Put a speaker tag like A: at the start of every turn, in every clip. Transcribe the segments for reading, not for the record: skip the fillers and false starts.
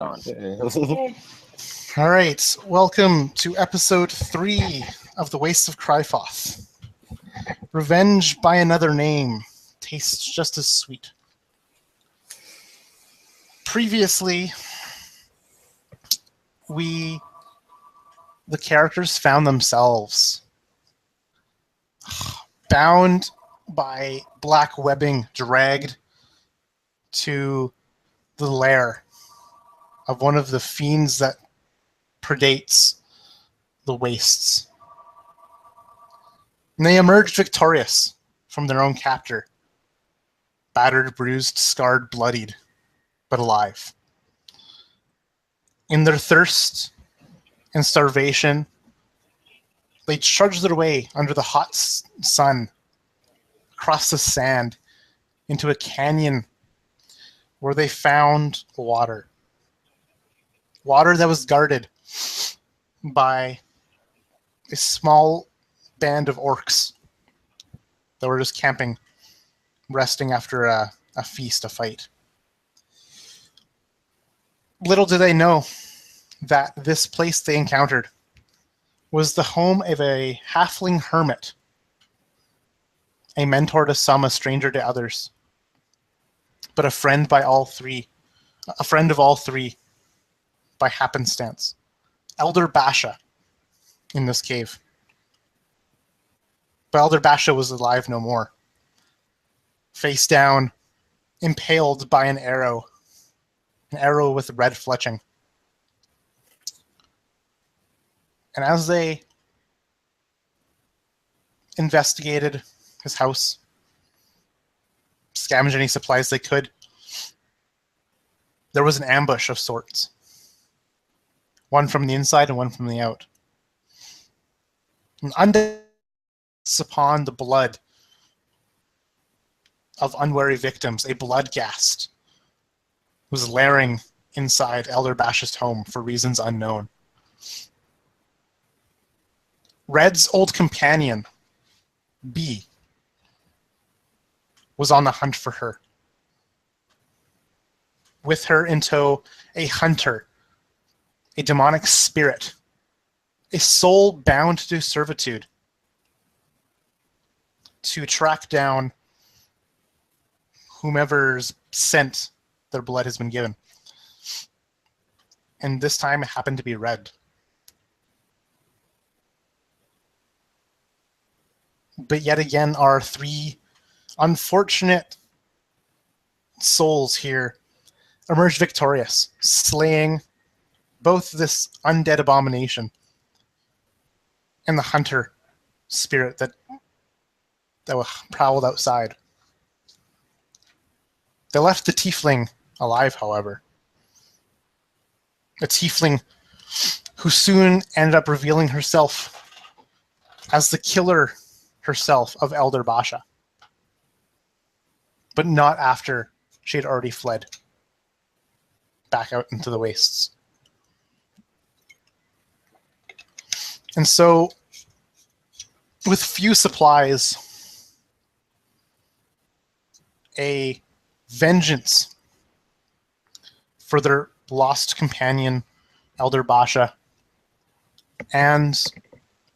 A: All right, welcome to episode 3 of the Wastes of Crifoth. Revenge by another name tastes just as sweet. Previously, the characters found themselves bound by black webbing, dragged to the lair of one of the fiends that predates the Wastes. And they emerged victorious from their own captor, battered, bruised, scarred, bloodied, but alive. In their thirst and starvation, they trudged their way under the hot sun, across the sand, into a canyon where they found water. Water that was guarded by a small band of orcs that were just camping, resting after a feast, a fight. Little did they know that this place they encountered was the home of a halfling hermit, a mentor to some, a stranger to others, but a friend of all three by happenstance. Elder Basha in this cave. But Elder Basha was alive no more. Face down, impaled by an arrow with red fletching. And as they investigated his house, scavenged any supplies they could, there was an ambush of sorts. One from the inside and one from the out. And undead upon the blood of unwary victims, a bloodghast was lairing inside Elder Basha's home for reasons unknown. Red's old companion, B, was on the hunt for her. With her in tow, a hunter, a demonic spirit, a soul bound to servitude, to track down whomever's scent their blood has been given. And this time it happened to be Red. But yet again, our 3 unfortunate souls here emerged victorious, slaying both this undead abomination and the hunter spirit that prowled outside. They left the tiefling alive, however. A tiefling who soon ended up revealing herself as the killer herself of Elder Basha. But not after she had already fled back out into the wastes. And so, with few supplies, a vengeance for their lost companion, Elder Basha, and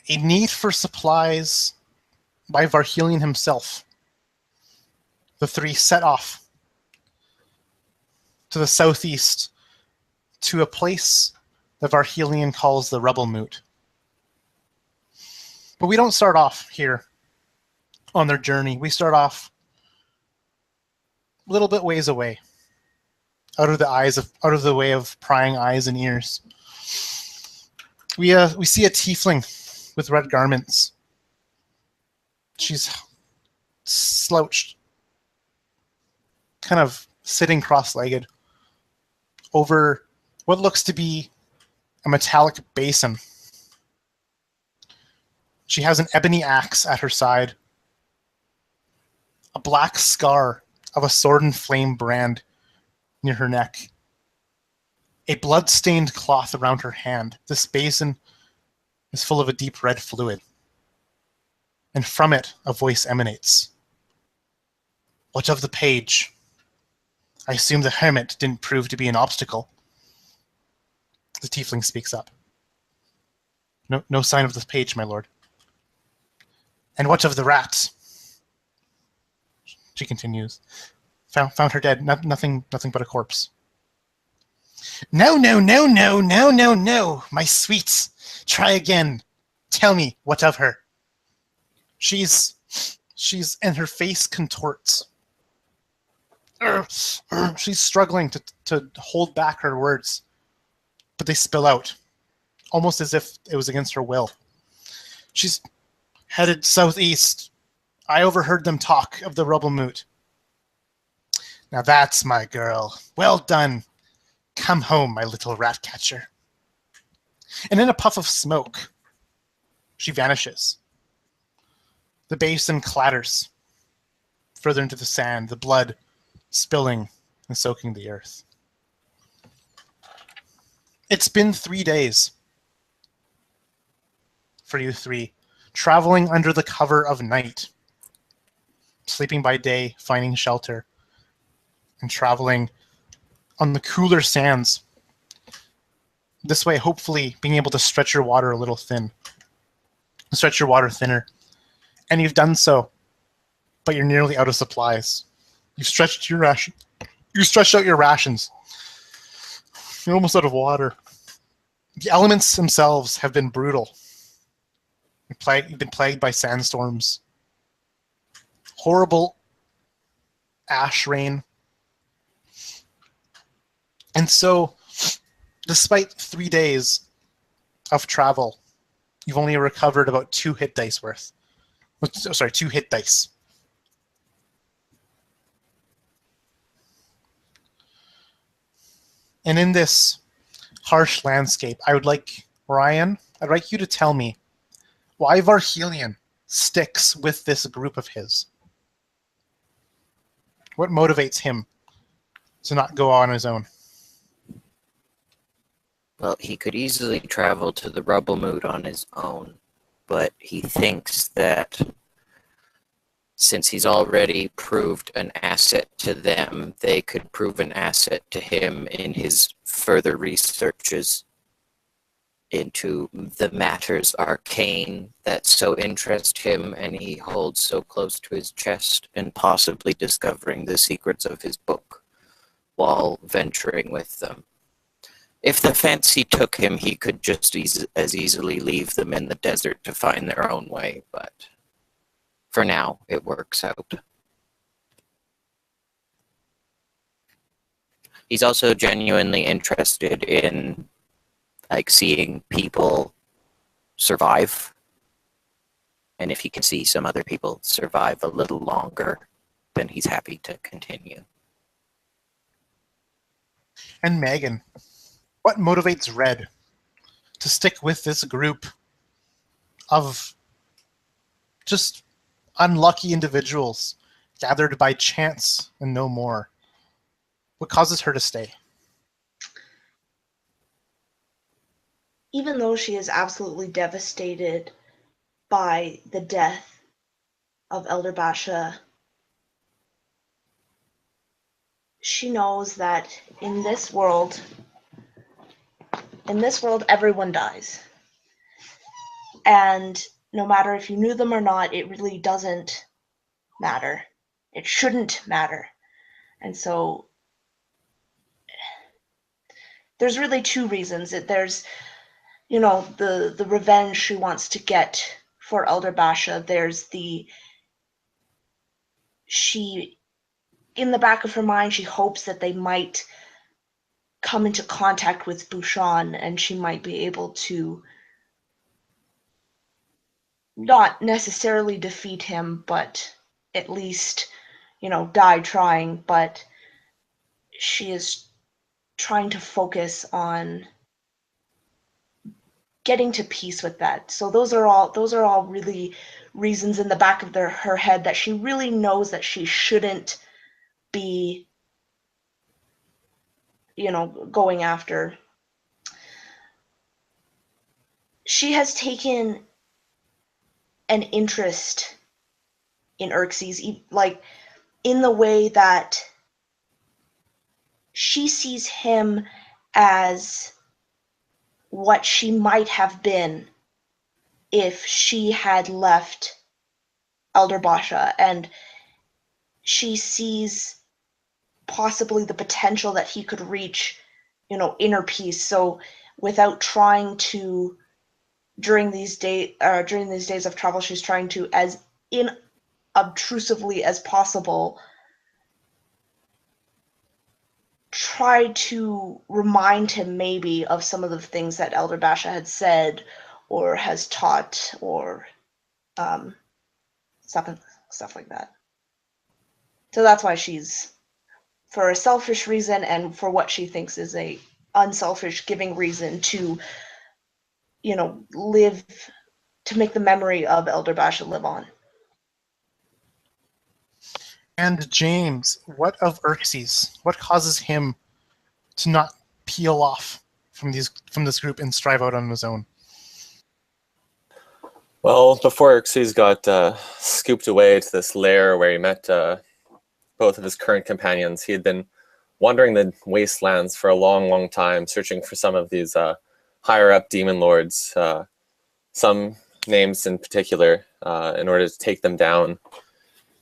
A: a need for supplies by Varhelion himself, the 3 set off to the southeast to a place that Varhelion calls the Rebel Moot. But we don't start off here on their journey. We start off a little bit ways away, out of the way of prying eyes and ears. We see a tiefling with red garments. She's slouched, kind of sitting cross-legged over what looks to be a metallic basin. She has an ebony axe at her side, a black scar of a sword and flame brand near her neck, a blood-stained cloth around her hand. This basin is full of a deep red fluid, and from it a voice emanates. What of the page? I assume the hermit didn't prove to be an obstacle. The tiefling speaks up. No sign of the page, my lord. And what of the rats? She continues. Found her dead. Nothing but a corpse. No, my sweets. Try again. Tell me what of her. She's and her face contorts. She's struggling to hold back her words, but they spill out, almost as if it was against her will. She's headed southeast. I overheard them talk of the rubble moot. Now that's my girl. Well done. Come home, my little rat catcher. And in a puff of smoke, she vanishes. The basin clatters further into the sand, the blood spilling and soaking the earth. It's been 3 days for you three, traveling under the cover of night, sleeping by day, finding shelter, and traveling on the cooler sands. This way, hopefully, being able to stretch your water a little thinner. And you've done so, but you're nearly out of supplies. You've stretched out your rations. You're almost out of water. The elements themselves have been brutal. You've been plagued by sandstorms, horrible ash rain. And so, despite 3 days of travel, you've only recovered about 2 hit dice worth. Sorry, 2 hit dice. And in this harsh landscape, I'd like you to tell me why Varhelion sticks with this group of his. What motivates him to not go on his own?
B: Well, he could easily travel to the rubble moot on his own, but he thinks that since he's already proved an asset to them, they could prove an asset to him in his further researches into the matters arcane that so interest him and he holds so close to his chest, and possibly discovering the secrets of his book while venturing with them. If the fancy took him, he could just as easily leave them in the desert to find their own way, but for now, it works out. He's also genuinely interested in, seeing people survive. And if he can see some other people survive a little longer, then he's happy to continue.
A: And Megan, what motivates Red to stick with this group of just unlucky individuals gathered by chance and no more? What causes her to stay?
C: Even though she is absolutely devastated by the death of Elder Basha, she knows that in this world, everyone dies. And no matter if you knew them or not, it really doesn't matter. It shouldn't matter. And so there's really 2 reasons. There's, the revenge she wants to get for Elder Basha. There's in the back of her mind, she hopes that they might come into contact with Bouchon and she might be able to not necessarily defeat him, but at least, die trying. But she is trying to focus on getting to peace with that. So those are all really reasons in the back of her head that she really knows that she shouldn't be, going after. She has taken an interest in Xerxes, in the way that she sees him as what she might have been if she had left Elder Basha, and she sees possibly the potential that he could reach, inner peace. So without trying to, during these days of travel, she's trying to, as inobtrusively as possible, try to remind him maybe of some of the things that Elder Basha had said or has taught, or stuff like that. So that's why she's, for a selfish reason and for what she thinks is a unselfish giving reason to, live, to make the memory of Elder Basha live on.
A: And James, what of Xerxes? What causes him to not peel off from this group and strive out on his own?
D: Well, before Xerxes got scooped away to this lair where he met both of his current companions, he had been wandering the wastelands for a long, long time, searching for some of these higher-up demon lords, some names in particular, in order to take them down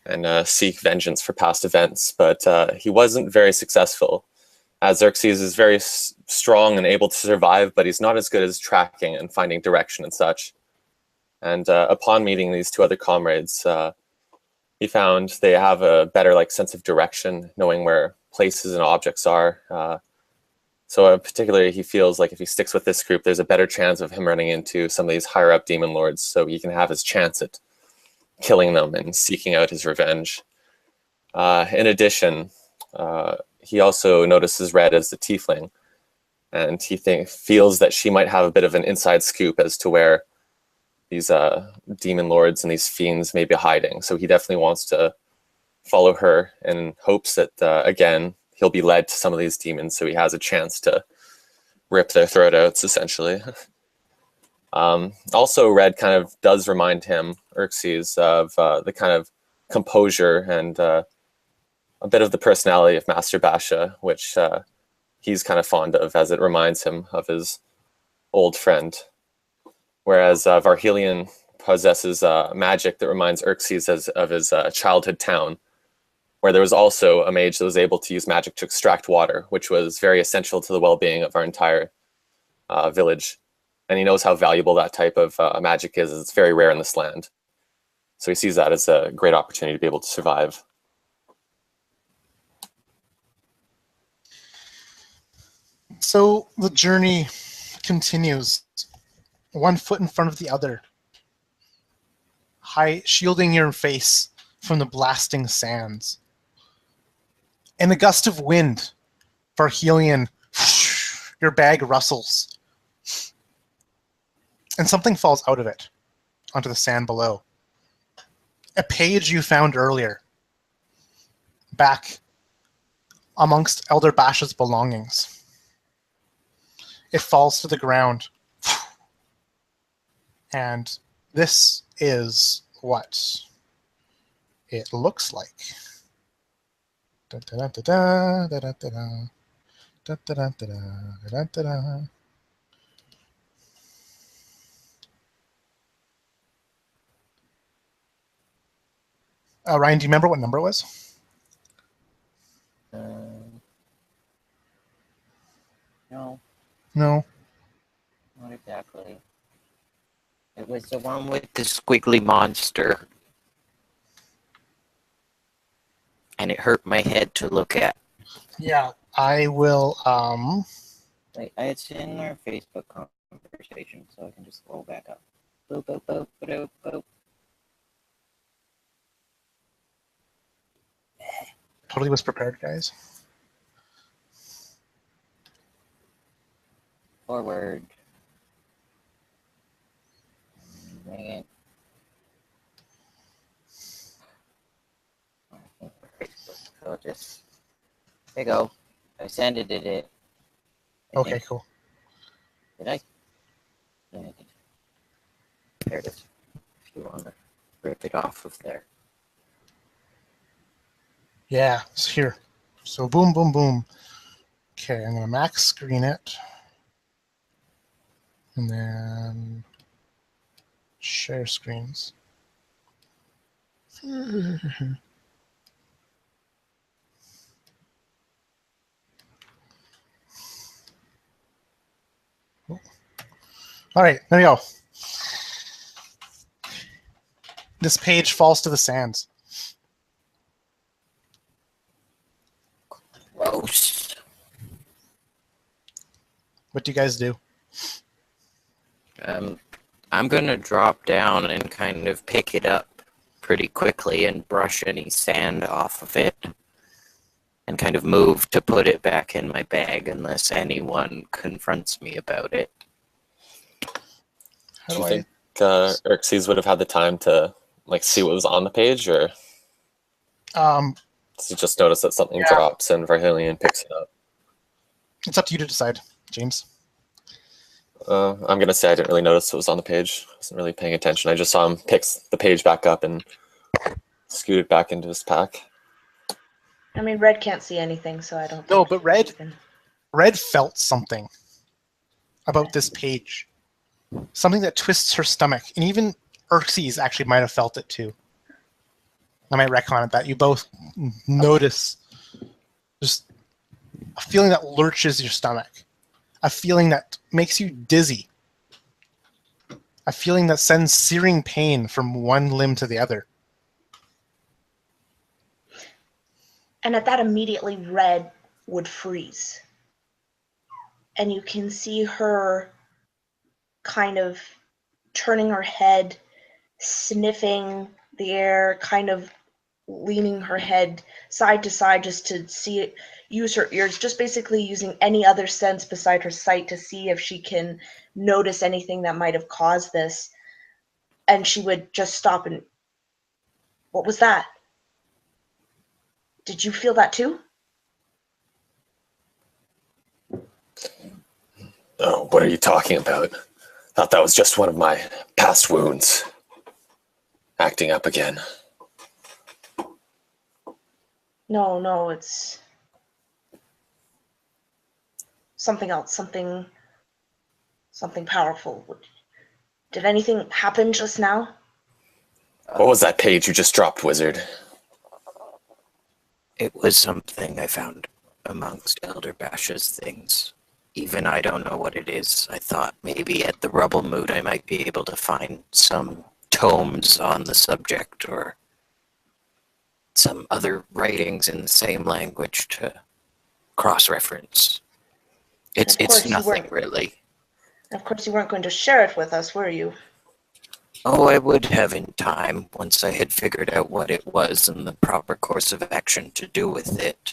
D: and seek vengeance for past events. But he wasn't very successful, as Xerxes is very strong and able to survive, but he's not as good as tracking and finding direction and such. And upon meeting these two other comrades, he found they have a better sense of direction, knowing where places and objects are. So particularly, he feels like if he sticks with this group, there's a better chance of him running into some of these higher-up demon lords, so he can have his chance at killing them and seeking out his revenge. In addition, he also notices Red as the tiefling, and he feels that she might have a bit of an inside scoop as to where these demon lords and these fiends may be hiding. So he definitely wants to follow her in hopes that, again, he'll be led to some of these demons so he has a chance to rip their throat outs, essentially. Also, Red kind of does remind him, Xerxes, of the kind of composure and a bit of the personality of Master Basha, which he's kind of fond of, as it reminds him of his old friend. Whereas Varhelion possesses magic that reminds Xerxes of his childhood town, where there was also a mage that was able to use magic to extract water, which was very essential to the well-being of our entire village. And he knows how valuable that type of magic is, as it's very rare in this land. So he sees that as a great opportunity to be able to survive.
A: So the journey continues, one foot in front of the other, shielding your face from the blasting sands. In a gust of wind, Varhelion, your bag rustles, and something falls out of it onto the sand below. A page you found earlier, back amongst Elder Basha's belongings. It falls to the ground. And this is what it looks like. Ryan, do you remember what number it was?
B: No,
A: No.
B: not exactly. It was the one with the squiggly monster. And it hurt my head to look at.
A: Yeah, I will.
B: Wait, it's in our Facebook conversation, so I can just scroll back up. Boop, boop, boop, boop, boop.
A: Totally was prepared, guys.
B: Forward. Dang it. Facebook. So just there you go. I sent it.
A: Okay,
B: think.
A: cool.
B: Did I? Yeah, I did. There it is. If you want to rip it off of there.
A: Yeah, it's here. So boom, boom, boom. Okay, I'm gonna max screen it. And then share screens. All right, there we go. This page falls to the sands.
B: Gross.
A: What do you guys do?
B: I'm gonna drop down and kind of pick it up pretty quickly and brush any sand off of it, and kind of move to put it back in my bag unless anyone confronts me about it.
A: How
D: Do you
A: I-
D: think Xerxes would have had the time to like see what was on the page, or does he just notice that something drops and Varhelion picks it up?
A: It's up to you to decide, James.
D: I'm gonna say I didn't really notice what was on the page. I wasn't really paying attention. I just saw him pick the page back up and scoot it back into his pack.
C: I mean, Red can't see anything, so I don't.
A: No,
C: think
A: but
C: he can-
A: Red felt something about this page. Something that twists her stomach. And even Xerxes actually might have felt it too. I might retcon it that you both notice just a feeling that lurches your stomach. A feeling that makes you dizzy. A feeling that sends searing pain from one limb to the other.
C: And at that, immediately Red would freeze. And you can see her kind of turning her head, sniffing the air, kind of leaning her head side to side just to see it, use her ears, just basically using any other sense beside her sight to see if she can notice anything that might have caused this. And she would just stop and, what was that? Did you feel that too?
D: Oh, what are you talking about? Thought that was just one of my past wounds. Acting up again.
C: No, it's something else, something powerful. Did anything happen just now?
D: What was that page you just dropped, wizard?
B: It was something I found amongst Elder Bash's things. Even I don't know what it is. I thought maybe at the Rubble Mood I might be able to find some tomes on the subject or some other writings in the same language to cross-reference. It's
C: course you
B: nothing
C: weren't.
B: really.
C: Of course, you weren't going to share it with us, were you?
B: Oh, I would have in time once I had figured out what it was and the proper course of action to do with it.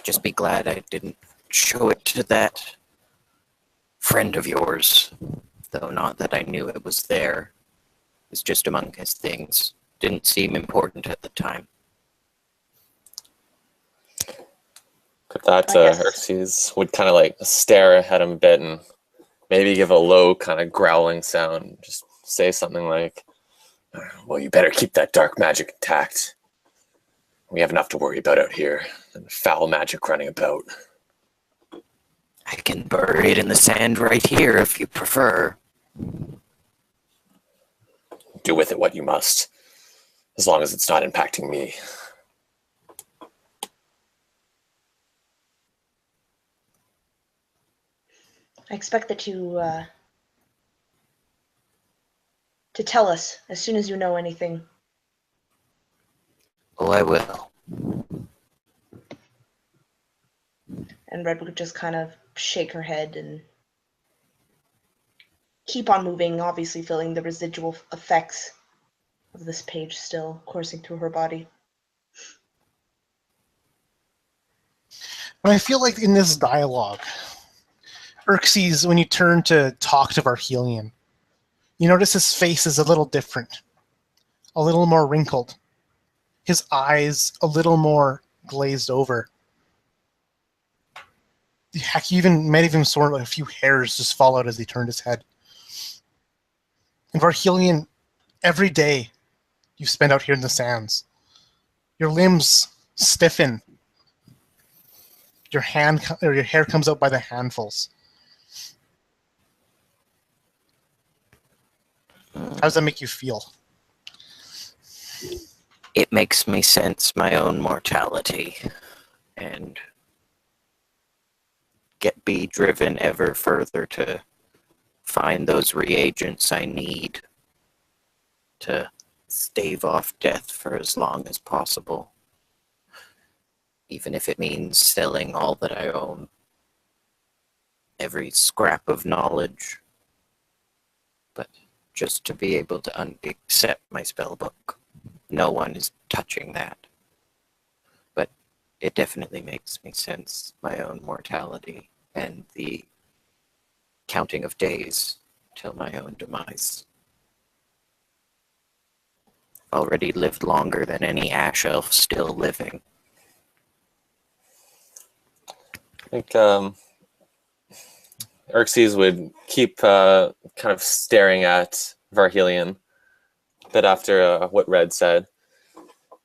B: Just be glad I didn't show it to that friend of yours, though not that I knew it was there. It was just among his things. Didn't seem important at the time.
D: That
C: I guess.
D: Xerxes would kind of like stare at him a bit and maybe give a low kind of growling sound. Just say something like, well, you better keep that dark magic intact. We have enough to worry about out here, and foul magic running about.
B: I can bury it in the sand right here if you prefer.
D: Do with it what you must, as long as it's not impacting me.
C: I expect that you to tell us as soon as you know anything.
B: Oh, I will.
C: And Red would just kind of shake her head and keep on moving, obviously feeling the residual effects of this page still coursing through her body.
A: And I feel like in this dialogue, Xerxes, when you turn to talk to Varhelion, you notice his face is a little different, a little more wrinkled, his eyes a little more glazed over. Heck, you might even sort of a few hairs just fall out as he turned his head. And Varhelion, every day you spend out here in the sands, your limbs stiffen. Your hair comes out by the handfuls. How does that make you feel?
B: It makes me sense my own mortality and be driven ever further to find those reagents I need to stave off death for as long as possible. Even if it means selling all that I own. Every scrap of knowledge. But just to be able to unset my spellbook. No one is touching that. But it definitely makes me sense my own mortality and the counting of days till my own demise. Already lived longer than any ash elf still living.
D: I think Xerxes would keep kind of staring at Varhelion a bit after what Red said.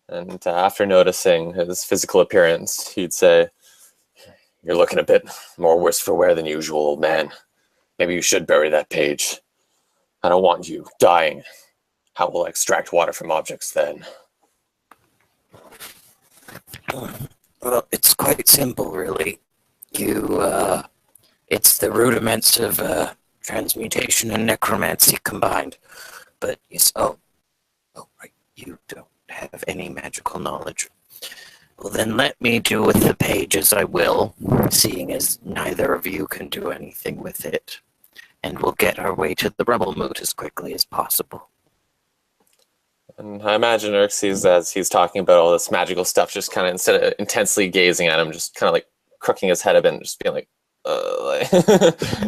D: And after noticing his physical appearance, he'd say, "You're looking a bit more worse for wear than usual, old man. Maybe you should bury that page. I don't want you dying. How will I extract water from objects then?"
B: Well, it's quite simple, really. It's the rudiments of transmutation and necromancy combined. But right, you don't have any magical knowledge. Well, then let me do with the page as I will, seeing as neither of you can do anything with it. And we'll get our way to the rubble moot as quickly as possible.
D: And I imagine Xerxes, as he's talking about all this magical stuff, just kind of, instead of intensely gazing at him, just kind of like crooking his head a bit and just being like,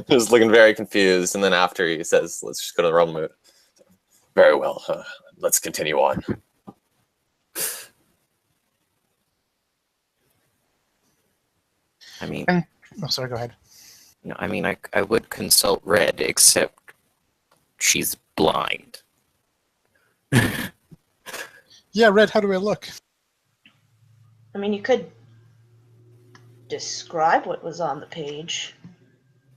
D: just looking very confused. And then after he says, "Let's just go to the rubble moot." "Very well. Let's continue on."
B: I mean,
A: Sorry, go ahead.
B: no, I mean, I would consult Red, except she's blind.
A: Yeah, Red, how do I look?
C: I mean, you could describe what was on the page.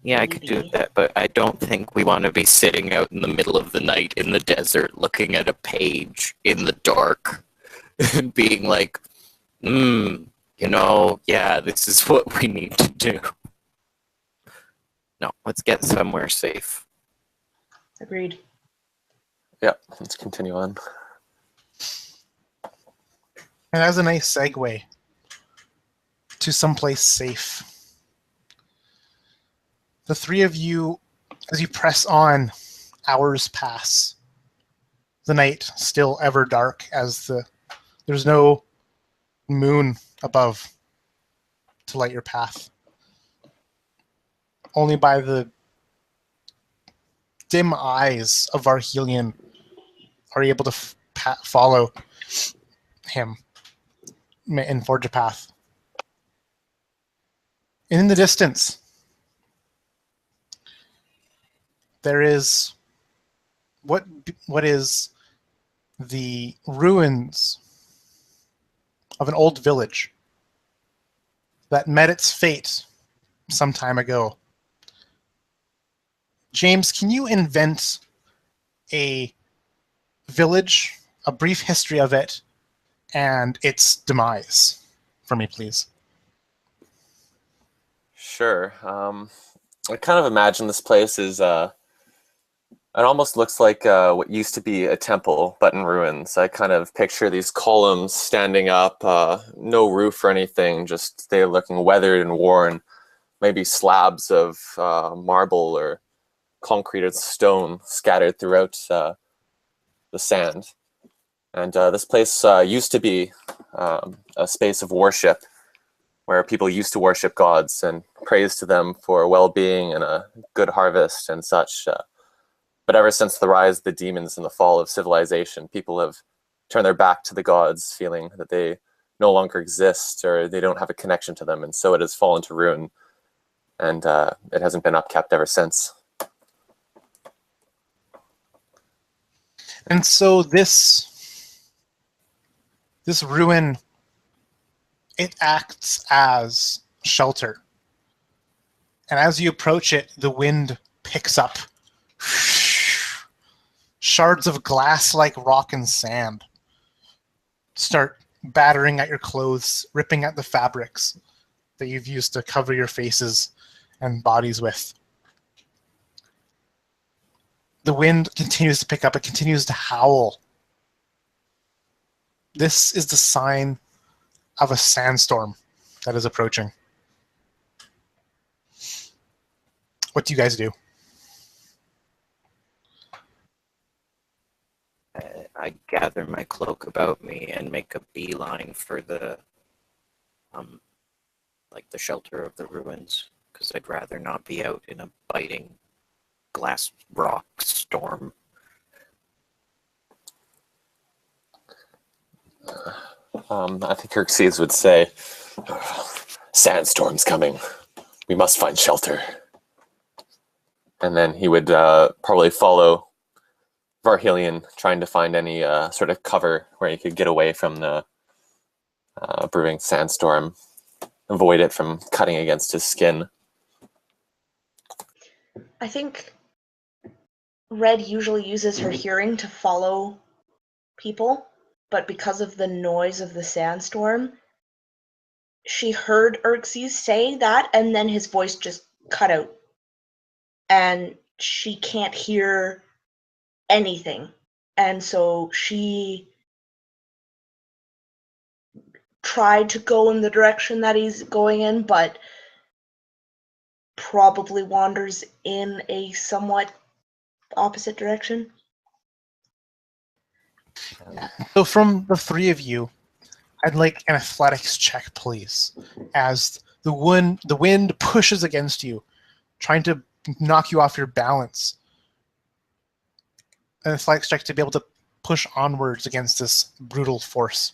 B: Yeah, I could do that, but I don't think we want to be sitting out in the middle of the night in the desert looking at a page in the dark and being like, yeah, this is what we need to do. No, let's get somewhere safe.
C: Agreed.
D: Yeah, let's continue on.
A: And as a nice segue to someplace safe, the three of you, as you press on, hours pass. The night still ever dark, as there's no moon above to light your path. Only by the dim eyes of Varhelion are you able to follow him and forge a path. In the distance, there is what is the ruins of an old village that met its fate some time ago. James, can you invent a village, a brief history of it, and its demise for me, please?
D: Sure. I kind of imagine this place is, it almost looks like what used to be a temple, but in ruins. I kind of picture these columns standing up, no roof or anything, just they're looking weathered and worn, maybe slabs of marble or concreted stone scattered throughout the sand. And this place used to be a space of worship where people used to worship gods and praise to them for well-being and a good harvest and such. But ever since the rise of the demons and the fall of civilization, people have turned their back to the gods, feeling that they no longer exist or they don't have a connection to them. And so it has fallen to ruin. And it hasn't been upkept ever since.
A: And so this ruin it acts as shelter. And as you approach it, the wind picks up. Shards of glass like rock and sand start battering at your clothes, ripping at the fabrics that you've used to cover your faces and bodies with. The wind continues to pick up. It continues to howl. This is the sign of a sandstorm that is approaching. What do you guys do?
B: I gather my cloak about me and make a beeline for the shelter of the ruins, because I'd rather not be out in a biting glass rock storm.
D: I think Xerxes would say, "Sandstorm's coming. We must find shelter." And then he would probably follow Varhelion, trying to find any sort of cover where he could get away from the brewing sandstorm, avoid it from cutting against his skin.
C: I think Red usually uses her hearing to follow people, but because of the noise of the sandstorm, she heard Xerxes say that, and then his voice just cut out. And she can't hear anything. And so she tried to go in the direction that he's going in, but probably wanders in a somewhat opposite direction.
A: So from the three of you, I'd like an athletics check, please, as the wind pushes against you, trying to knock you off your balance. An athletics check to be able to push onwards against this brutal force.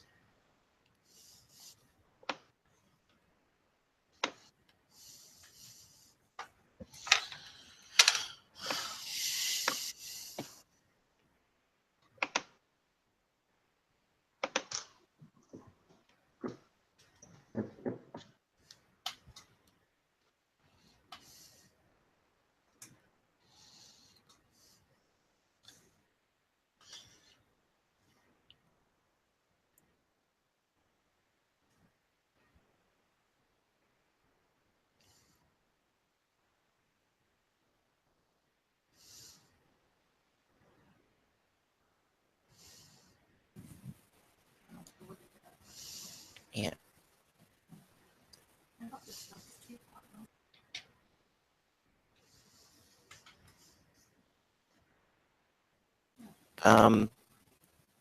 B: Yeah.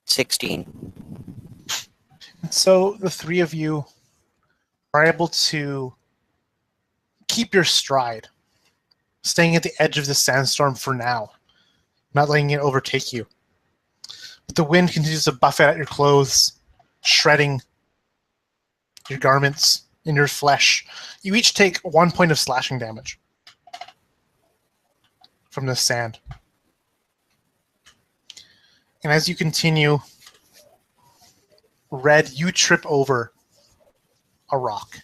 B: 16.
A: So the three of you are able to keep your stride, staying at the edge of the sandstorm for now, not letting it overtake you. But the wind continues to buffet at your clothes, shredding your garments and your flesh. You each take 1 point of slashing damage from the sand. And as you continue, Red, you trip over a rock.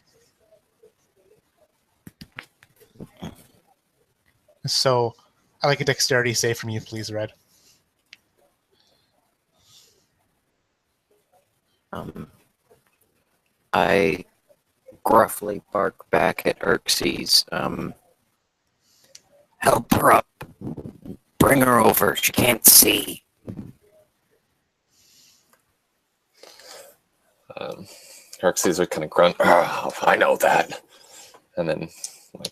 A: So I'd like a dexterity save from you, please, Red.
B: I gruffly bark back at Xerxes. Help her up. Bring her over. She can't see.
D: Xerxes would kind of grunt, "Oh, I know that." And then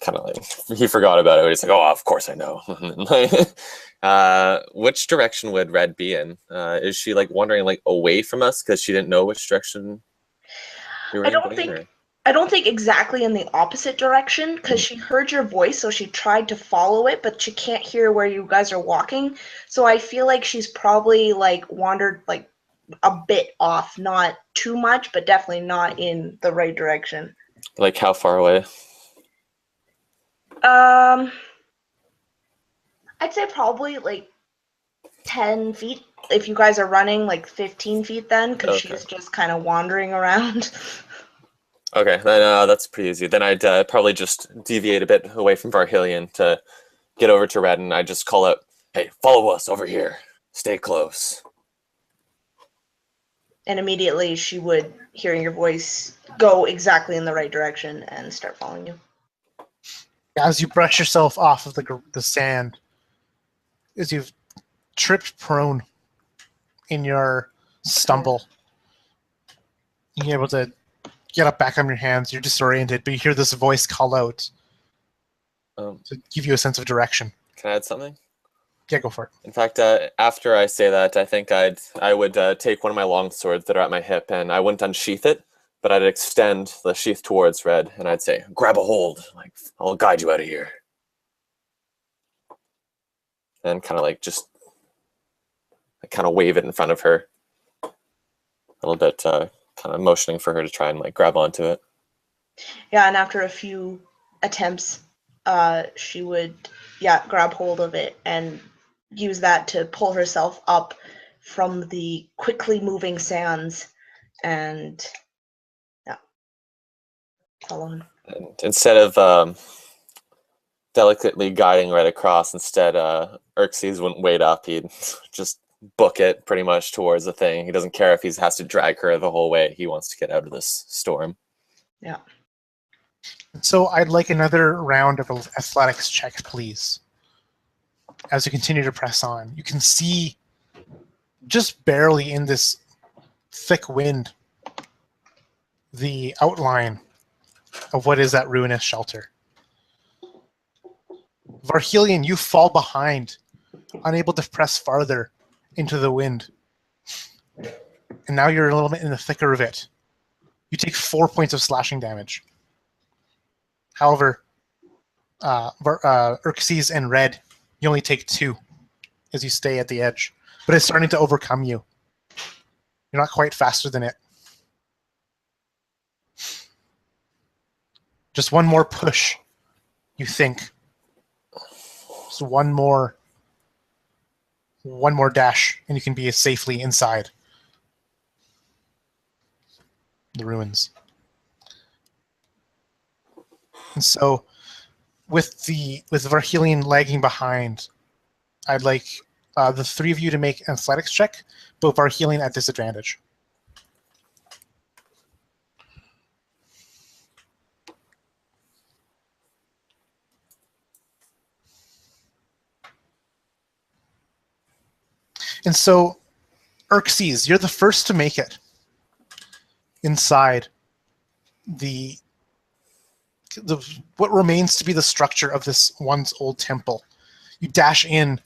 D: kind of like, he forgot about it. He's like, "Oh, of course I know." And then, which direction would Red be in? Is she like wandering like away from us because she didn't know which direction we were
C: I don't
D: going
C: think
D: in,
C: I don't think exactly in the opposite direction, because she heard your voice, so she tried to follow it, but she can't hear where you guys are walking. So I feel like she's probably like wandered like a bit off, not too much, but definitely not in the right direction.
D: like how far away?
C: I'd say probably like 10 feet. If you guys are running, like 15 feet then, because
D: Okay.
C: she's just kind of wandering around.
D: Okay, then that's pretty easy. Then I'd probably just deviate a bit away from Varhilion to get over to Red, and I just call out, "Hey, follow us over here. Stay close."
C: And immediately she would, hearing your voice, go exactly in the right direction and start following you.
A: As you brush yourself off of the sand, as you've tripped prone in your stumble, you're able to get up back on your hands. You're disoriented, but you hear this voice call out to give you a sense of direction.
D: Can I add something?
A: Yeah, go for it.
D: In fact, after I say that, I think I would take one of my long swords that are at my hip, and I wouldn't unsheath it, but I'd extend the sheath towards Red, and I'd say, "Grab a hold. Like, I'll guide you out of here." And kind of like just, I kind of wave it in front of her, a little bit, kind of motioning for her to try and like grab onto it.
C: Yeah, and after a few attempts, she would, grab hold of it and use that to pull herself up from the quickly moving sands and, follow him.
D: And instead of delicately guiding right across, instead, Xerxes wouldn't wait up. He'd just book it pretty much towards the thing. He doesn't care if he has to drag her the whole way. He wants to get out of this storm.
C: Yeah.
A: So I'd like another round of athletics check, please. As you continue to press on, you can see just barely in this thick wind the outline of what is that ruinous shelter. Varhilion, you fall behind, unable to press farther into the wind. And now you're a little bit in the thicker of it. You take 4 points of slashing damage. However, Xerxes and Red, you only take 2 as you stay at the edge. But it's starting to overcome you. You're not quite faster than it. Just one more push, you think. Just one more dash, and you can be safely inside the ruins. And so, with Varhilion lagging behind, I'd like the 3 of you to make an athletics check, but Varhilion at disadvantage. And so, Xerxes, you're the first to make it inside the what remains to be the structure of this once old temple. You dash in,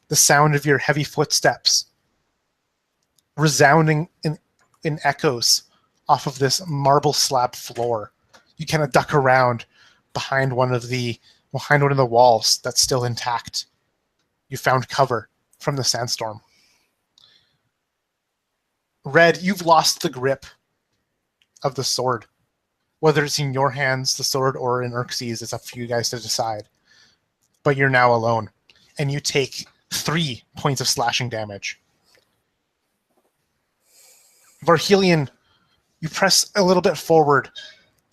A: the sound of your heavy footsteps resounding in echoes off of this marble slab floor. You kind of duck around behind one of the walls that's still intact. You found cover from the sandstorm. Red, you've lost the grip of the sword. Whether it's in your hands, the sword, or in Xerxes, it's up for you guys to decide. But you're now alone, and you take 3 points of slashing damage. Varhilion, you press a little bit forward,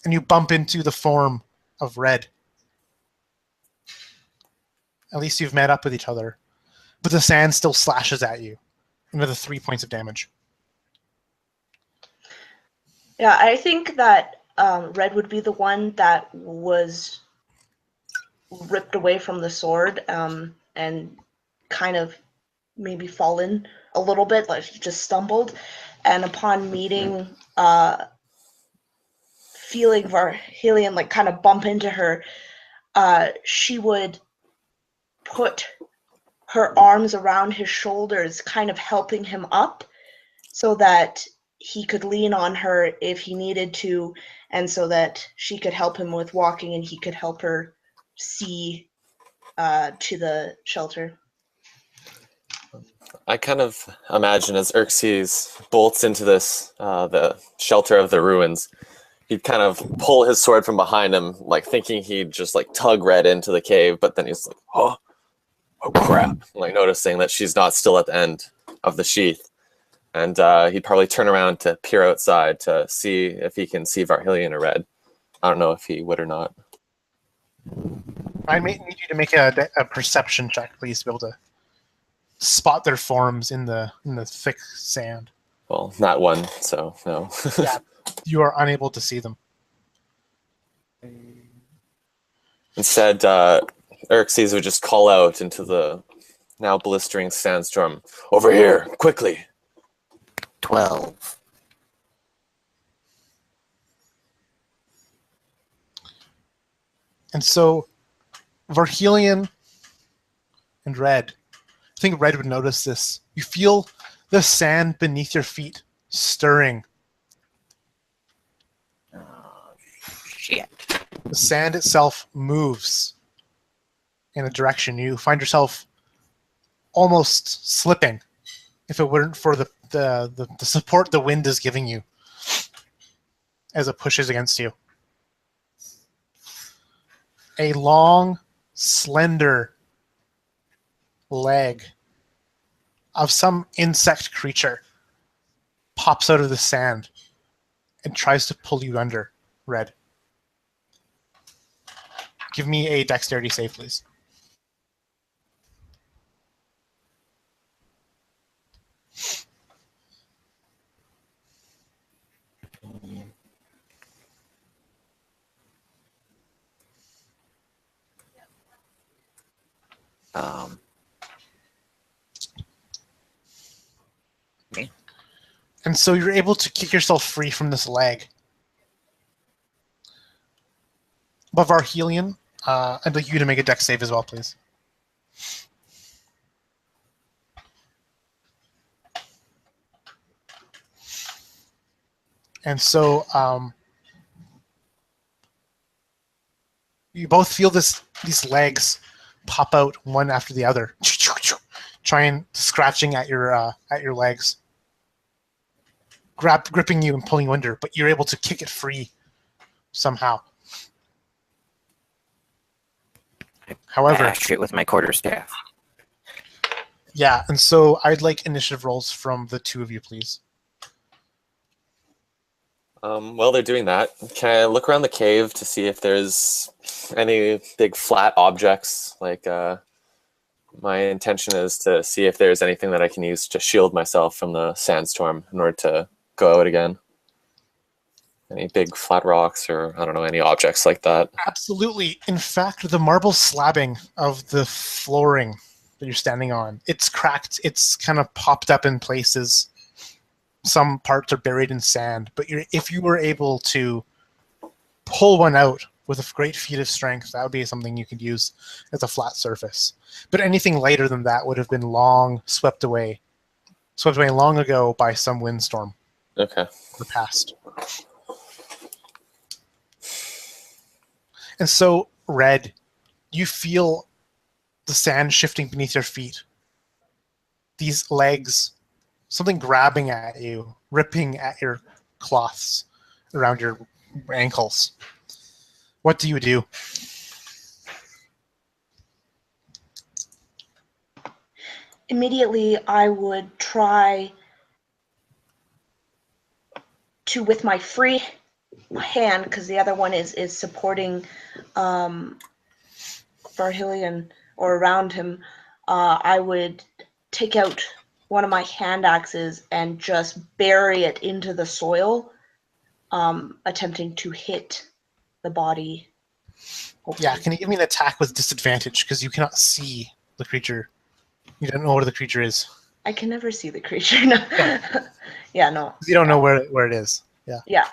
A: and you bump into the form of Red. At least you've met up with each other. But the sand still slashes at you. Another 3 points of damage.
C: Yeah, I think that Red would be the one that was ripped away from the sword and kind of maybe fallen a little bit, like just stumbled. And upon meeting, feeling Varhilion like kind of bump into her, she would put her arms around his shoulders, kind of helping him up so that he could lean on her if he needed to, and so that she could help him with walking and he could help her see to the shelter.
D: I kind of imagine as Xerxes bolts into this, the shelter of the ruins, he'd kind of pull his sword from behind him, like thinking he'd just like tug Red into the cave, but then he's like, oh crap, like noticing that she's not still at the end of the sheath. And he'd probably turn around to peer outside to see if he can see Varhillion or Red. I don't know if he would or not.
A: I may need you to make a perception check, please, to be able to spot their forms in the thick sand.
D: Well, not one, so no.
A: Yeah, you are unable to see them.
D: Instead, Xerxes would just call out into the now blistering sandstorm. Over here, quickly.
B: 12.
A: And so, Varhelion and Red, I think Red would notice this. You feel the sand beneath your feet stirring.
B: Shit.
A: The sand itself moves in a direction. You find yourself almost slipping if it weren't for the support the wind is giving you as it pushes against you. A long, slender leg of some insect creature pops out of the sand and tries to pull you under, Red. Give me a dexterity save, please.
B: Me?
A: And so you're able to kick yourself free from this leg. But Varhelion, I'd like you to make a dex save as well, please. And so you both feel these legs pop out one after the other, trying scratching at your legs, gripping you and pulling you under. But you're able to kick it free somehow. However,
B: Bash it with my quarterstaff.
A: yeah, and so I'd like initiative rolls from the two of you, please.
D: While they're doing that, can I look around the cave to see if there's any big flat objects? Like, my intention is to see if there's anything that I can use to shield myself from the sandstorm in order to go out again. Any big flat rocks or, I don't know, any objects like that?
A: Absolutely. In fact, the marble slabbing of the flooring that you're standing on, it's cracked. It's kind of popped up in places. Some parts are buried in sand. But if you were able to pull one out with a great feat of strength, that would be something you could use as a flat surface. But anything lighter than that would have been swept away long ago by some windstorm.
D: Okay.
A: The past. And so, Red, you feel the sand shifting beneath your feet. These legs, something grabbing at you, ripping at your cloths around your ankles. What do you do?
C: Immediately, I would try to, with my free hand, because the other one is supporting Varhelion or around him, I would take out one of my hand axes and just bury it into the soil, attempting to hit the body. Hopefully.
A: Yeah, can you give me an attack with disadvantage because you cannot see the creature? You don't know where the creature is.
C: I can never see the creature. No. Yeah, no.
A: You don't know where it is. Yeah.
C: Yeah.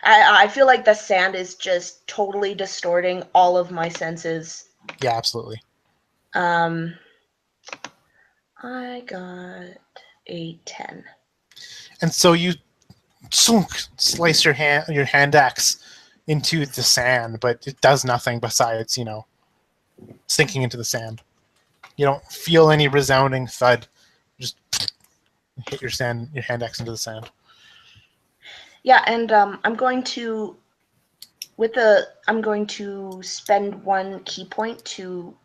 C: I feel like the sand is just totally distorting all of my senses.
A: Yeah, absolutely.
C: I got a 10.
A: And so you slice your hand axe into the sand, but it does nothing besides, sinking into the sand. You don't feel any resounding thud. Just hit your hand axe into the sand.
C: Yeah, and I'm going to spend one key point to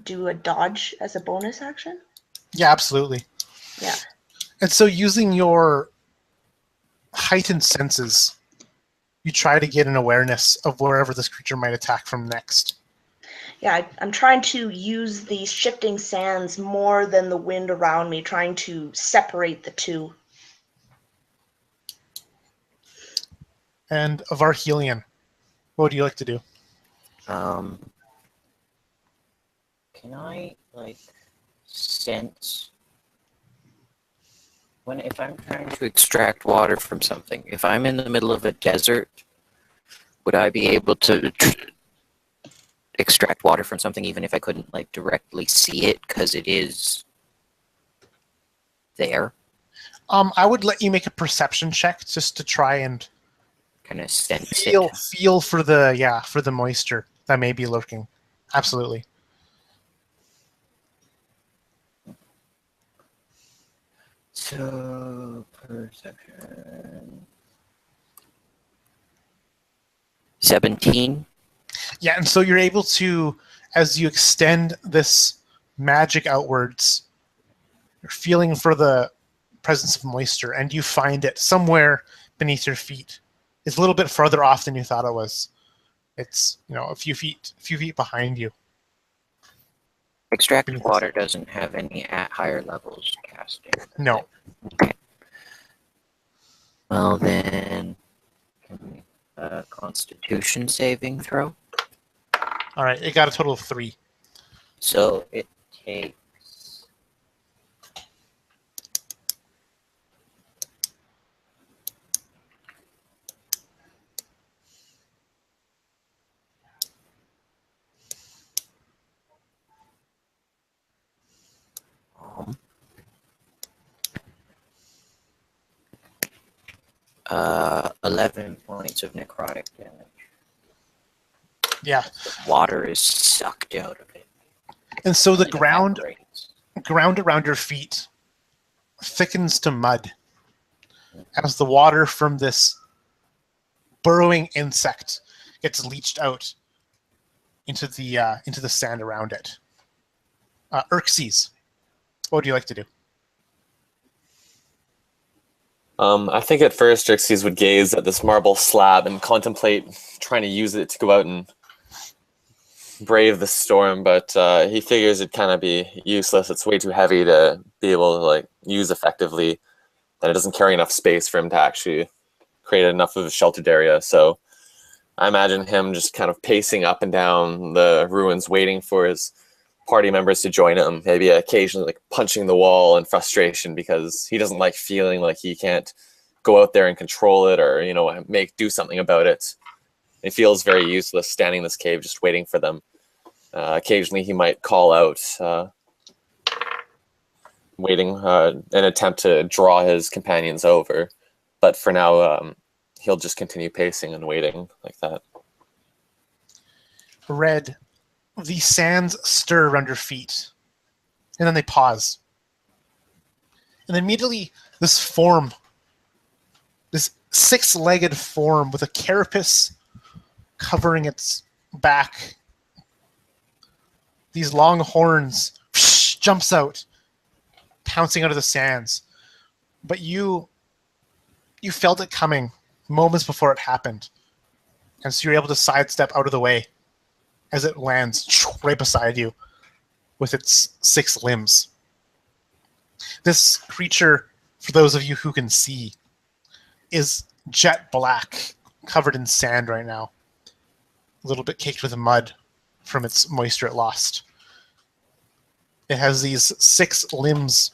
C: do a dodge as a bonus action.
A: Yeah, absolutely.
C: Yeah.
A: And so using your heightened senses, you try to get an awareness of wherever this creature might attack from next.
C: Yeah, I'm trying to use these shifting sands more than the wind around me, trying to separate the two.
A: And Varhelion, what would you like to do?
B: Can I like sense if I'm trying to extract water from something? If I'm in the middle of a desert, would I be able to extract water from something even if I couldn't like directly see it because it is there?
A: I would let you make a perception check just to try and
B: Kind of sense
A: feel for the moisture that may be lurking. Absolutely.
B: So perception 17.
A: Yeah, and so you're able to, as you extend this magic outwards, you're feeling for the presence of moisture, and you find it somewhere beneath your feet. It's a little bit further off than you thought it was. It's a few feet behind you.
B: Extract water doesn't have any at higher levels casting.
A: No.
B: Okay. Well then, can we a Constitution saving throw?
A: All right, it got a total of 3.
B: So it takes. Um, 11 points of necrotic damage.
A: Yeah.
B: Water is sucked out of it.
A: And so the
B: It
A: ground
B: evaporates.
A: around your feet thickens to mud as the water from this burrowing insect gets leached out into the sand around it. Xerxes, what would you like to do?
D: I think at first Xerxes would gaze at this marble slab and contemplate trying to use it to go out and brave the storm, but he figures it'd kind of be useless. It's way too heavy to be able to like use effectively, and it doesn't carry enough space for him to actually create enough of a sheltered area. So I imagine him just kind of pacing up and down the ruins, waiting for his party members to join him, maybe occasionally like punching the wall in frustration because he doesn't like feeling like he can't go out there and control it or do something about it. He feels very useless standing in this cave just waiting for them. Occasionally he might call out, waiting an attempt to draw his companions over, but for now he'll just continue pacing and waiting like that.
A: Red, the sands stir around your feet, and then they pause. And immediately, this 6-legged form with a carapace covering its back, these long horns, jumps out, pouncing out of the sands. But you felt it coming moments before it happened, and so you're able to sidestep out of the way as it lands right beside you with its 6 limbs. This creature, for those of you who can see, is jet black, covered in sand right now, a little bit caked with mud from its moisture it lost. It has these 6 limbs,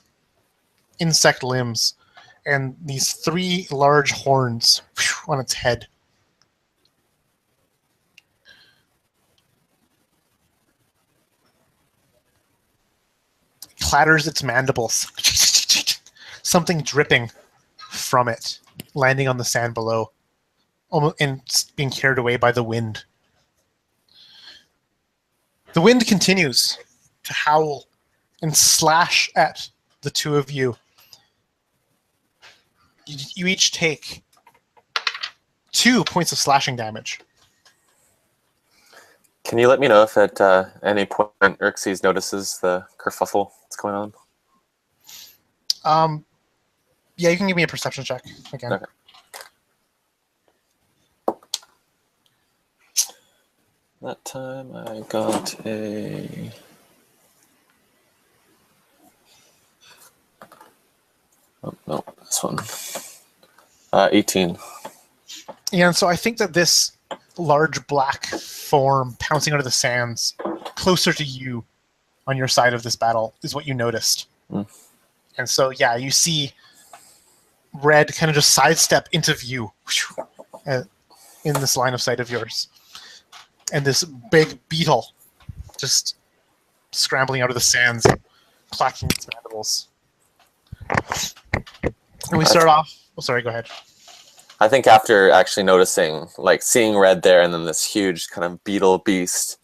A: insect limbs, and these 3 large horns on its head. Clatters its mandibles. Something dripping from it, landing on the sand below, almost, and being carried away by the wind. The wind continues to howl and slash at the two of you. You each take 2 points of slashing damage.
D: Can you let me know if at any point Xerxes notices the kerfuffle that's going on?
A: Yeah, you can give me a perception check again.
D: Okay. That time I got a... Oh, no, this one. 18.
A: Yeah, and so I think that this large black form pouncing out of the sands closer to you on your side of this battle is what you noticed.
D: Mm.
A: And so, yeah, you see Red kind of just sidestep into view in this line of sight of yours. And this big beetle just scrambling out of the sands, clacking its mandibles. And we start off... Oh, sorry, go ahead.
D: I think after actually noticing, like seeing Red there and then this huge kind of beetle beast,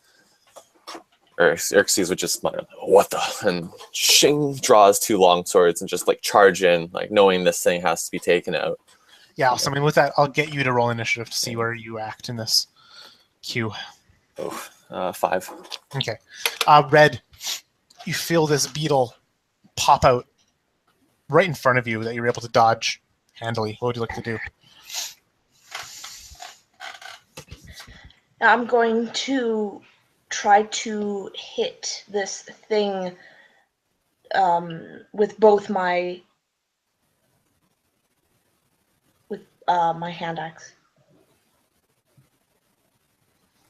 D: Xerxes would just mutter, "What the?" and shing, draws 2 long swords and just like charge in, like knowing this thing has to be taken out.
A: Yeah, so I mean, with that, I'll get you to roll initiative to see where you act in this queue.
D: Oh, 5.
A: Okay. Red, you feel this beetle pop out right in front of you that you're able to dodge handily. What would you like to do?
C: I'm going to try to hit this thing with both my my hand axe.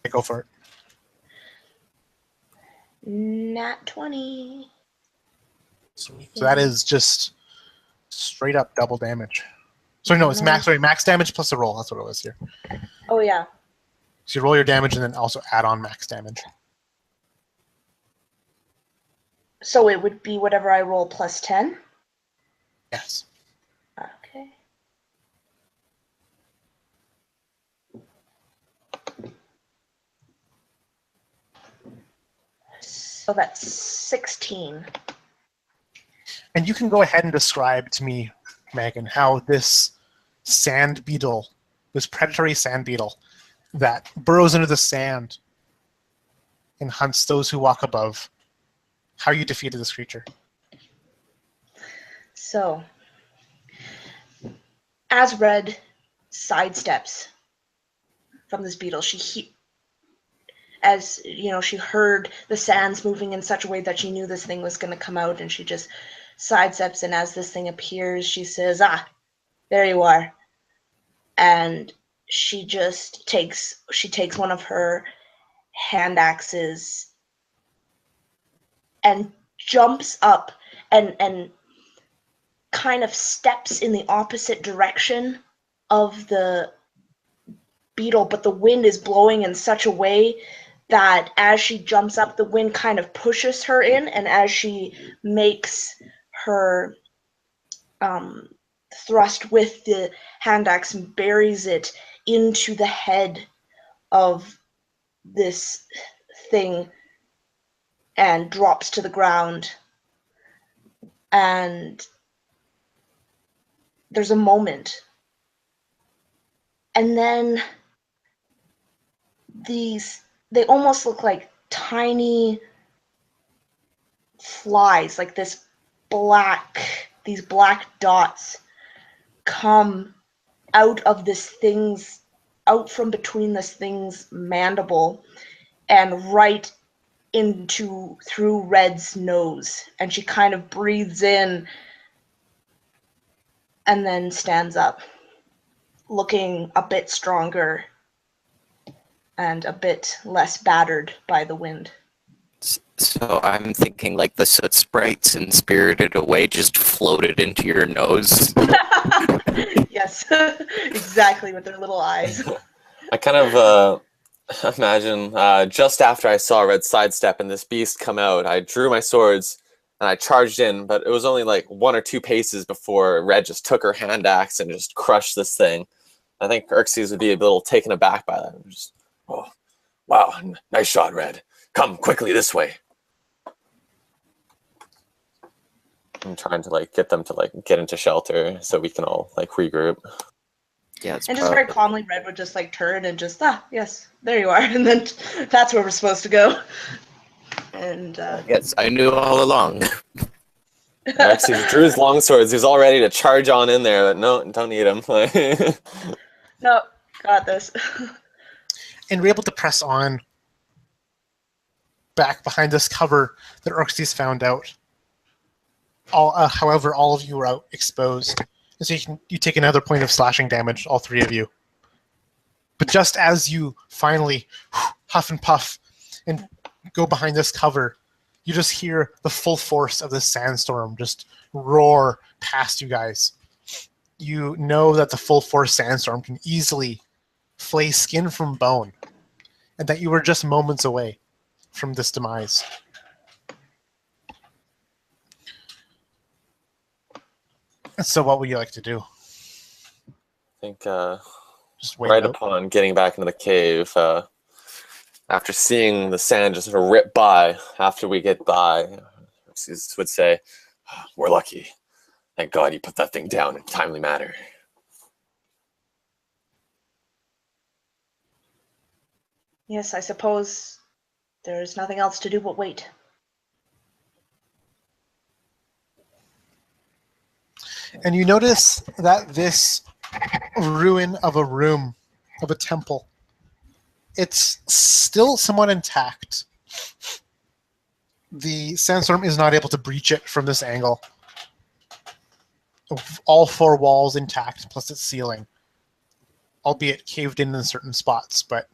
A: Okay, go for it.
C: Nat 20.
A: Sweet. So that is just straight up double damage. Sorry, no, it's max damage plus a roll. That's what it was here.
C: Oh yeah.
A: So you roll your damage and then also add on max damage.
C: So it would be whatever I roll plus 10?
A: Yes.
C: Okay. So that's 16.
A: And you can go ahead and describe to me, Megan, how this sand beetle, this predatory sand beetle that burrows into the sand and hunts those who walk above, how you defeated this creature.
C: So, as Red sidesteps from this beetle, she heard the sands moving in such a way that she knew this thing was going to come out, and she just sidesteps, and as this thing appears, she says, "Ah, there you are." And she just takes one of her hand axes and jumps up and kind of steps in the opposite direction of the beetle, but the wind is blowing in such a way that as she jumps up, the wind kind of pushes her in, and as she makes her thrust with the hand axe and buries it into the head of this thing and drops to the ground. And there's a moment. And then they almost look like tiny flies, like these black dots come out from between this thing's mandible and right through Red's nose. And she kind of breathes in and then stands up, looking a bit stronger and a bit less battered by the wind.
B: So I'm thinking like the soot sprites in Spirited Away just floated into your nose.
C: Yes, exactly, with their little eyes.
D: I kind of imagine just after I saw Red sidestep and this beast come out, I drew my swords and I charged in, but it was only like 1 or 2 paces before Red just took her hand axe and just crushed this thing. I think Xerxes would be a little taken aback by that. Just, "Oh, wow, nice shot, Red. Come quickly this way." I'm trying to like get them to like get into shelter so we can all like regroup.
B: Yeah, it's
C: And just very calmly, Red would just like turn and just, yes, there you are. And then that's where we're supposed to go. And
B: yes, I knew all along.
D: Xerxes drew his long swords. He was all ready to charge on in there, but no, don't need him.
C: No, got this.
A: And we're able to press on back behind this cover that Xerxes found out. However, all of you are out exposed. And so you take another point of slashing damage, all three of you. But just as you finally huff and puff and go behind this cover, you just hear the full force of this sandstorm just roar past you guys. You know that the full force sandstorm can easily flay skin from bone, and that you were just moments away from this demise. So what would you like to do?
D: I think
A: Just wait
D: right
A: out?
D: upon getting back into the cave, after seeing the sand just sort of rip by after we get by, Xerxes would say, "We're lucky. Thank God you put that thing down in a timely manner."
C: Yes, I suppose there's nothing else to do but wait.
A: And you notice that this ruin of a room, of a temple, it's still somewhat intact. The sandstorm is not able to breach it from this angle. All four walls intact, plus its ceiling, albeit caved in certain spots, but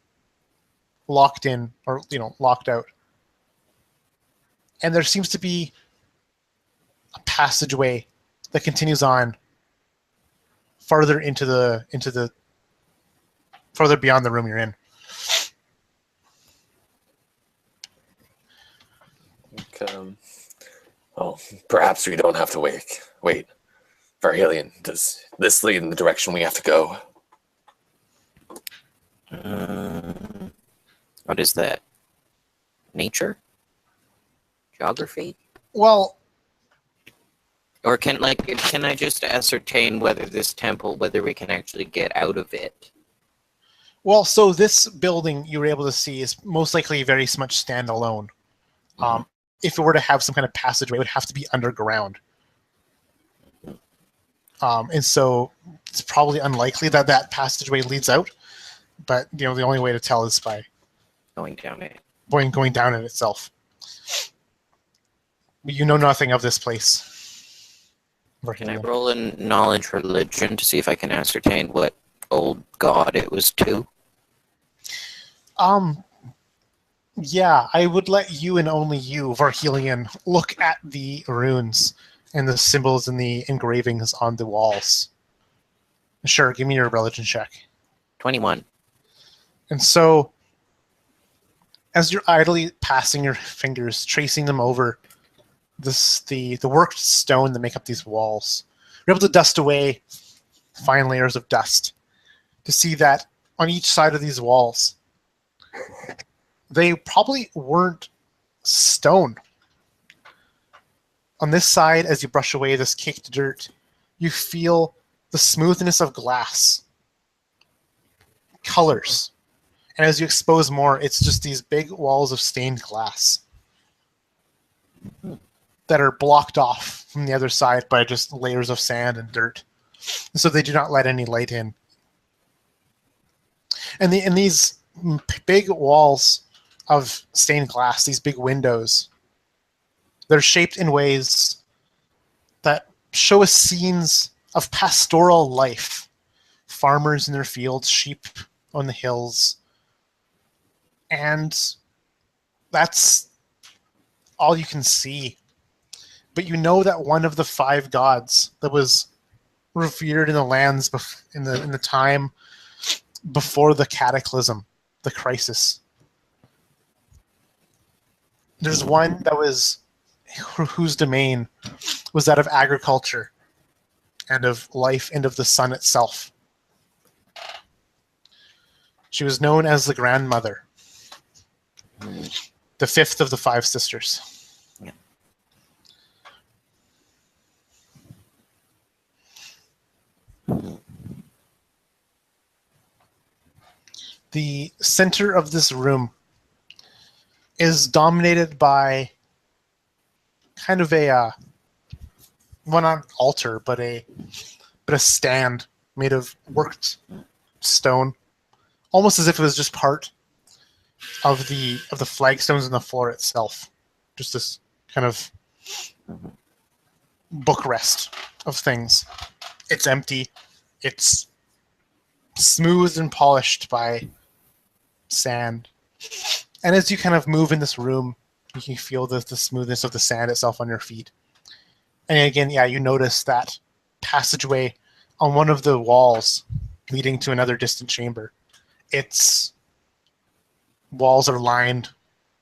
A: locked in, or locked out. And there seems to be a passageway that continues on farther into the farther beyond the room you're in.
D: Well, perhaps we don't have to wait. Varhelion, does this lead in the direction we have to go?
B: What is that? Nature? Geography?
A: Well,
B: Or can I just ascertain whether whether we can actually get out of it?
A: so this building you were able to see is most likely very much standalone. If it were to have some kind of passageway, it would have to be underground. And so it's probably unlikely that that passageway leads out. But the only way to tell is by
B: Going down it.
A: going down it itself. You know nothing of this place.
B: Can I roll in knowledge religion to see if I can ascertain what old god it was to?
A: Yeah, I would let you and only you, Varhelion, look at the runes and the symbols and the engravings on the walls. Sure, give me your religion check.
B: 21.
A: And so, as you're idly passing your fingers, tracing them over the worked stone that make up these walls, you're able to dust away fine layers of dust to see that on each side of these walls, they probably weren't stone. On this side, as you brush away this caked dirt, you feel the smoothness of glass, colors. And as you expose more, it's just these big walls of stained glass that are blocked off from the other side by just layers of sand and dirt. And so they do not let any light in. And these big walls of stained glass, these big windows, they're shaped in ways that show us scenes of pastoral life. Farmers in their fields, sheep on the hills. And that's all you can see. But you know that one of the 5 gods that was revered in the lands in the time before the cataclysm, the crisis. There's one that was whose domain was that of agriculture and of life and of the sun itself. She was known as the grandmother, the 5th of the 5 sisters.
B: Yeah.
A: The center of this room is dominated by kind of a well, not altar, but a stand made of worked stone, almost as if it was just part of the flagstones in the floor itself. Just this kind of bookrest of things. It's empty. It's smooth and polished by sand. And as you kind of move in this room, you can feel the smoothness of the sand itself on your feet. And again, yeah, you notice that passageway on one of the walls leading to another distant chamber. Its walls are lined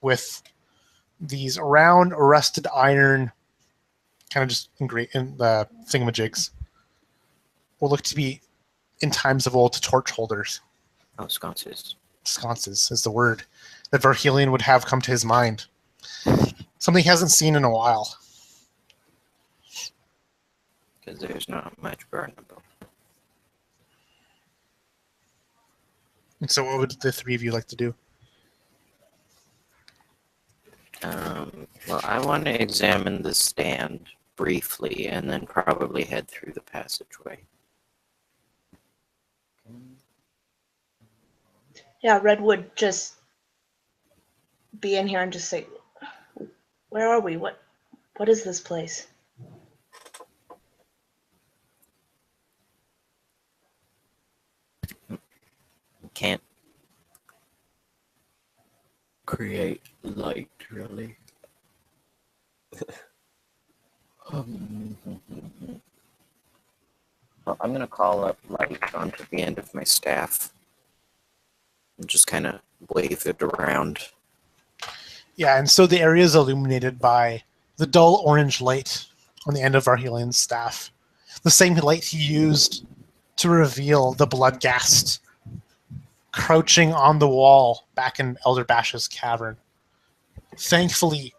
A: with these round rusted iron kind of just in the thingamajigs. Will look to be, in times of old, torch holders.
B: Oh, sconces.
A: Sconces is the word that Varhelion would have come to his mind. Something he hasn't seen in a while.
B: Because there's not much burnable.
A: And so what would the three of you like to do?
B: Well, I want to examine the stand briefly and then probably head through the passageway.
C: Yeah, Red would just be in here and just say, "Where are we? What is this place?"
B: Can't create light, really. Well, I'm gonna call up light onto the end of my staff and just kind of wave it around.
A: Yeah, and so the area is illuminated by the dull orange light on the end of Varhelion's staff. The same light he used to reveal the Bloodghast crouching on the wall back in Elder Bash's cavern. Thankfully,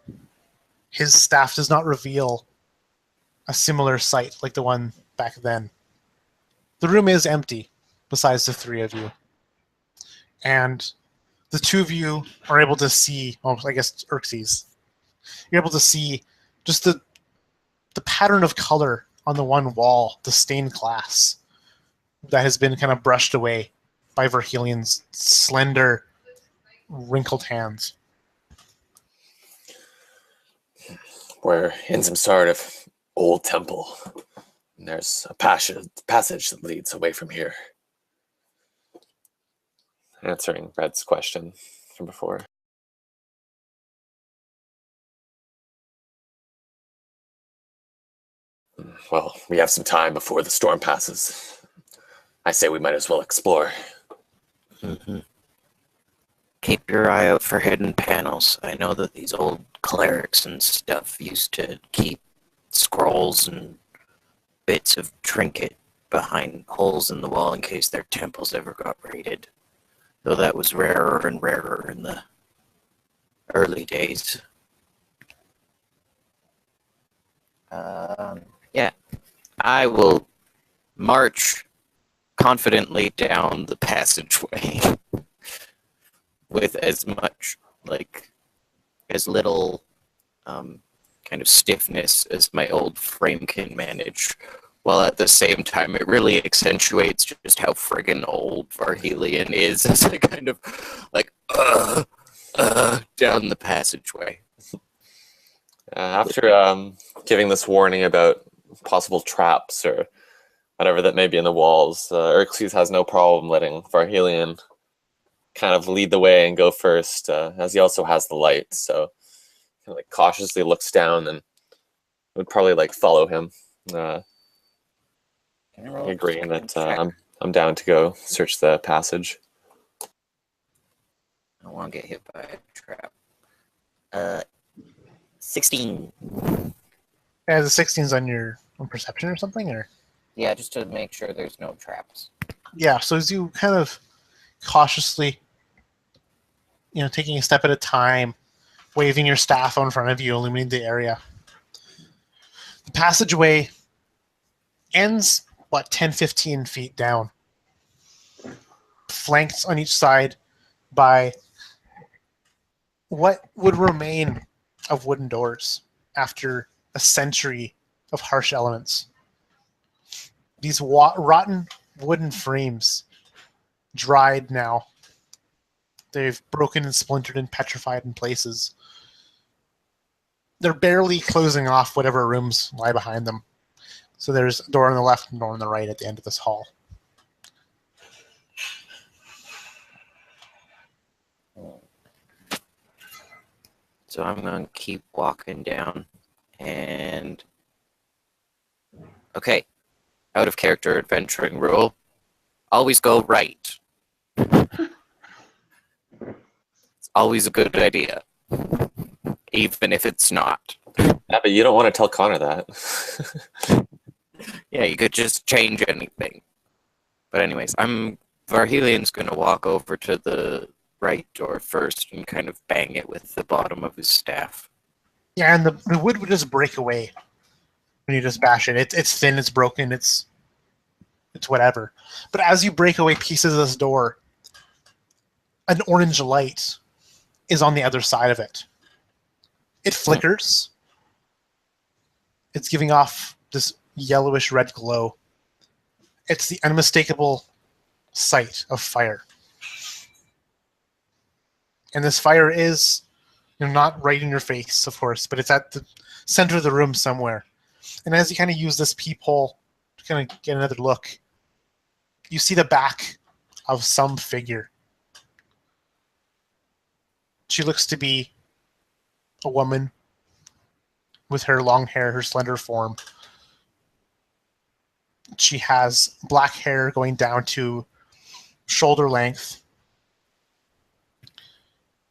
A: his staff does not reveal a similar sight like the one back then. The room is empty, besides the three of you. And the two of you are able to see, well, I guess Xerxes, you're able to see just the pattern of color on the one wall, the stained glass, that has been kind of brushed away by Varhelion's slender, wrinkled hands.
D: We're in some sort of old temple. And there's a passage that leads away from here. Answering Red's question from before. Well, we have some time before the storm passes. I say we might as well explore.
B: Mm-hmm. Keep your eye out for hidden panels. I know that these old clerics and stuff used to keep scrolls and bits of trinket behind holes in the wall in case their temples ever got raided. Though that was rarer and rarer in the early days. Yeah, I will march confidently down the passageway with as much, as little kind of stiffness as my old frame can manage, while at the same time it really accentuates just how friggin' old Varhelion is as I kind of down the passageway.
D: After giving this warning about possible traps or whatever that may be in the walls, Xerxes has no problem letting Varhelion kind of lead the way and go first, as he also has the light. So he cautiously looks down and would probably follow him, agreeing that I'm down to go search the passage.
B: I don't want to get hit by a trap. 16.
A: Yeah, the 16's on your perception or something, or?
B: Yeah, just to make sure there's no traps.
A: Yeah, so as you kind of cautiously, taking a step at a time, waving your staff out in front of you, illuminating the area. The passageway ends, 10, 15 feet down, flanked on each side by what would remain of wooden doors after a century of harsh elements. These rotten wooden frames, dried now. They've broken and splintered and petrified in places. They're barely closing off whatever rooms lie behind them. So there's a door on the left and a door on the right at the end of this hall.
B: So I'm going to keep walking down and... Okay. Out of character adventuring rule. Always go right. It's always a good idea. Even if it's not.
D: Yeah, but you don't want to tell Connor that.
B: Yeah, you could just change anything. But anyways, Varhelian's going to walk over to the right door first and kind of bang it with the bottom of his staff.
A: Yeah, and the wood would just break away when you just bash it. It's thin, it's broken, it's whatever. But as you break away pieces of this door, an orange light is on the other side of it. It flickers. It's giving off this yellowish red glow. It's the unmistakable sight of fire. And this fire is, not right in your face, of course, but it's at the center of the room somewhere. And as you kind of use this peephole to kind of get another look, you see the back of some figure. She looks to be a woman with her long hair, her slender form. She has black hair going down to shoulder length,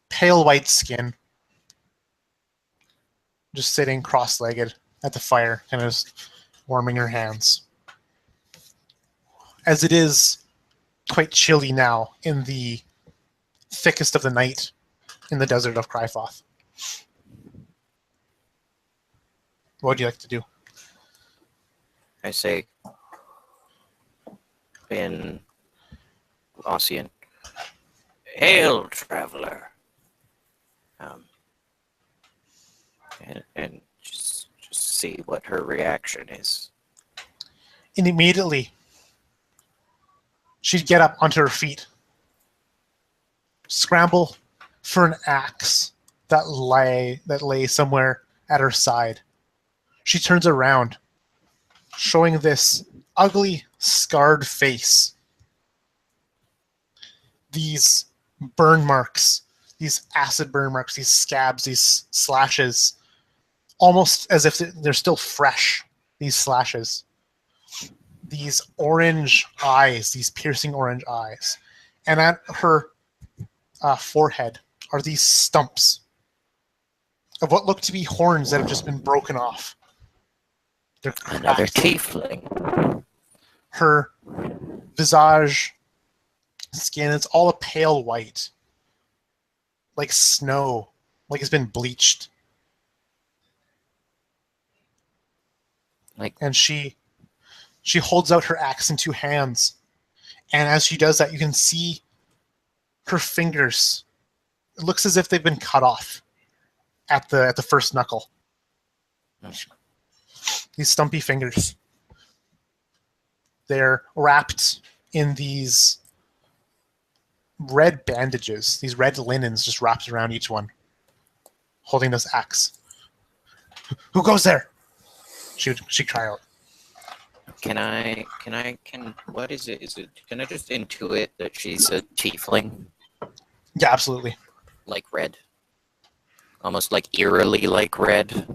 A: pale white skin, just sitting cross-legged at the fire, kind of just warming her hands. As it is quite chilly now in the thickest of the night in the desert of Crifoth. What would you like to do?
B: I say in Ossian, "Hail, traveler!" And just see what her reaction is.
A: And immediately, she'd get up onto her feet, scramble for an axe that lay somewhere at her side. She turns around, showing this ugly, scarred face. These burn marks, these acid burn marks, these scabs, these slashes, almost as if they're still fresh, these slashes. These orange eyes, these piercing orange eyes. And at her forehead are these stumps of what look to be horns that have just been broken off. They're
B: Another
A: cracked.
B: tiefling.
A: Her visage, skin, it's all a pale white. Like snow. Like it's been bleached. And she holds out her axe in two hands. And as she does that, you can see her fingers. It looks as if they've been cut off at the first knuckle. These stumpy fingers. They're wrapped in these red bandages, these red linens just wrapped around each one, holding this axe. Who goes there? She cry out.
B: What is it? Can I just intuit that she's a tiefling?
A: Yeah, absolutely.
B: Like red? Almost like eerily like red?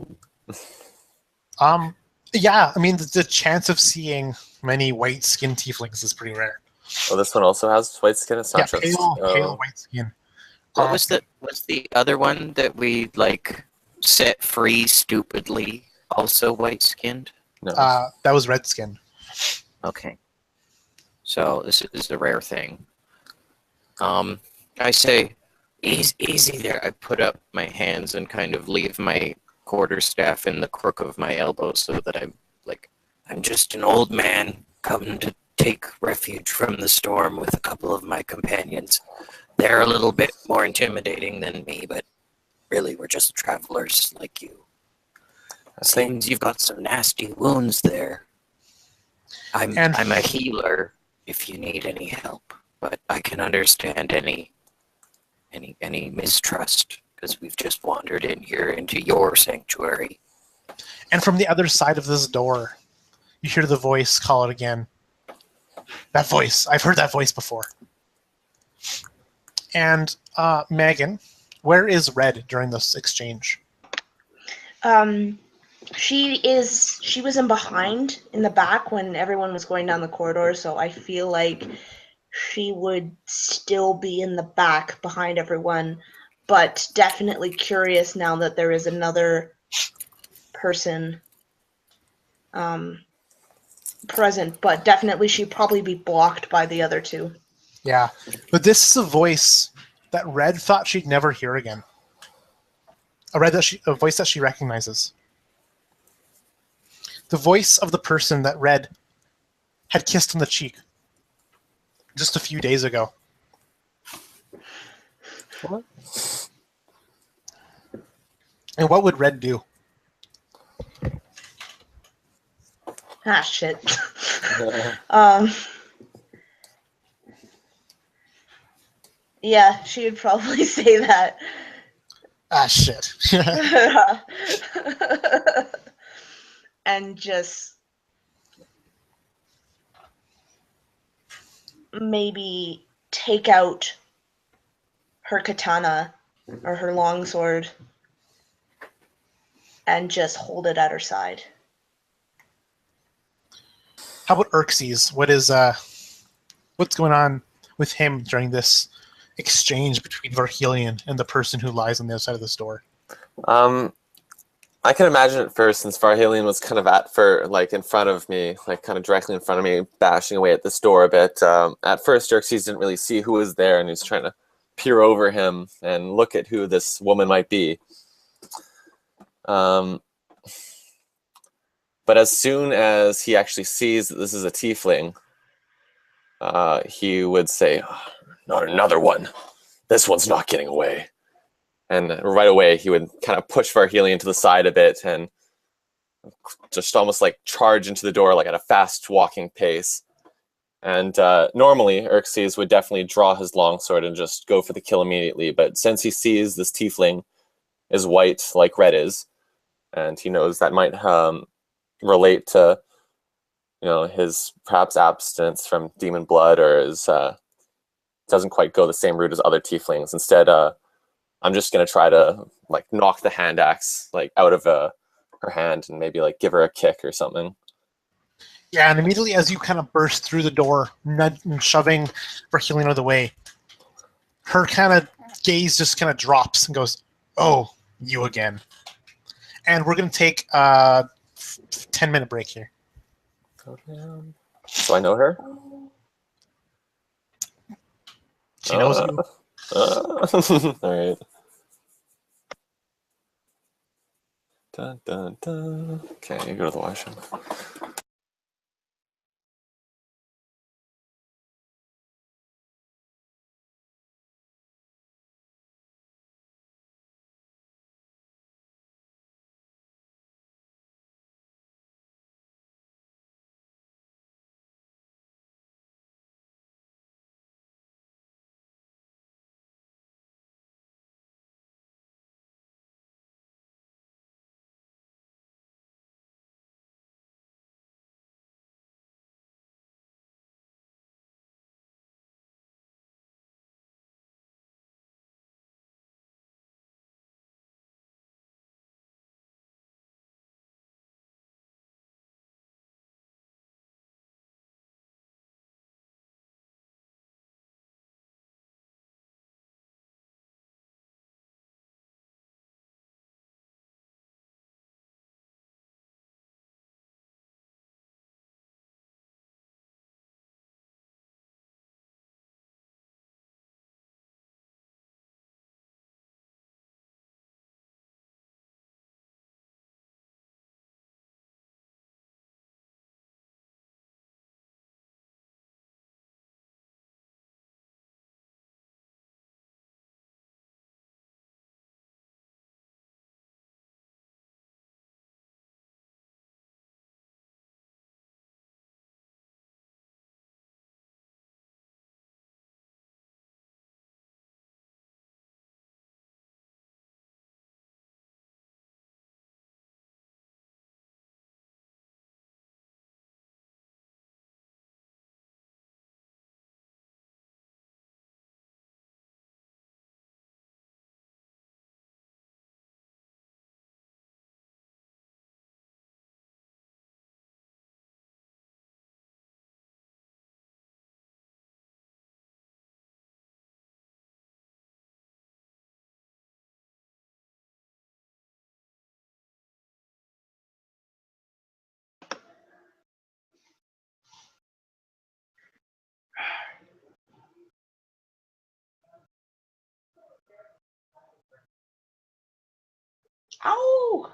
A: Yeah, I mean, the chance of seeing many white-skinned tieflings is pretty rare.
D: Oh, this one also has white skin. It's not
A: Yeah,
D: just
A: pale white skin.
B: What was the other one that we set free stupidly? Also white skinned?
D: No.
A: That was red skin.
B: Okay. So this is the rare thing. I say, easy there. I put up my hands and kind of leave my quarterstaff in the crook of my elbow so that I'm just an old man come to take refuge from the storm with a couple of my companions. They're a little bit more intimidating than me, but really we're just travelers like you. Seems you've got some nasty wounds there. I'm
A: And-
B: a healer if you need any help, but I can understand any mistrust because we've just wandered in here into your sanctuary.
A: And from the other side of this door, you hear the voice call it again. That voice. I've heard that voice before. And Megan, where is Red during this exchange?
C: She was in behind in the back when everyone was going down the corridor, so I feel like she would still be in the back behind everyone, but definitely curious now that there is another person present, but definitely she'd probably be blocked by the other two.
A: Yeah. But this is a voice that Red thought she'd never hear again. A voice that she recognizes. The voice of the person that Red had kissed on the cheek just a few days ago.
D: What?
A: And what would Red do?
C: Ah, shit. Yeah, she would probably say that.
A: Ah, shit.
C: And just maybe take out her katana or her longsword and just hold it at her side.
A: How about Urxes? What's going on with him during this exchange between Varhelion and the person who lies on the other side of this door?
D: I can imagine at first, since Varhelion was kind of in front of me, like kind of directly in front of me, bashing away at this door a bit. At first, Xerxes didn't really see who was there, and he was trying to peer over him and look at who this woman might be. But as soon as he actually sees that this is a tiefling, he would say, "Oh, not another one. This one's not getting away." And right away, he would kind of push Varhelion to the side a bit and just almost like charge into the door like at a fast walking pace. And normally, Xerxes would definitely draw his longsword and just go for the kill immediately. But since he sees this tiefling is white like Red is, and he knows that might relate to his perhaps abstinence from demon blood, or his doesn't quite go the same route as other tieflings. Instead, I'm just gonna try to like knock the hand axe like out of her hand and maybe like give her a kick or something.
A: Yeah, and immediately as you kind of burst through the door, shoving Varhelion out of the way, her kind of gaze just kind of drops and goes, "Oh, you again." And we're gonna take a 10-minute break here.
D: So I know her.
A: She knows you.
D: All right. Dun, dun, dun. Okay, you go to the washroom.
C: Ow!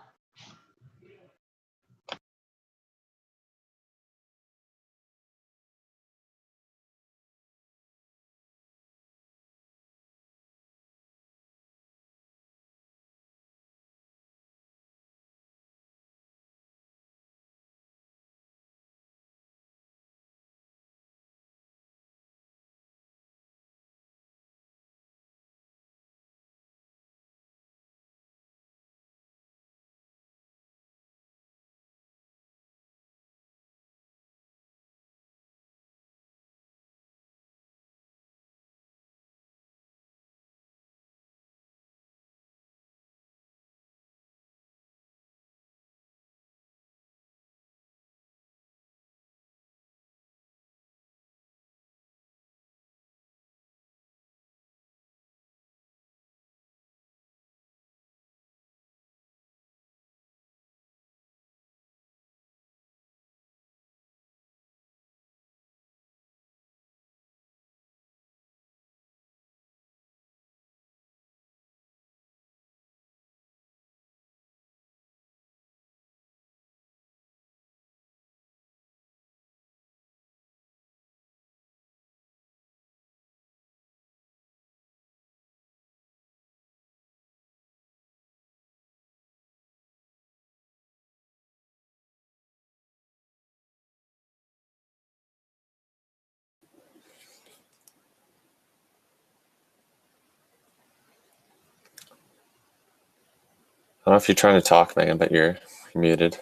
D: I don't know if you're trying to talk, Megan, but you're muted.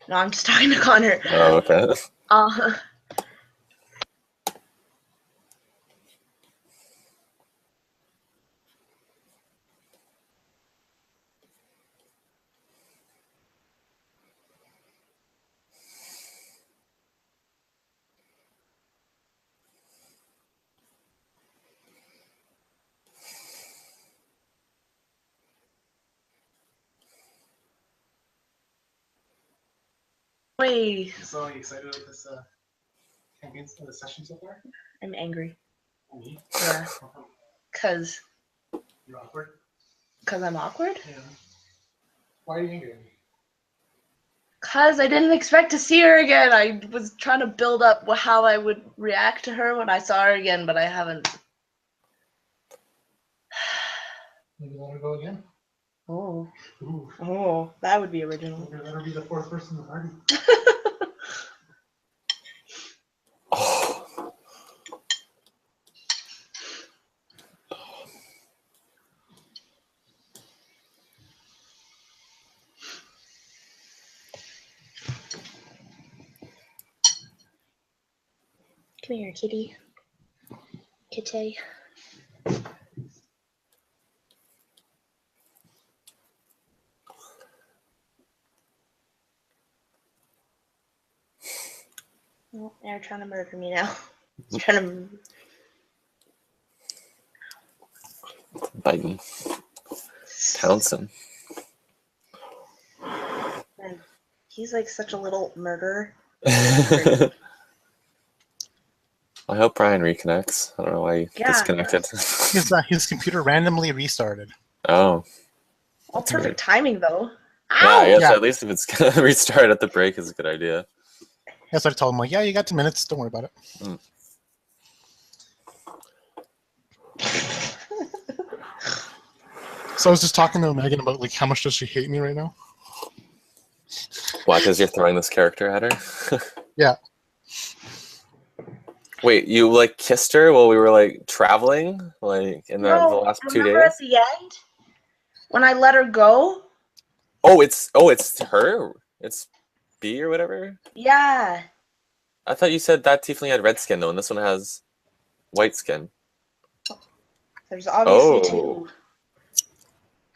C: No, I'm just talking to Connor.
D: Oh, okay.
C: Uh, wait,
A: So are you excited about this campaign, the session so far?
C: I'm angry.
A: Me?
C: Yeah, cause
A: You're awkward?
C: I'm awkward.
A: Yeah. Why are you angry?
C: Cause I didn't expect to see her again. I was trying to build up how I would react to her when I saw her again, but I haven't.
A: Maybe let her go again?
C: Oh,
A: Ooh.
C: that would be original.
A: Maybe let her be the fourth person in the party.
D: Oh.
C: Come here, kitty. Kitty. Oh, they're trying to murder me now. It's trying to.
D: Biting. Pouncing.
C: And he's like such a little murderer.
D: I hope Brian reconnects. I don't know why he disconnected.
A: His computer randomly restarted.
D: Oh.
C: All
D: That's
C: perfect
D: weird.
C: timing though.
D: Yeah, I
C: Ow!
D: guess
A: Yeah.
D: at least if it's going to restart at the break is a good idea.
A: That's what I told him. Like, yeah, you got 2 minutes. Don't worry about it.
D: Mm.
A: So I was just talking to Megan about like how much does she hate me right now?
D: Why? Because you're throwing this character at her?
A: Yeah.
D: Wait, you like kissed her while we were like traveling, like in the last 2
C: remember
D: days?
C: at the end when I let her go?
D: Oh, it's her. It's B or whatever.
C: Yeah.
D: I thought you said that tiefling had red skin though, and this one has white skin.
C: There's obviously
D: Oh.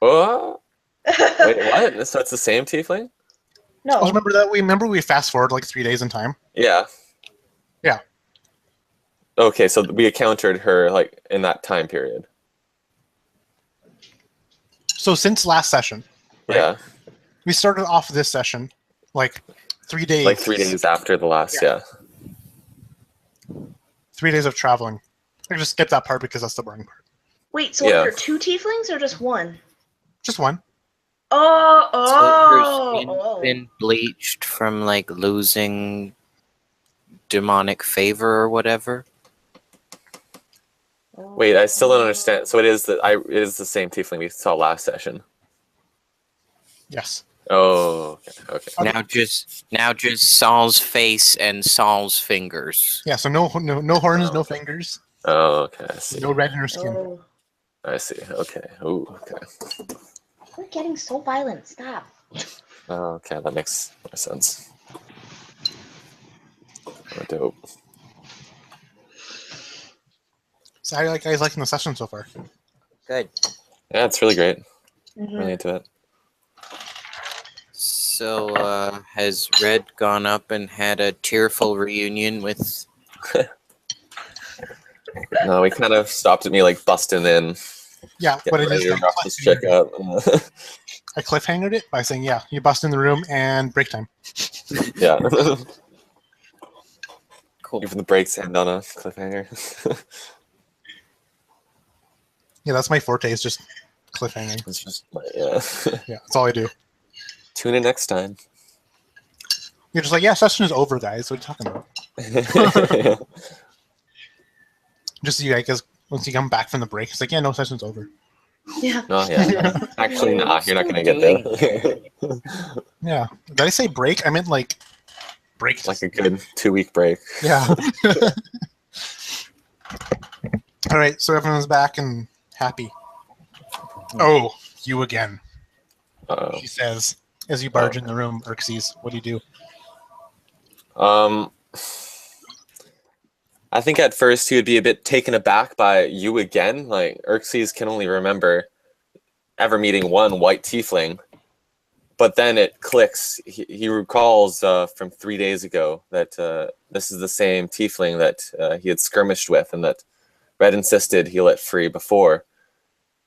D: Oh. Wait, what? So it's the same tiefling?
C: No.
A: Oh, remember we fast forward like 3 days in time?
D: Yeah.
A: Yeah.
D: Okay, so we encountered her like in that time period.
A: So since last session, right?
D: Yeah.
A: We started off this session like 3 days.
D: Like 3 days after the last, yeah.
A: 3 days of traveling. I just skip that part because that's the boring part.
C: Wait, so
D: Yeah.
C: are there 2 tieflings or just one?
A: Just one.
B: So her
C: Oh,
B: skin's been bleached from like losing demonic favor or whatever.
D: Wait, I still don't understand. So it is the same tiefling we saw last session.
A: Yes.
D: Oh, okay.
A: Okay.
B: Now just Saul's face and Saul's fingers.
A: Yeah. So no horns, no fingers,
D: Oh, okay. I see.
A: no red in her skin.
C: Oh,
D: I see. Okay. Ooh, okay.
C: we're getting so violent. Stop.
D: Oh, okay, that makes more sense. Oh, dope.
A: So how are you guys liking the session so far?
B: Good.
D: Yeah, it's really great.
C: Mhm.
D: Really into it.
B: So, has Red gone up and had a tearful reunion with...
D: No, we kind of stopped at me like busting in.
A: Yeah,
D: Getting
A: what it
D: ready
A: is,
D: to rough this chick up.
A: I cliffhangered it by saying, yeah, you bust in the room and break time.
D: Yeah.
B: Cool.
D: Even the breaks end on a cliffhanger.
A: Yeah, that's my forte, is just cliffhanging.
D: It's just like, yeah.
A: Yeah, that's all I do.
D: Tune in next time.
A: You're just like, yeah, session is over, guys. What are you talking about? Just so you guys, once you come back from the break, it's like, yeah, no, session's over.
C: Yeah.
D: Oh, yeah. Actually, nah, you're not going to get there.
A: Yeah. Did I say break? I meant like break.
D: Like a good 2-week break.
A: Yeah. All right, so everyone's back and happy. Oh, you again,
D: Uh-oh.
A: she says, as you barge in the room. Xerxes, what do you do?
D: I think at first he would be a bit taken aback by you again. Like, Xerxes can only remember ever meeting one white tiefling. But then it clicks. He recalls from 3 days ago that this is the same tiefling that he had skirmished with and that Red insisted he let free before.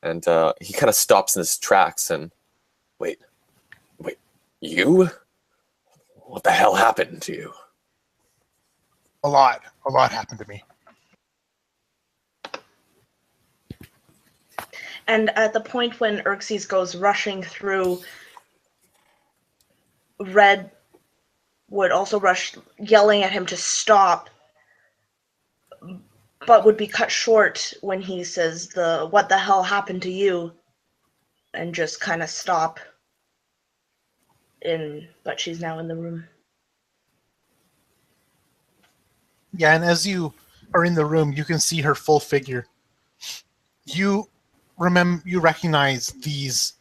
D: And he kind of stops in his tracks and, wait, you? What the hell happened to you?
A: A lot happened to me.
C: And at the point when Xerxes goes rushing through, Red would also rush, yelling at him to stop, but would be cut short when he says what the hell happened to you, and just kind of stop. But she's now in the room.
A: Yeah, and as you are in the room, you can see her full figure. You recognize these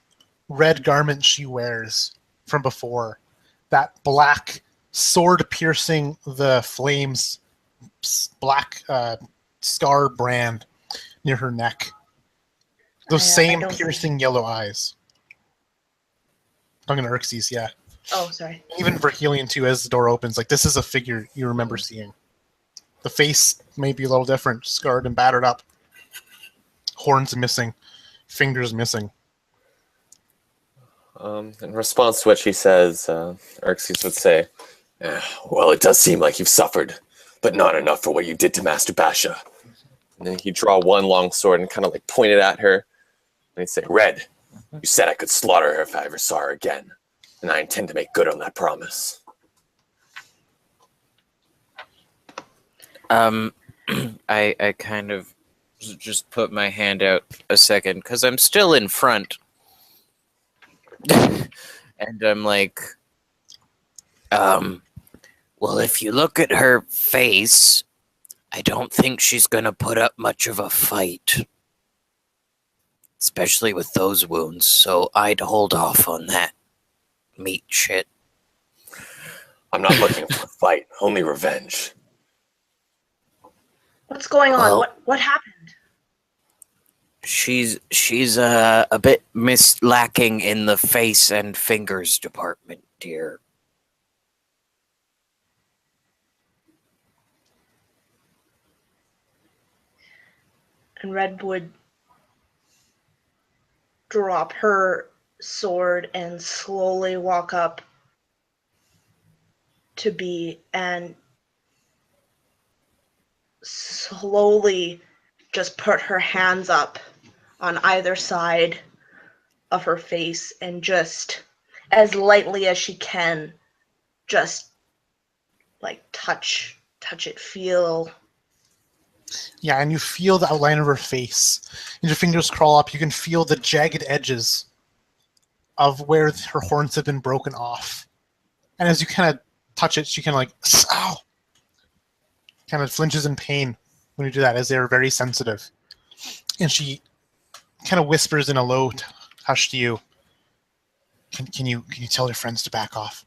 A: red garments she wears from before. That black sword piercing the flames, black scar brand near her neck. Those same piercing yellow eyes. Talking to Xerxes, yeah.
C: Oh, sorry.
A: Even Verhelion too, as the door opens, like this is a figure you remember seeing. The face may be a little different, scarred and battered up. Horns missing, fingers missing.
D: In response to what she says, Xerxes would say, well, it does seem like you've suffered, but not enough for what you did to Master Basha. And then he'd draw one long sword and kind of like point it at her. And he'd say, Red, you said I could slaughter her if I ever saw her again. And I intend to make good on that promise.
B: I kind of just put my hand out a second because I'm still in front. And I'm like, well, if you look at her face, I don't think she's gonna put up much of a fight. Especially with those wounds, so I'd hold off on that meat shit.
D: I'm not looking for a fight, only revenge.
C: What's going on?
B: Well,
C: What happened?
B: She's a bit lacking in the face and fingers department, dear.
C: And Red would drop her sword and slowly walk up to B and slowly just put her hands up on either side of her face and just, as lightly as she can, just like touch it, feel.
A: Yeah, and you feel the outline of her face. And your fingers crawl up. You can feel the jagged edges of where her horns have been broken off. And as you kind of touch it, she kind of like, ow! Kind of flinches in pain when you do that, as they're very sensitive. And she kind of whispers in a low hush to you. Can you tell your friends to back off?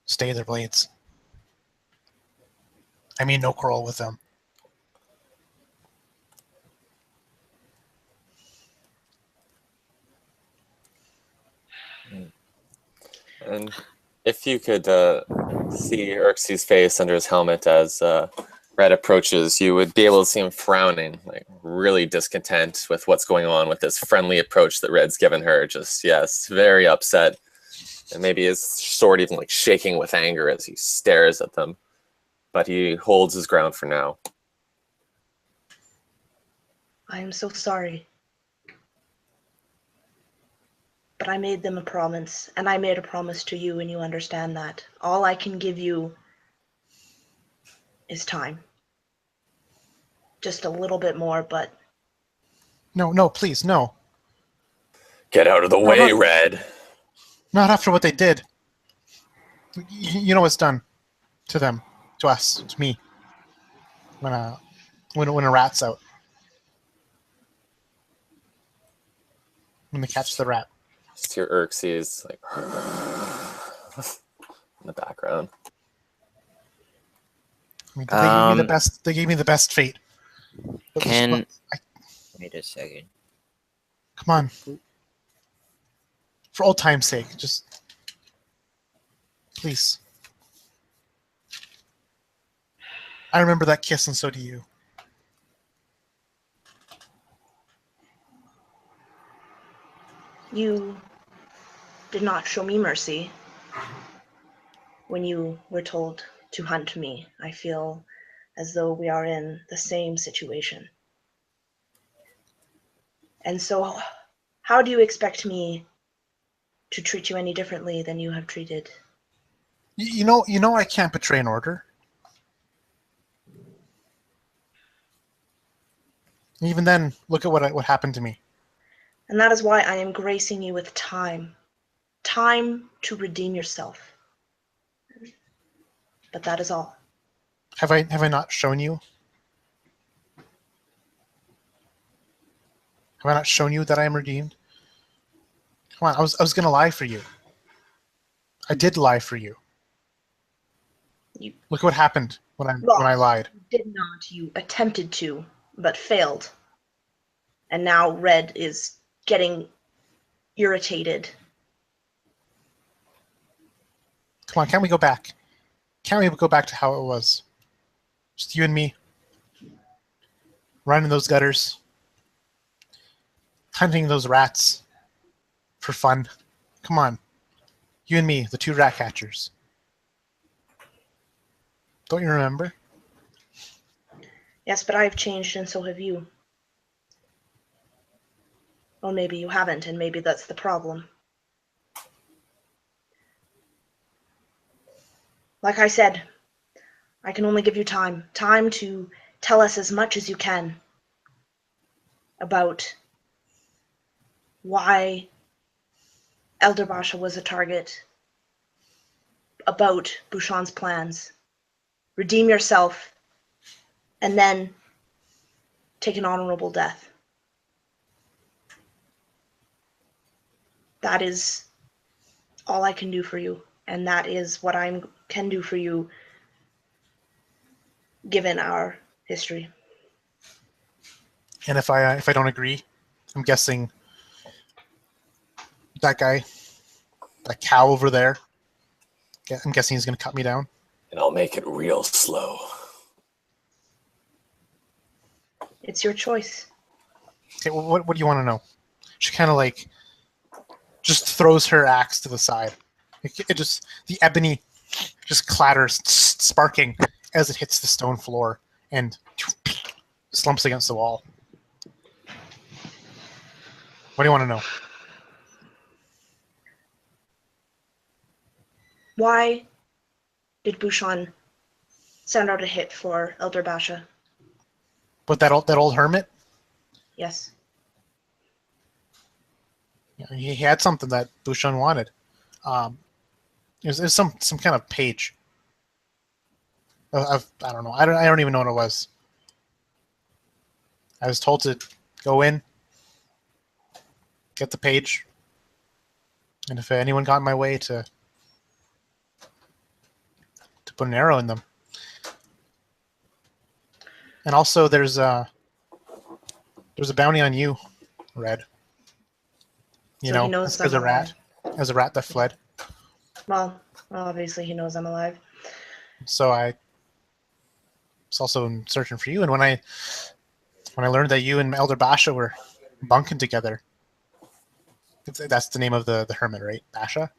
A: Stay their blades. I mean, no quarrel with them.
D: And if you could see Xerxes' face under his helmet as Red approaches, you would be able to see him frowning, like really discontent with what's going on with this friendly approach that Red's given her. Just, yes, very upset. And maybe his sword even like shaking with anger as he stares at them. But he holds his ground for now.
C: I am so sorry. But I made them a promise, and I made a promise to you, and you understand that. All I can give you is time. Just a little bit more, but...
A: No, please, no.
D: Get out of the way, Red.
A: Not after what they did. You know what's done to them, to us, to me. When a rat's out. When they catch the rat.
D: Just hear Xerxes like in the background.
A: I mean, they gave me the best. They gave me the best fate. But
B: Wait a second.
A: come on. For old time's sake, just please. I remember that kiss, and so do you.
C: You did not show me mercy when you were told to hunt me. I feel as though we are in the same situation. And so, how do you expect me to treat you any differently than you have treated?
A: You know, I can't betray an order. Even then, look at what happened to me.
C: And that is why I am gracing you with time. Time to redeem yourself. But that is all.
A: Have I not shown you? Have I not shown you that I am redeemed? Come on, I was gonna lie for you. I did lie for you. Look what happened when I lied.
C: You did not. You attempted to, but failed. And now Red is getting irritated.
A: Come on, can't we go back? Can't we go back to how it was? Just you and me. Running those gutters. Hunting those rats. For fun. Come on. You and me, the two rat catchers. Don't you remember?
C: Yes, but I have changed and so have you. Well, maybe you haven't, and maybe that's the problem. Like I said, I can only give you time. Time to tell us as much as you can about why Elder Basha was a target, about Bouchon's plans. Redeem yourself, and then take an honorable death. That is all I can do for you, and that is what I can do for you given our history.
A: And if I don't agree, I'm guessing that guy, that cow over there, I'm guessing he's going to cut me down.
D: And I'll make it real slow.
C: It's your choice.
A: Okay, well, what do you want to know? She kind of like just throws her axe to the side. It just, the ebony just clatters, sparking as it hits the stone floor and slumps against the wall. What do you want to know?
C: Why did Bouchon send out a hit for Elder Basha?
A: But that old hermit,
C: Yes.
A: he had something that Bouchon wanted. It was some kind of page. I don't know. I don't even know what it was. I was told to go in, get the page, and if anyone got in my way, to put an arrow in them. And also, there's a bounty on you, Red. You
C: So
A: know,
C: he knows
A: as a
C: I'm alive.
A: rat, as a rat that fled.
C: Well, obviously he knows I'm alive.
A: So I was also searching for you, and when I learned that you and Elder Basha were bunking together, that's the name of the hermit, right? Basha?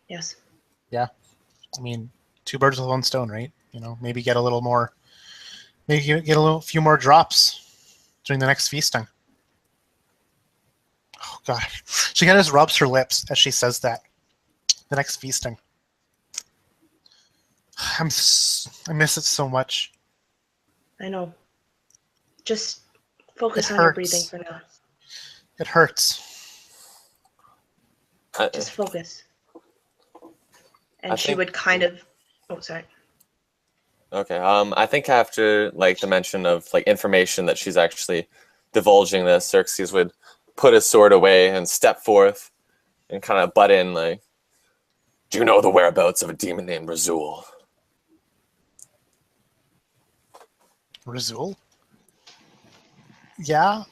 C: Yes.
A: Yeah. I mean, two birds with one stone, right? You know, maybe get a little more, maybe get a few more drops during the next feasting. Oh God, she kind of just rubs her lips as she says that. The next feasting. I miss it so much.
C: I know. Just focus
A: It
C: on your
A: hurts.
C: breathing for now.
A: It hurts.
C: Just focus. And
D: I
C: she
D: think-
C: would kind of... Oh, sorry.
D: Okay. I think after like the mention of like information that she's actually divulging this, Xerxes would put his sword away and step forth and kind of butt in like, "Do you know the whereabouts of a demon named Razul?"
A: Razul? Yeah.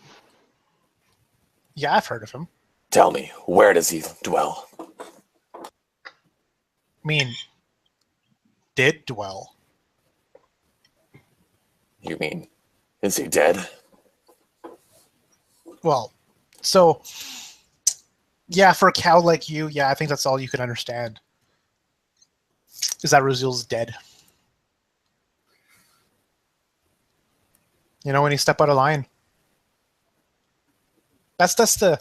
A: Yeah, I've heard of him.
D: Tell me, where does he dwell?
A: I mean, did dwell.
D: You mean, is he dead?
A: Well, so yeah, for a cow like you, yeah, I think that's all you can understand. Is that Razul's dead? You know, when you step out of line. That's the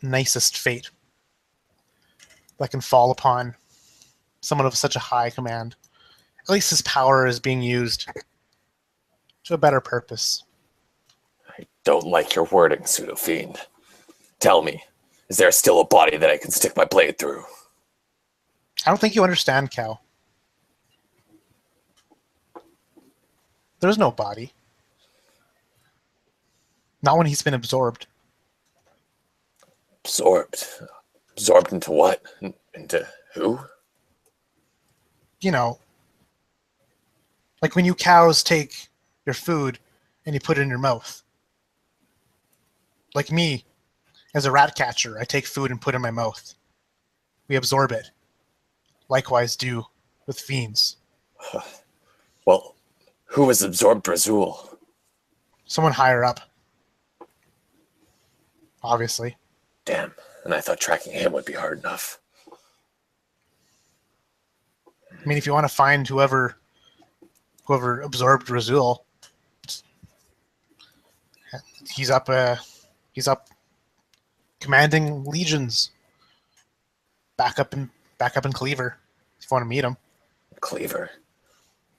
A: nicest fate that can fall upon someone of such a high command. At least his power is being used to a better purpose.
D: I don't like your wording, pseudo-fiend. Tell me, is there still a body that I can stick my blade through?
A: I don't think you understand, Cal. There's no body. Not when he's been absorbed.
D: Absorbed? Absorbed into what? Into who?
A: You know, like when you cows take your food and you put it in your mouth. Like me, as a rat catcher, I take food and put it in my mouth. We absorb it. Likewise do with fiends.
D: Well, who has absorbed Razul?
A: Someone higher up. Obviously.
D: Damn, and I thought tracking him would be hard enough.
A: I mean, if you want to find whoever absorbed Razul, he's up commanding legions back up in Cleaver, if you want to meet him.
D: Cleaver.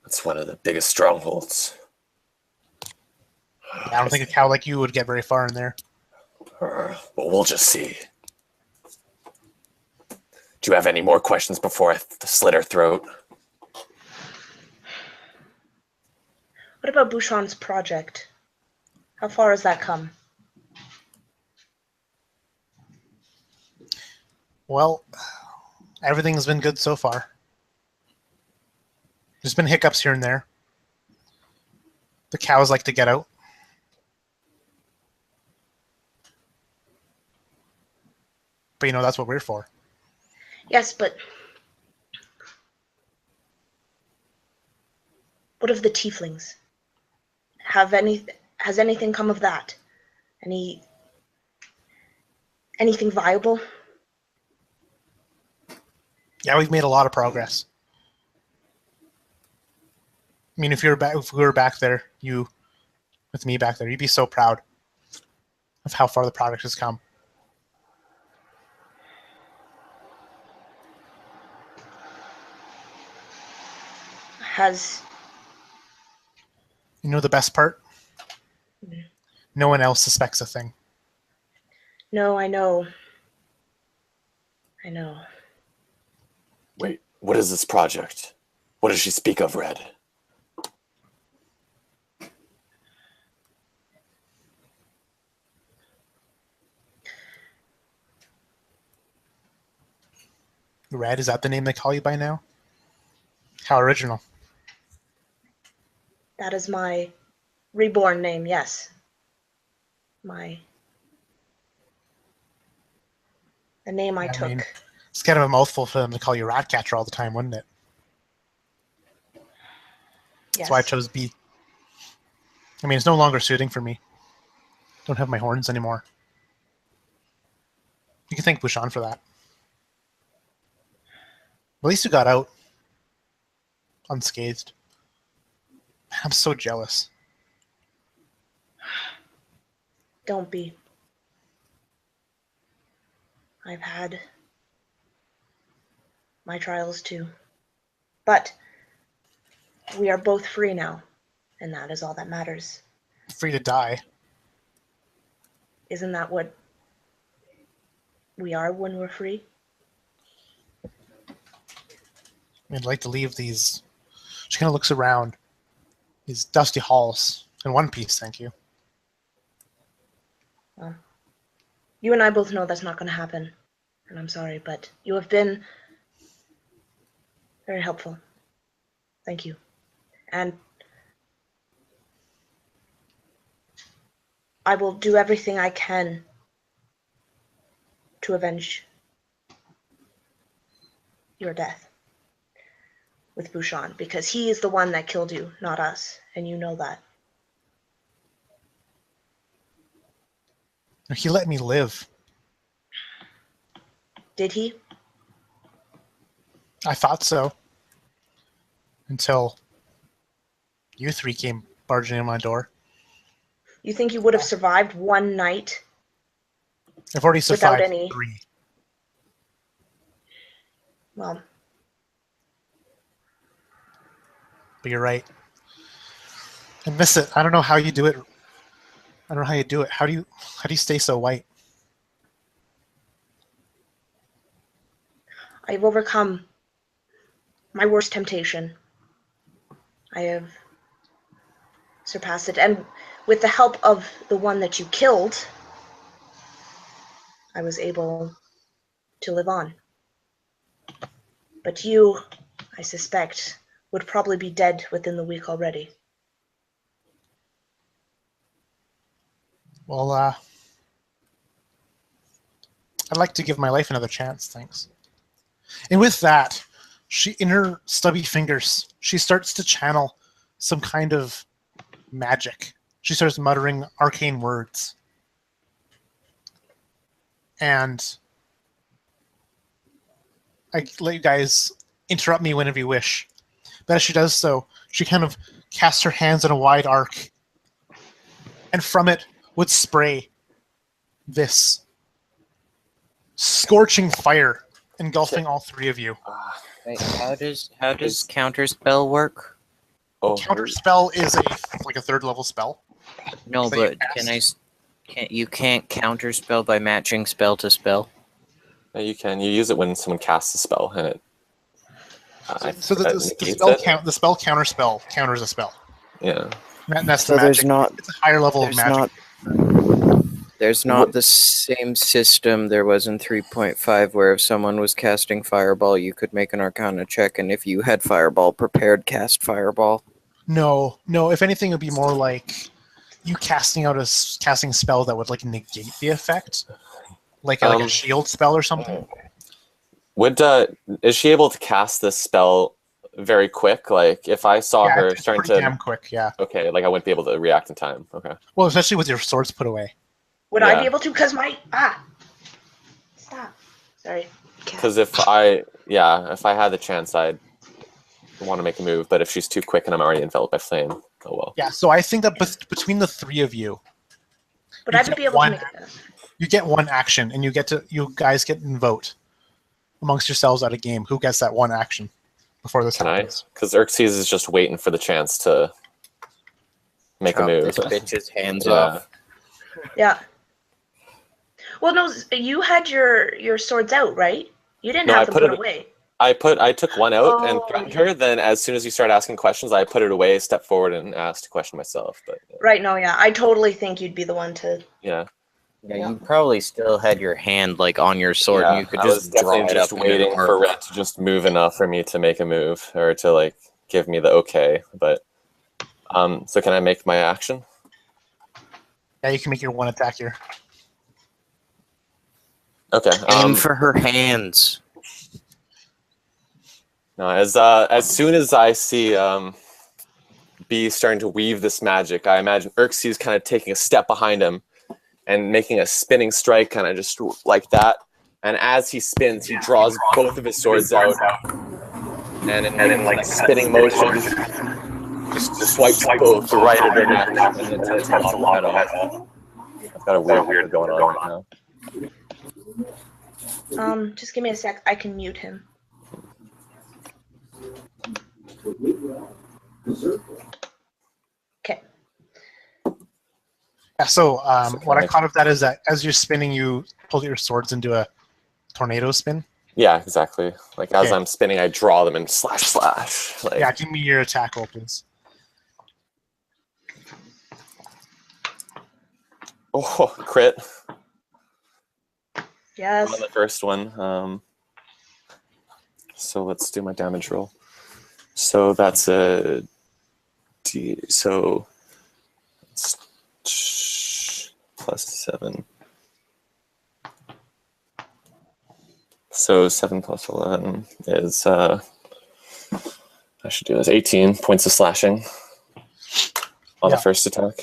D: That's one of the biggest strongholds.
A: I don't think a cow like you would get very far in there.
D: Well, we'll just see. Do you have any more questions before I slit her throat?
C: What about Bouchon's project? How far has that come?
A: Well, everything's been good so far. There's been hiccups here and there. The cows like to get out. But you know, that's what we're for.
C: Yes, but what of the tieflings? Has anything come of that? Anything viable?
A: Yeah, we've made a lot of progress. I mean, if we were back there, you with me back there, you'd be so proud of how far the project has come.
C: has...
A: You know the best part?
C: Mm.
A: No one else suspects a thing.
C: No, I know. I know.
D: Wait, what is this project? What does she speak of, Red?
A: Red, is that the name they call you by now? How original.
C: That is my reborn name, yes. The name I
A: I
C: took.
A: mean, it's kind of a mouthful for them to call you Ratcatcher all the time, wouldn't it?
C: Yes.
A: That's why I chose B. I mean, it's no longer suiting for me. Don't have my horns anymore. You can thank Bouchon for that. At least you got out unscathed. Man, I'm so jealous.
C: Don't be. I've had my trials too. But we are both free now, and that is all that matters.
A: Free to die.
C: Isn't that what we are when we're free?
A: I'd like to leave these. She kind of looks around. These dusty halls. In one piece, thank you.
C: Well, you and I both know that's not going to happen. And I'm sorry, but you have been very helpful. Thank you. And I will do everything I can to avenge your death with Bouchon, because he is the one that killed you, not us, and you know that.
A: He let me live.
C: Did he?
A: I thought so. Until you three came barging in my door.
C: You think you would have survived one night
A: I've already
C: without
A: survived
C: any...
A: 3.
C: Well,
A: But you're right. I miss it. I don't know how you do it. I don't know how you do it. How do you stay so white?
C: I've overcome my worst temptation. I have surpassed it, and with the help of the one that you killed, I was able to live on. But you, I suspect, would probably be dead within the week already.
A: Well, I'd like to give my life another chance, thanks. And with that, in her stubby fingers, she starts to channel some kind of magic. She starts muttering arcane words. And I let you guys interrupt me whenever you wish. But as she does so, she kind of casts her hands in a wide arc. And from it would spray this scorching fire, engulfing all 3 of you.
B: Wait, how does counterspell work?
D: Oh,
A: Counterspell is like a 3rd level spell.
B: No,
A: that you
B: but you can't counterspell by matching spell to spell?
D: yeah, you can. You use it when someone casts a spell, and it.
A: So the
D: negates
A: spell
D: it.
A: counterspell counters a spell.
D: Yeah.
A: And that's
B: So
A: the magic.
B: there's
A: It's a higher level of magic.
B: There's not the same system there was in 3.5 where if someone was casting Fireball, you could make an Arcana check, and if you had Fireball prepared, cast Fireball.
A: No. If anything, it would be more like you casting a spell that would like negate the effect, like a shield spell or something.
D: Is she able to cast this spell very quick? Like if I saw her
A: It's
D: starting
A: pretty
D: to.
A: damn quick. Yeah.
D: Okay, like I wouldn't be able to react in time. Okay.
A: Well, especially with your swords put away.
C: Would I
D: Yeah.
C: be able to? Because my... Stop. Sorry.
D: Because if I had the chance, I'd want to make a move. But if she's too quick and I'm already enveloped by flame, oh well.
A: Yeah. So I think that between the 3 of you,
C: But
A: You
C: I would
A: get
C: be able
A: one-
C: to make it...
A: you get one action, and you guys get to vote amongst yourselves at a game who gets that one action. before this
D: Can I?
A: happens.
D: Because Xerxes is just waiting for the chance to make
B: Chop
D: a move.
B: this bitch's hands
D: Yeah.
B: off.
C: Yeah. Well, no, you had your swords out, right? You didn't
D: No,
C: have
D: I
C: them
D: put
C: put
D: it-
C: away.
D: I took one out and
C: Oh,
D: threatened her. Then, as soon as you start asking questions, I put it away, stepped forward, and asked a question myself. But
C: Right, no, yeah. I totally think you'd be the one to...
D: yeah,
B: Yeah,
C: Yeah.
B: you probably still had your hand like on your sword, and you could
D: I was
B: just draw
D: definitely
B: it
D: just
B: up into the
D: waiting for
B: arc.
D: Rhett to just move enough for me to make a move or to like give me the okay. But so can I make my action?
A: Yeah, you can make your one attack here.
D: Okay.
B: Aim for her hands.
D: No, as soon as I see B starting to weave this magic, I imagine Xerxes kind of taking a step behind him and making a spinning strike, kind of just like that. And as he spins, he draws both of his swords out, and in like spinning motion, just swipes both right at her neck, and attempts to lop her head off. I've got a weird thing going on right now.
C: Just give me a sec. I can mute him. Okay.
A: Yeah, so
D: So
A: what I
D: can I-
A: caught of that is that as you're spinning, you pull your swords into a tornado spin.
D: Yeah, exactly. Like as
A: Okay.
D: I'm spinning, I draw them and slash, slash. Like,
A: Yeah, give me your attack roll, please.
D: oh, crit
C: Yes.
D: on the first one. So let's do my damage roll. So that's a D. So it's +7. So 7 + 11 is I should do this 18 points of slashing on
A: Yeah.
D: the first attack.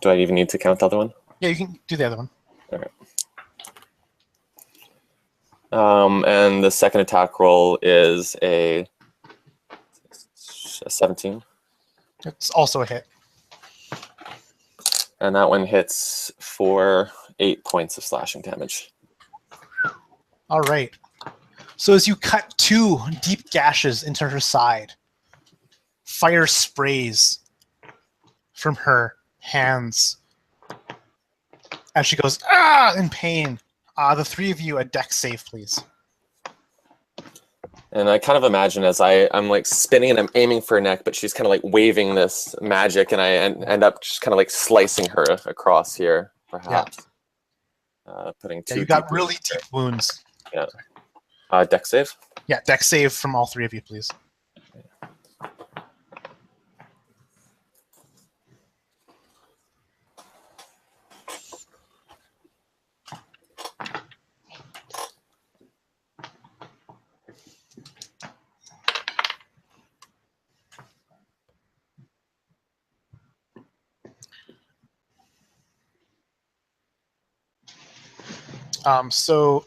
D: Do I even need to count the other one?
A: Yeah, you can do the other one.
D: And the second attack roll is a 17.
A: It's also a hit.
D: And that one hits for 8 points of slashing damage.
A: All right. So as you cut 2 deep gashes into her side, fire sprays from her hands as she goes, ah, in pain. The 3 of you, a dex save, please.
D: And I kind of imagine as I'm like spinning and I'm aiming for her neck, but she's kind of like waving this magic, and I end up just kind of like slicing her across here, perhaps. Putting 2
A: Yeah, you got
D: deep
A: really
D: wounds
A: deep wounds.
D: there. Dex save?
A: Yeah, dex save from all 3 of you, please. So,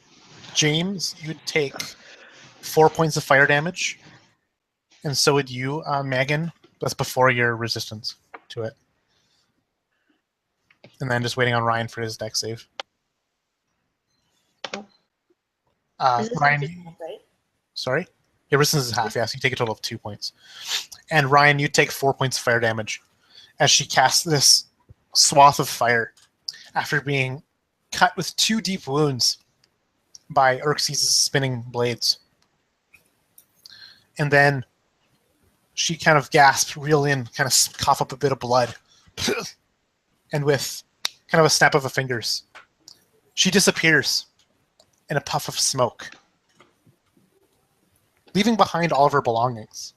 A: James, you'd take 4 points of fire damage, and so would you, Megan. That's before your resistance to it. And then just waiting on Ryan for his dex save.
C: Resistance
A: Ryan,
C: is half, right?
A: sorry? Your resistance is half, yeah, so you take a total of 2 points. And Ryan, you take 4 points of fire damage as she casts this swath of fire after being cut with 2 deep wounds by Xerxes' spinning blades. And then she kind of gasps, reel in, kind of cough up a bit of blood. And with kind of a snap of her fingers, she disappears in a puff of smoke, leaving behind all of her belongings.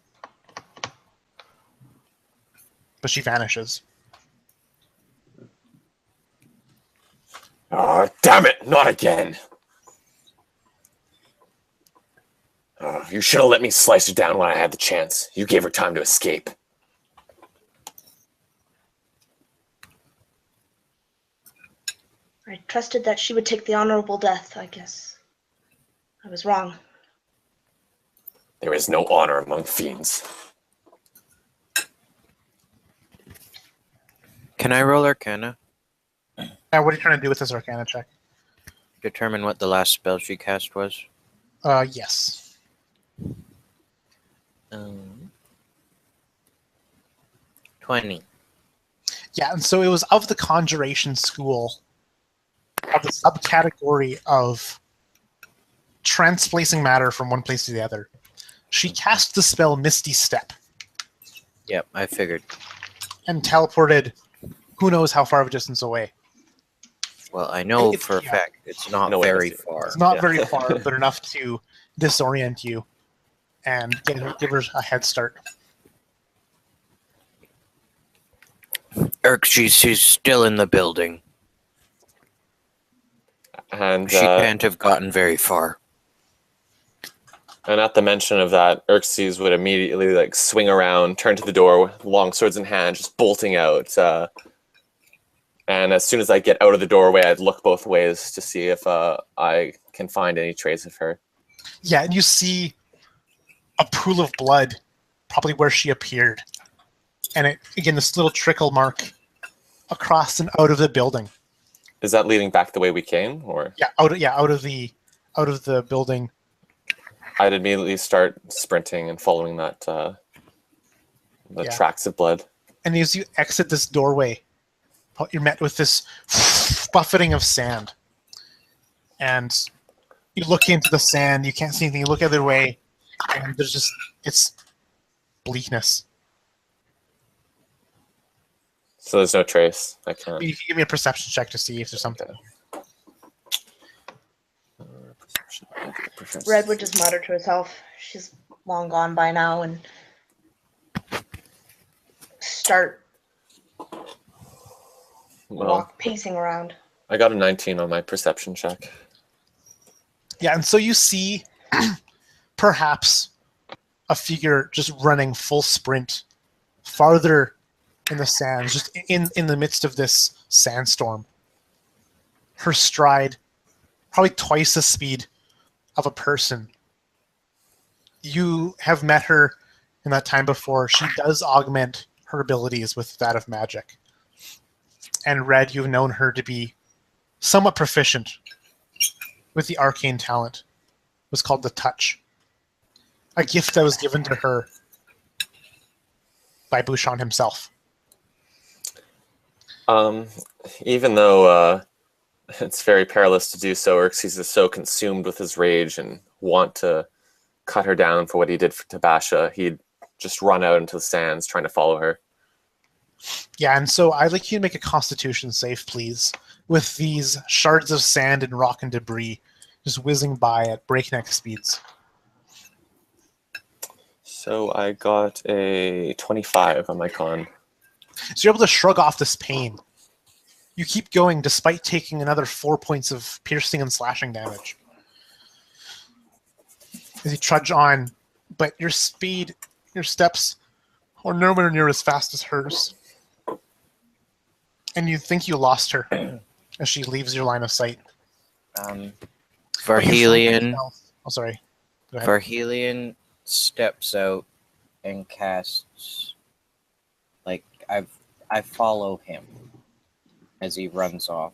A: But she vanishes.
D: Oh, damn it, not again. You should have let me slice her down when I had the chance. You gave her time to escape.
C: I trusted that she would take the honorable death, I guess. I was wrong.
D: There is no honor among fiends.
B: Can I roll Arcana?
A: Now, what are you trying to do with this Arcana check?
B: Determine what the last spell she cast was.
A: Yes.
B: Um, 20.
A: Yeah, and so it was of the conjuration school, of the subcategory of transplacing matter from one place to the other. She cast the spell Misty Step
B: Yep, I figured.
A: and teleported who knows how far of a distance away.
B: Well, I know
A: It's-
B: for a
A: yeah.
B: fact it's not
D: No way
B: very
D: to see it.
B: far.
A: It's not
D: Yeah.
A: very far, but enough to disorient you and give her a head start.
B: She's still in the building.
D: And
B: She can't have gotten very far.
D: and at the mention of that, Xerxes would immediately like swing around, turn to the door, long swords in hand, just bolting out. And as soon as I get out of the doorway, I'd look both ways to see if I can find any trace of her.
A: Yeah, and you see a pool of blood, probably where she appeared. And it, again, this little trickle mark across and out of the building.
D: Is that leading back the way we came, or
A: Yeah, out of the building.
D: I'd immediately start sprinting and following that the
A: Yeah.
D: tracks of blood.
A: And as you exit this doorway, you're met with this buffeting of sand. And you look into the sand, you can't see anything, you look the other way, and there's just, it's bleakness.
D: So there's no trace. I can't.
A: You can give me a perception check to see if there's something.
C: Red would just mutter to herself. She's long gone by now, and start
D: Well,
C: pacing around.
D: I got a 19 on my perception check.
A: Yeah, and so you see perhaps a figure just running full sprint farther in the sands, just in the midst of this sandstorm. Her stride, probably twice the speed of a person. You have met her in that time before. She does augment her abilities with that of magic. And Red, you've known her to be somewhat proficient with the arcane talent. It was called the Touch. A gift that was given to her by Bouchon himself.
D: Even though it's very perilous to do so, Xerxes is so consumed with his rage and want to cut her down for what he did to Basha, he'd just run out into the sands trying to follow her.
A: Yeah, and so I'd like you to make a constitution save, please, with these shards of sand and rock and debris just whizzing by at breakneck speeds.
D: So I got a 25 on my con.
A: So you're able to shrug off this pain. You keep going despite taking another 4 points of piercing and slashing damage. As you trudge on, but your speed, your steps are nowhere near as fast as hers. And you think you lost her as she leaves your line of sight.
B: Varhelion
A: Oh, sorry. Go ahead.
B: Varhelion steps out and casts, like, I follow him as he runs off.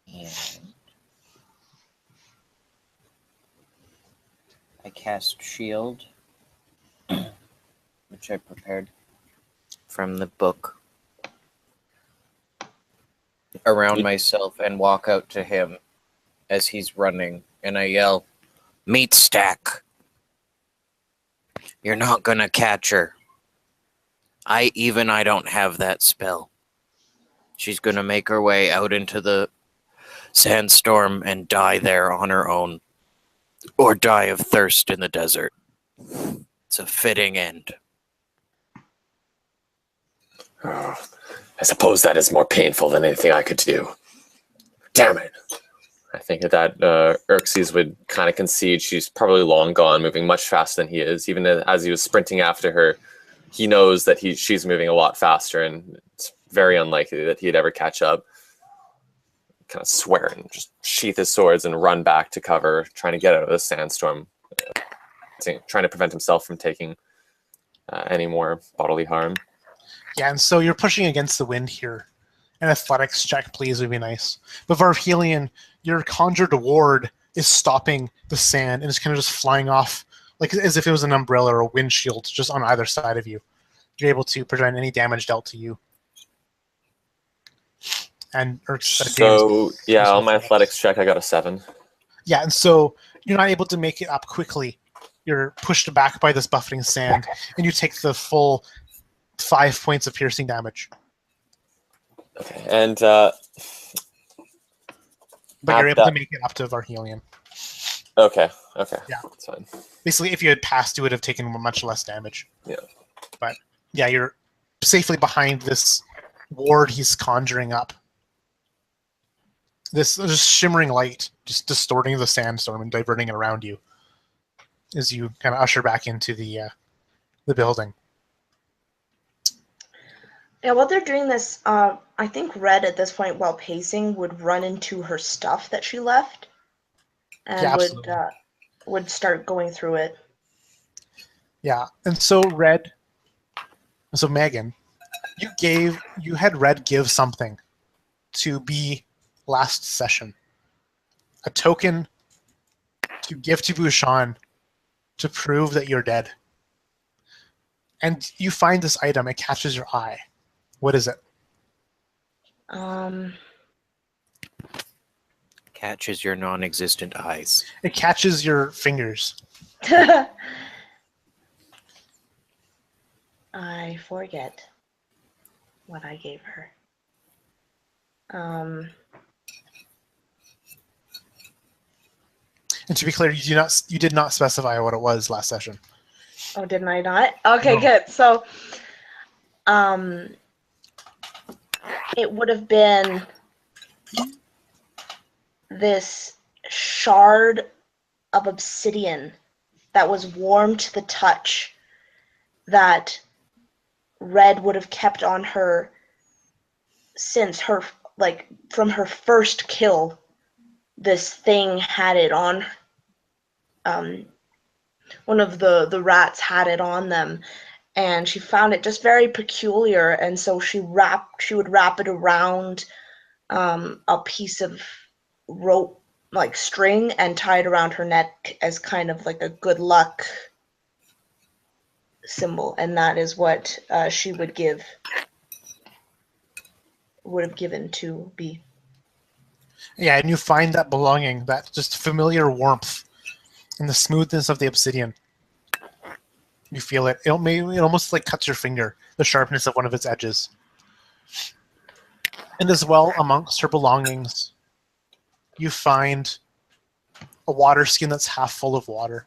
B: And I cast Shield, which I prepared from the book, around myself and walk out to him as he's running, and I yell, "Meat stack! You're not gonna catch her. I don't have that spell. She's gonna make her way out into the sandstorm and die there on her own. Or die of thirst in the desert. It's a fitting end."
D: I suppose that is more painful than anything I could do. Damn it. I think that Xerxes would kind of concede she's probably long gone, moving much faster than he is. Even as he was sprinting after her, he knows that she's moving a lot faster, and it's very unlikely that he'd ever catch up. Kind of swear and just sheath his swords and run back to cover, trying to get out of the sandstorm, trying to prevent himself from taking any more bodily harm.
A: Yeah, and so you're pushing against the wind here. An athletics check, please, would be nice. But Varhelion, your conjured ward is stopping the sand and is kind of just flying off like as if it was an umbrella or a windshield just on either side of you. You're able to prevent any damage dealt to you. And
D: So yeah, on my athletics check, I got a 7.
A: Yeah, and so you're not able to make it up quickly. You're pushed back by this buffeting sand, and you take the full 5 points of piercing damage.
D: Okay, and
A: But you're
D: at
A: able to
D: that-
A: make it up to Varhelion.
D: okay,
A: Yeah.
D: that's fine.
A: Basically, if you had passed, you would have taken much less damage.
D: Yeah.
A: But yeah, you're safely behind this ward he's conjuring up. This just shimmering light, just distorting the sandstorm and diverting it around you, as you kind of usher back into the building.
C: Yeah, while they're doing this, I think Red at this point, while pacing, would run into her stuff that she left, and
A: Yeah, absolutely.
C: would start going through it.
A: Yeah, and so Megan, you had Red give something to be last session, a token to give to Bouchon to prove that you're dead. And you find this item, it catches your eye. What is it?
B: Catches your non-existent eyes.
A: It catches your fingers.
C: I forget what I gave her.
A: And to be clear, you did not specify what it was last session.
C: Oh, didn't I not? Okay,
A: No.
C: good. So, it would have been this shard of obsidian that was warm to the touch that Red would have kept on her since her, like, from her first kill. This thing had it on. One of the rats had it on them, and she found it just very peculiar, and so she would wrap it around a piece of rope, like string, and tie it around her neck as kind of like a good luck symbol, and that is what she would have given to B.
A: Yeah, and you find that belonging, that just familiar warmth and the smoothness of the obsidian. You feel it. It almost like cuts your finger, the sharpness of one of its edges. And as well, amongst her belongings, you find a water skin that's half full of water.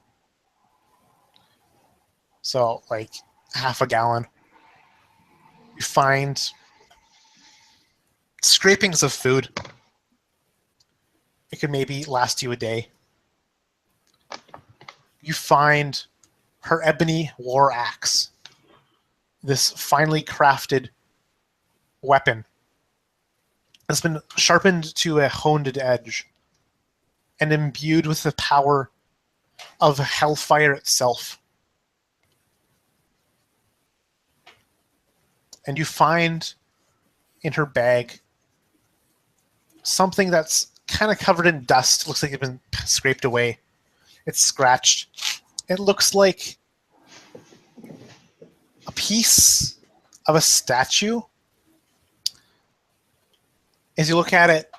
A: So, like, half a gallon. You find scrapings of food. It could maybe last you a day. You find her ebony war axe, this finely crafted weapon that's been sharpened to a honed edge and imbued with the power of hellfire itself. And you find in her bag something that's kind of covered in dust. Looks like it's been scraped away. It's scratched. It looks like a piece of a statue. As you look at it,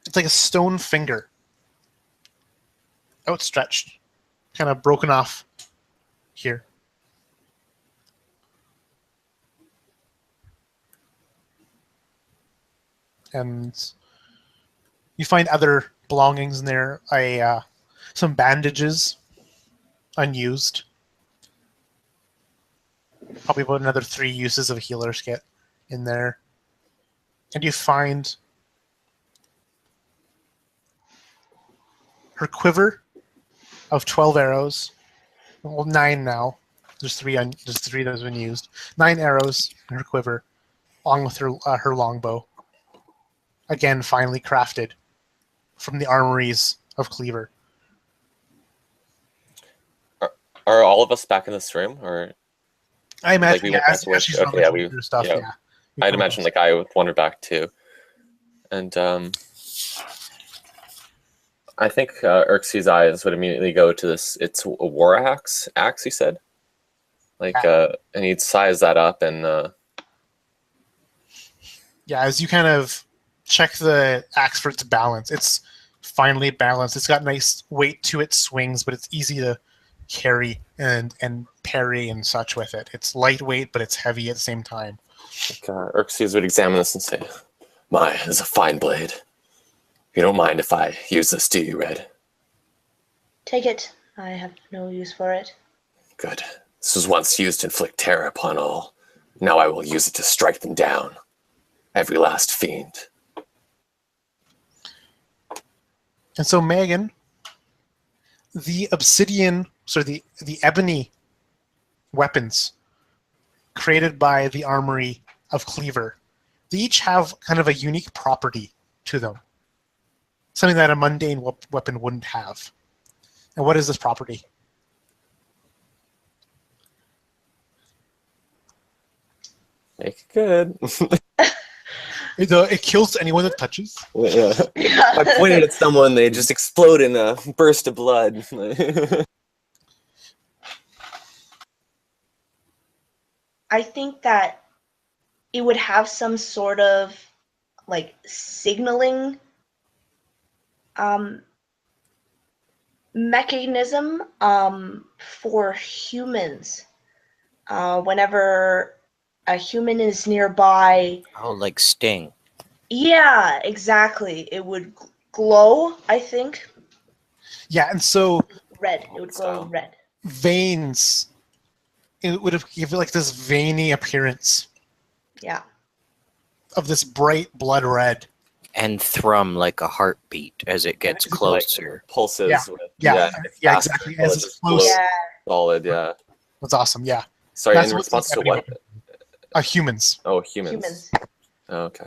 A: it's like a stone finger, outstretched, kind of broken off here. And you find other belongings in there, some bandages, unused. Probably about another 3 uses of a healer's kit in there. And you find her quiver of 12 arrows. Well, 9 now. There's 3 that has been used. 9 arrows in her quiver, along with her longbow. Again, finely crafted from the armories of Cleaver.
D: Are all of us back in this room, or
A: I imagine,
D: we went back to
A: she's
D: okay,
A: rummaging through stuff, yeah.
D: I'd imagine like I would wander back too, and I think Xerxes' eyes would immediately go to this. It's a war axe. Axe, he said. And he'd size that up and.
A: Yeah, as you kind of check the axe for its balance, it's finely balanced. It's got nice weight to its swings, but it's easy to carry and parry and such with it. It's lightweight, but it's heavy at the same time.
D: Xerxes would examine this and say, "My, this is a fine blade. You don't mind if I use this, do you, Red?"
C: Take it. I have no use for it.
D: Good. This was once used to inflict terror upon all. Now I will use it to strike them down. Every last fiend.
A: And so, Megan, the obsidian, the ebony weapons created by the armory of Cleaver, they each have kind of a unique property to them. Something that a mundane weapon wouldn't have. And what is this property?
D: Make it good.
A: It kills anyone that touches.
D: Yeah.
C: Yeah.
D: I pointed at someone, they just explode in a burst of blood.
C: I think that it would have some sort of like signaling mechanism for humans. Whenever a human is nearby.
B: Oh, like Sting.
C: Yeah, exactly. It would glow, I think.
A: Yeah, and so
C: Red. It would glow red.
A: veins. It would have given like this veiny appearance.
C: Yeah.
A: Of this bright blood red.
B: And thrum like a heartbeat as it gets closer.
D: Like pulses.
A: Yeah, exactly. As it's close.
C: Yeah.
D: Solid, yeah.
A: That's awesome, yeah.
D: Sorry,
A: That's
D: in response to what?
A: Humans.
D: Oh, humans. Oh, okay.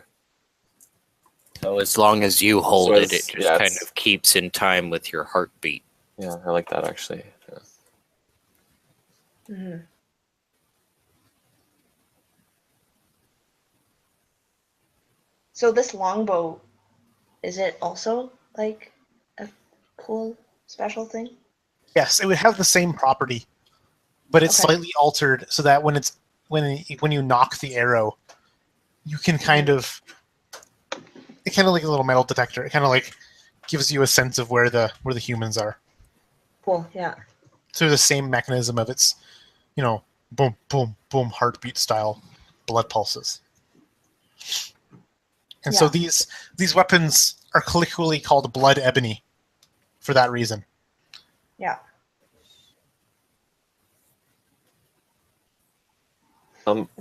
B: So as long as you hold it just
D: yeah,
B: kind of keeps in time with your heartbeat.
D: Yeah, I like that actually. Yeah.
C: Mm-hmm. So this longbow, is it also like a cool special thing?
A: Yes, it would have the same property, but it's
C: Okay.
A: slightly altered so that when you knock the arrow, you can kind of like a little metal detector. It kind of like gives you a sense of where the humans are
C: Cool. Yeah.
A: through the same mechanism of its, boom, boom, boom, heartbeat style blood pulses. And so
C: Yeah.
A: these weapons are colloquially called blood ebony for that reason.
C: Yeah.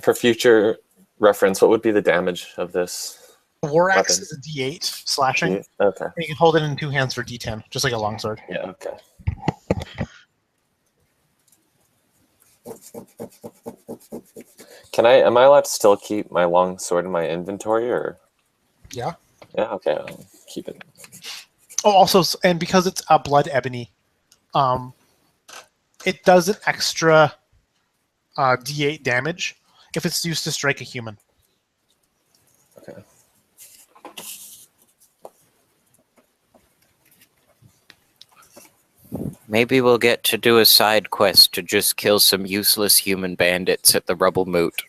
D: For future reference, what would be the damage of this?
A: The war axe
D: Weapon.
A: is a D8 slashing.
D: Yeah, okay.
A: And you can hold it in two hands for D10, just like a longsword.
D: Yeah, okay. Am I allowed to still keep my long sword in my inventory, or?
A: Yeah.
D: Yeah, okay, I'll keep it.
A: Oh, also, and because it's a blood ebony, it does an extra D8 damage if it's used to strike a human.
D: Okay.
B: Maybe we'll get to do a side quest to just kill some useless human bandits at the rubble moot.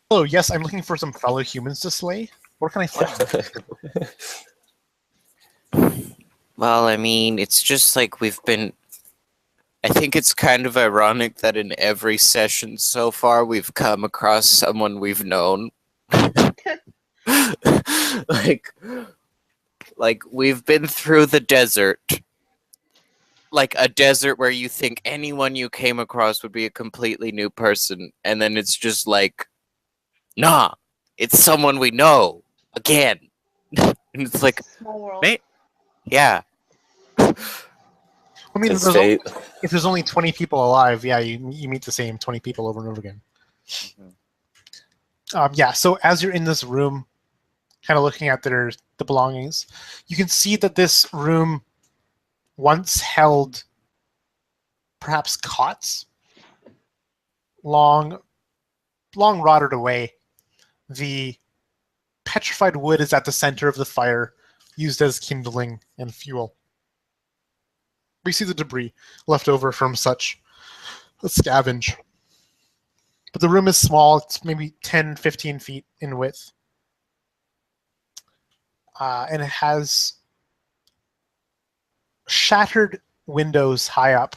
A: Oh, yes, I'm looking for some fellow humans to slay. Where can I find them?
B: Well, I mean, it's just like we've been... I think it's kind of ironic that in every session so far we've come across someone we've known. like we've been through the desert. Like a desert where you think anyone you came across would be a completely new person, and then it's just like, nah, it's someone we know again. And it's like,
C: Small world.
B: mate, yeah.
A: I mean,
D: It's fate.
A: if there's only 20 people alive, yeah, you meet the same 20 people over and over again. Yeah, so as you're in this room, kind of looking at the belongings, you can see that this room once held perhaps cots, long rotted away. The petrified wood is at the center of the fire, used as kindling and fuel. We see the debris left over from such a scavenge. But the room is small. It's maybe 10, 15 feet in width. And it has shattered windows high up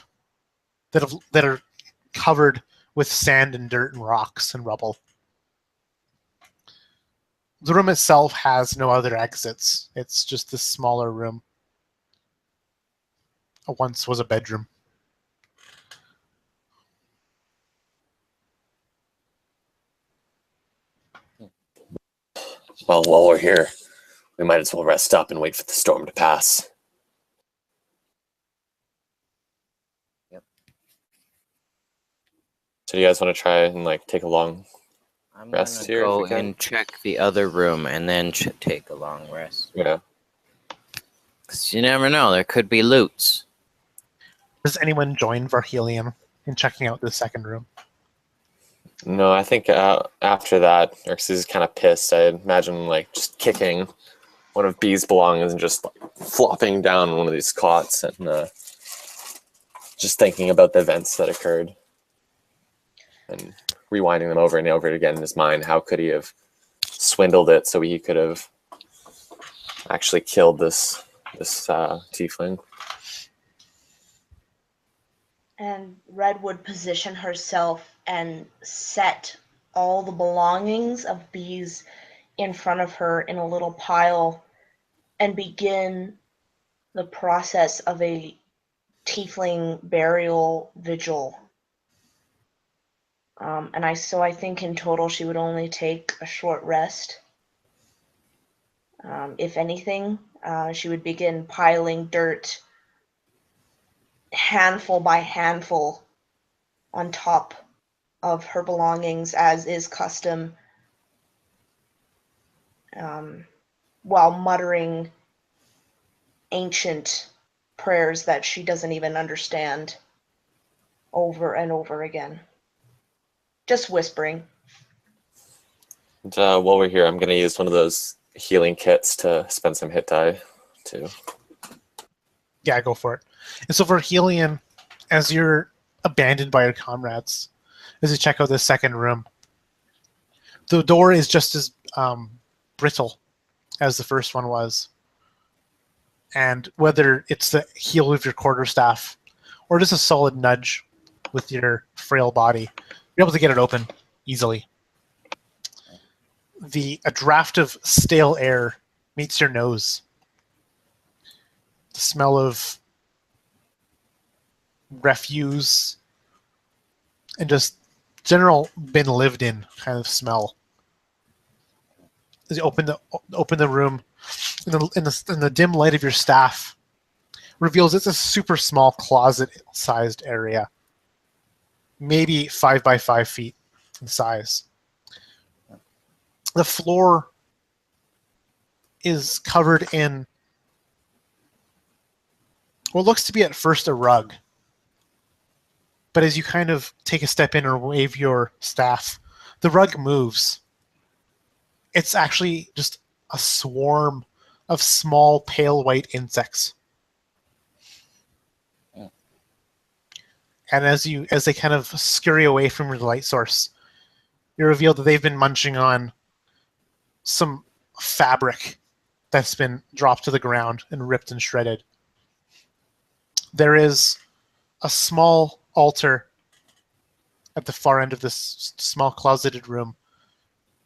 A: that are covered with sand and dirt and rocks and rubble. The room itself has no other exits. It's just this smaller room. It once was a bedroom.
D: Well, while we're here, we might as well rest up and wait for the storm to pass.
B: Yep.
D: So do you guys want to try and take a long
B: I'm
D: rest
B: gonna
D: here if
B: go
D: we can?
B: and check the other room and then take a long rest.
D: Yeah.
B: 'Cause you never know, there could be loots.
A: Does anyone join Varhelion in checking out this second room?
D: No, I think after that, Xerxes is kind of pissed. I imagine just kicking one of B's belongings and just flopping down on one of these cots and just thinking about the events that occurred and rewinding them over and over again in his mind. How could he have swindled it so he could have actually killed this tiefling?
C: And Red would position herself and set all the belongings of bees in front of her in a little pile and begin the process of a tiefling burial vigil. So I think in total she would only take a short rest. If anything, she would begin piling dirt handful by handful on top of her belongings, as is custom, while muttering ancient prayers that she doesn't even understand over and over again. Just whispering.
D: And, while we're here, I'm going to use one of those healing kits to spend some hit die too.
A: Yeah, go for it. And so Varhelion, as you're abandoned by your comrades, as you check out this second room, the door is just as brittle as the first one was. And whether it's the heel of your quarterstaff or just a solid nudge with your frail body, you're able to get it open easily. A draft of stale air meets your nose. The smell of refuse and just general been lived in kind of smell. As you open the room, in the dim light of your staff reveals it's a super small closet-sized area, maybe 5 by 5 feet in size. The floor is covered in what looks to be at first a rug. But as you kind of take a step in or wave your staff, the rug moves. It's actually just a swarm of small pale white insects.
B: Yeah.
A: And as they kind of scurry away from your light source, you reveal that they've been munching on some fabric that's been dropped to the ground and ripped and shredded. There is a small altar at the far end of this small closeted room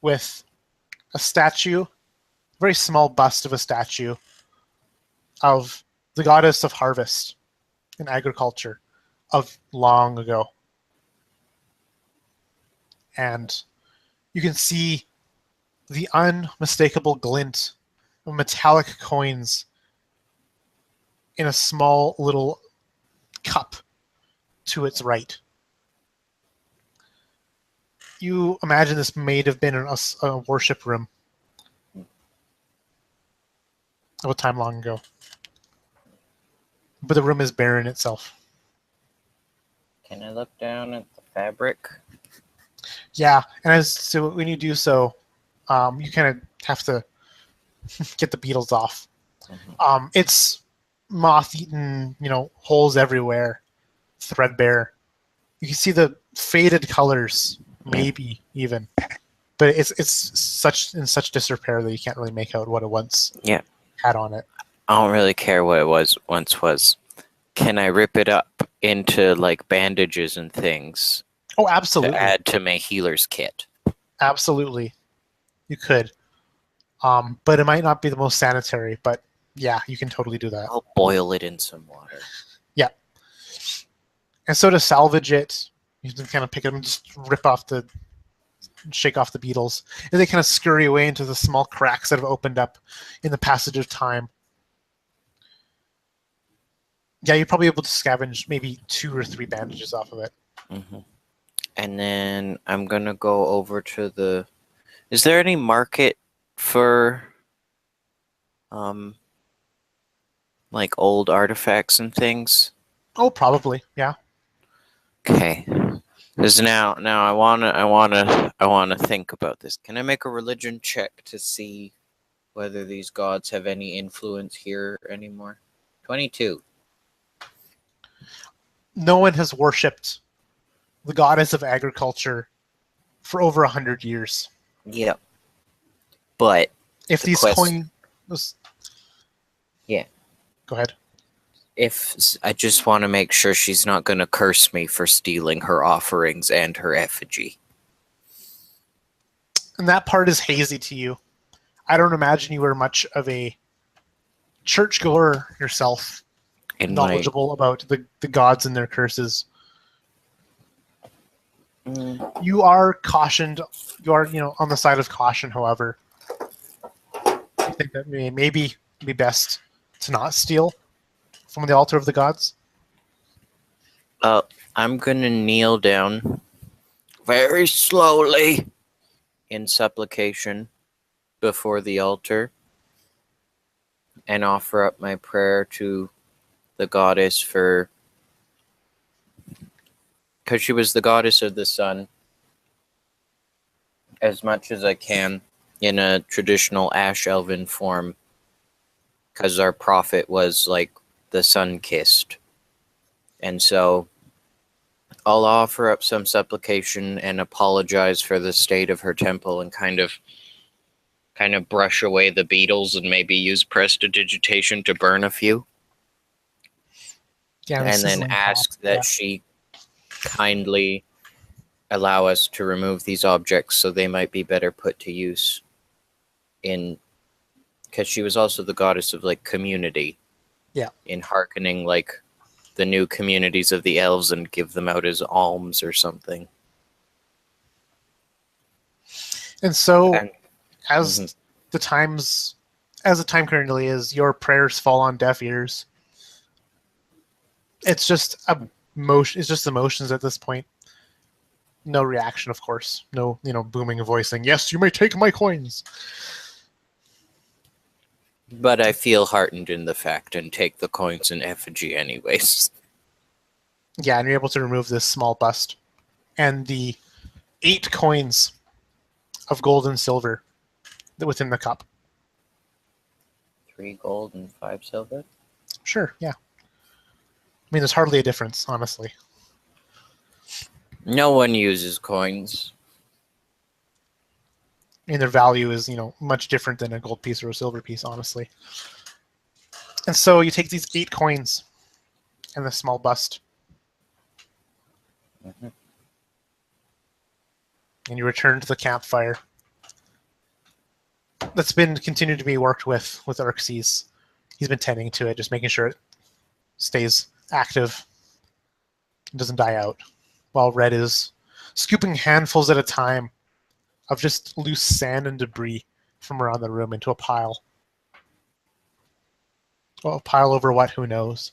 A: with a statue, very small bust of a statue of the goddess of harvest and agriculture of long ago. And you can see the unmistakable glint of metallic coins in a small little cup to its right. You imagine this may have been a worship room of a time long ago. But the room is barren itself.
B: Can I look down at the fabric?
A: Yeah, and when you do so, you kind of have to get the beetles off It's moth-eaten, holes everywhere, threadbare. You can see the faded colors, maybe even, but it's in such disrepair that you can't really make out what it once had on it.
B: I don't really care what it once was. Can I rip it up into like bandages and things
A: Oh, absolutely.
B: to add to my healer's kit?
A: Absolutely, you could. But it might not be the most sanitary, but yeah, you can totally do that.
B: I'll boil it in some water.
A: Yeah. And so to salvage it, you can kind of pick it up and just shake off the beetles. And they kind of scurry away into the small cracks that have opened up in the passage of time. Yeah, you're probably able to scavenge maybe 2 or 3 bandages off of it.
B: Mm-hmm. And then I'm going to go over to the... Is there any market for like old artifacts and things?
A: Oh, probably, yeah.
B: Okay. Because now I wanna think about this. Can I make a religion check to see whether these gods have any influence here anymore? 22.
A: No one has worshipped the goddess of agriculture for over 100 years.
B: Yep. But
A: if these coins,
B: yeah,
A: go ahead.
B: If I just want to make sure she's not going to curse me for stealing her offerings and her effigy.
A: And that part is hazy to you. I don't imagine you were much of a churchgoer yourself, knowledgeable about the gods and their curses. You are cautioned. You are, on the side of caution, however. I think that maybe be best to not steal from the altar of the gods.
B: I'm going to kneel down very slowly in supplication before the altar and offer up my prayer to the goddess because she was the goddess of the sun, as much as I can in a traditional Ash Elven form, because our prophet was like the sun-kissed. And so I'll offer up some supplication and apologize for the state of her temple and kind of brush away the beetles and maybe use prestidigitation to burn a few.
A: Yeah,
B: and then ask that she kindly allow us to remove these objects so they might be better put to use because she was also the goddess of like community.
A: Yeah.
B: In hearkening like the new communities of the elves and give them out as alms or something.
A: And so as the time currently is, your prayers fall on deaf ears. It's just emotions at this point. No reaction, of course. No, booming voice saying, "Yes, you may take my coins."
B: But I feel heartened in the fact and take the coins in effigy anyways.
A: Yeah, and you're able to remove this small bust and the 8 coins of gold and silver within the cup.
B: 3 gold and 5 silver?
A: Sure, yeah. I mean, there's hardly a difference, honestly.
B: No one uses coins.
A: I mean, their value is, much different than a gold piece or a silver piece, honestly. And so you take these 8 coins and the small bust.
B: Mm-hmm.
A: And you return to the campfire. That's been continued to be worked with Xerxes. He's been tending to it, just making sure it stays active and doesn't die out, while Red is scooping handfuls at a time of just loose sand and debris from around the room into a pile. Well, a pile over what? Who knows?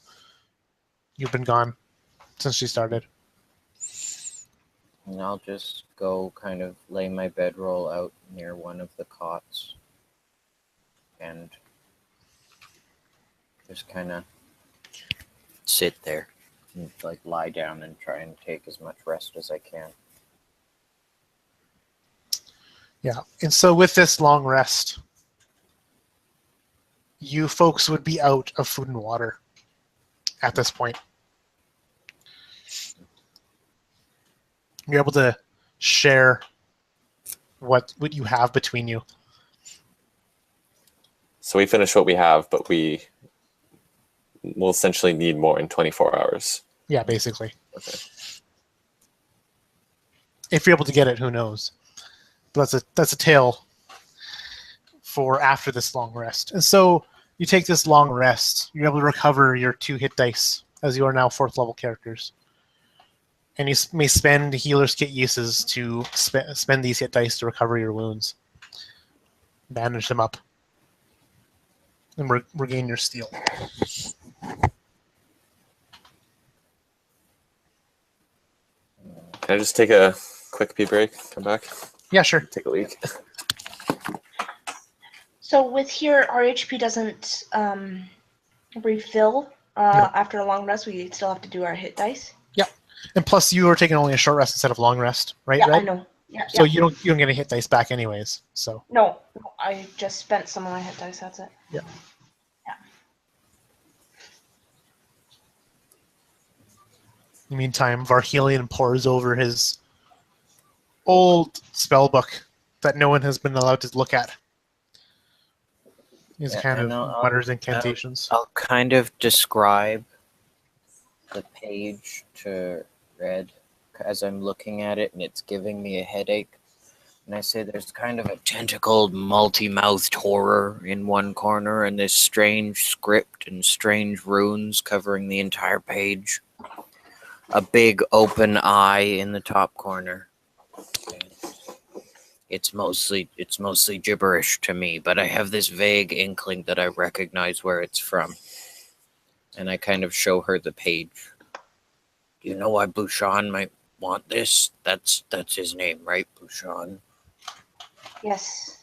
A: You've been gone since she started.
B: And I'll just go kind of lay my bedroll out near one of the cots and just kind of sit there and like lie down and try and take as much rest as I can. Yeah.
A: And so with this long rest, you folks would be out of food and water at this point. You're able to share what you have between you.
D: So we finish what we have, but we will essentially need more in 24 hours.
A: Yeah, basically.
D: Okay.
A: If you're able to get it, who knows? But that's a tale for after this long rest. And so you take this long rest, you're able to recover your 2 hit dice, as you are now 4th level characters. And you may spend healer's kit uses to spend these hit dice to recover your wounds. Bandage them up. And regain your steel.
D: Can I just take a quick pee break? Come back?
A: Yeah, sure.
D: Take a leak.
C: So with here, our HP doesn't refill
A: No.
C: after a long rest. We still have to do our hit dice.
A: Yep. And plus, you are taking only a short rest instead of long rest, right?
C: Yeah,
A: Red?
C: I know. Yeah.
A: So
C: yeah.
A: you don't get a hit dice back anyways. So
C: No, I just spent some of my hit dice. That's it.
A: yeah. In the meantime, Varhelion pores over his old spell book that no one has been allowed to look at. He's
B: Yeah,
A: kind of
B: and I'll-
A: mutters incantations.
B: I'll kind of describe the page to Red as I'm looking at it, and it's giving me a headache. And I say there's kind of a tentacled, multi-mouthed horror in one corner, and this strange script and strange runes covering the entire page. A big open eye in the top corner. It's mostly gibberish to me, but I have this vague inkling that I recognize where it's from. And I kind of show her the page. Do you know why Bouchon might want this? That's his name, right? Bouchon.
C: Yes.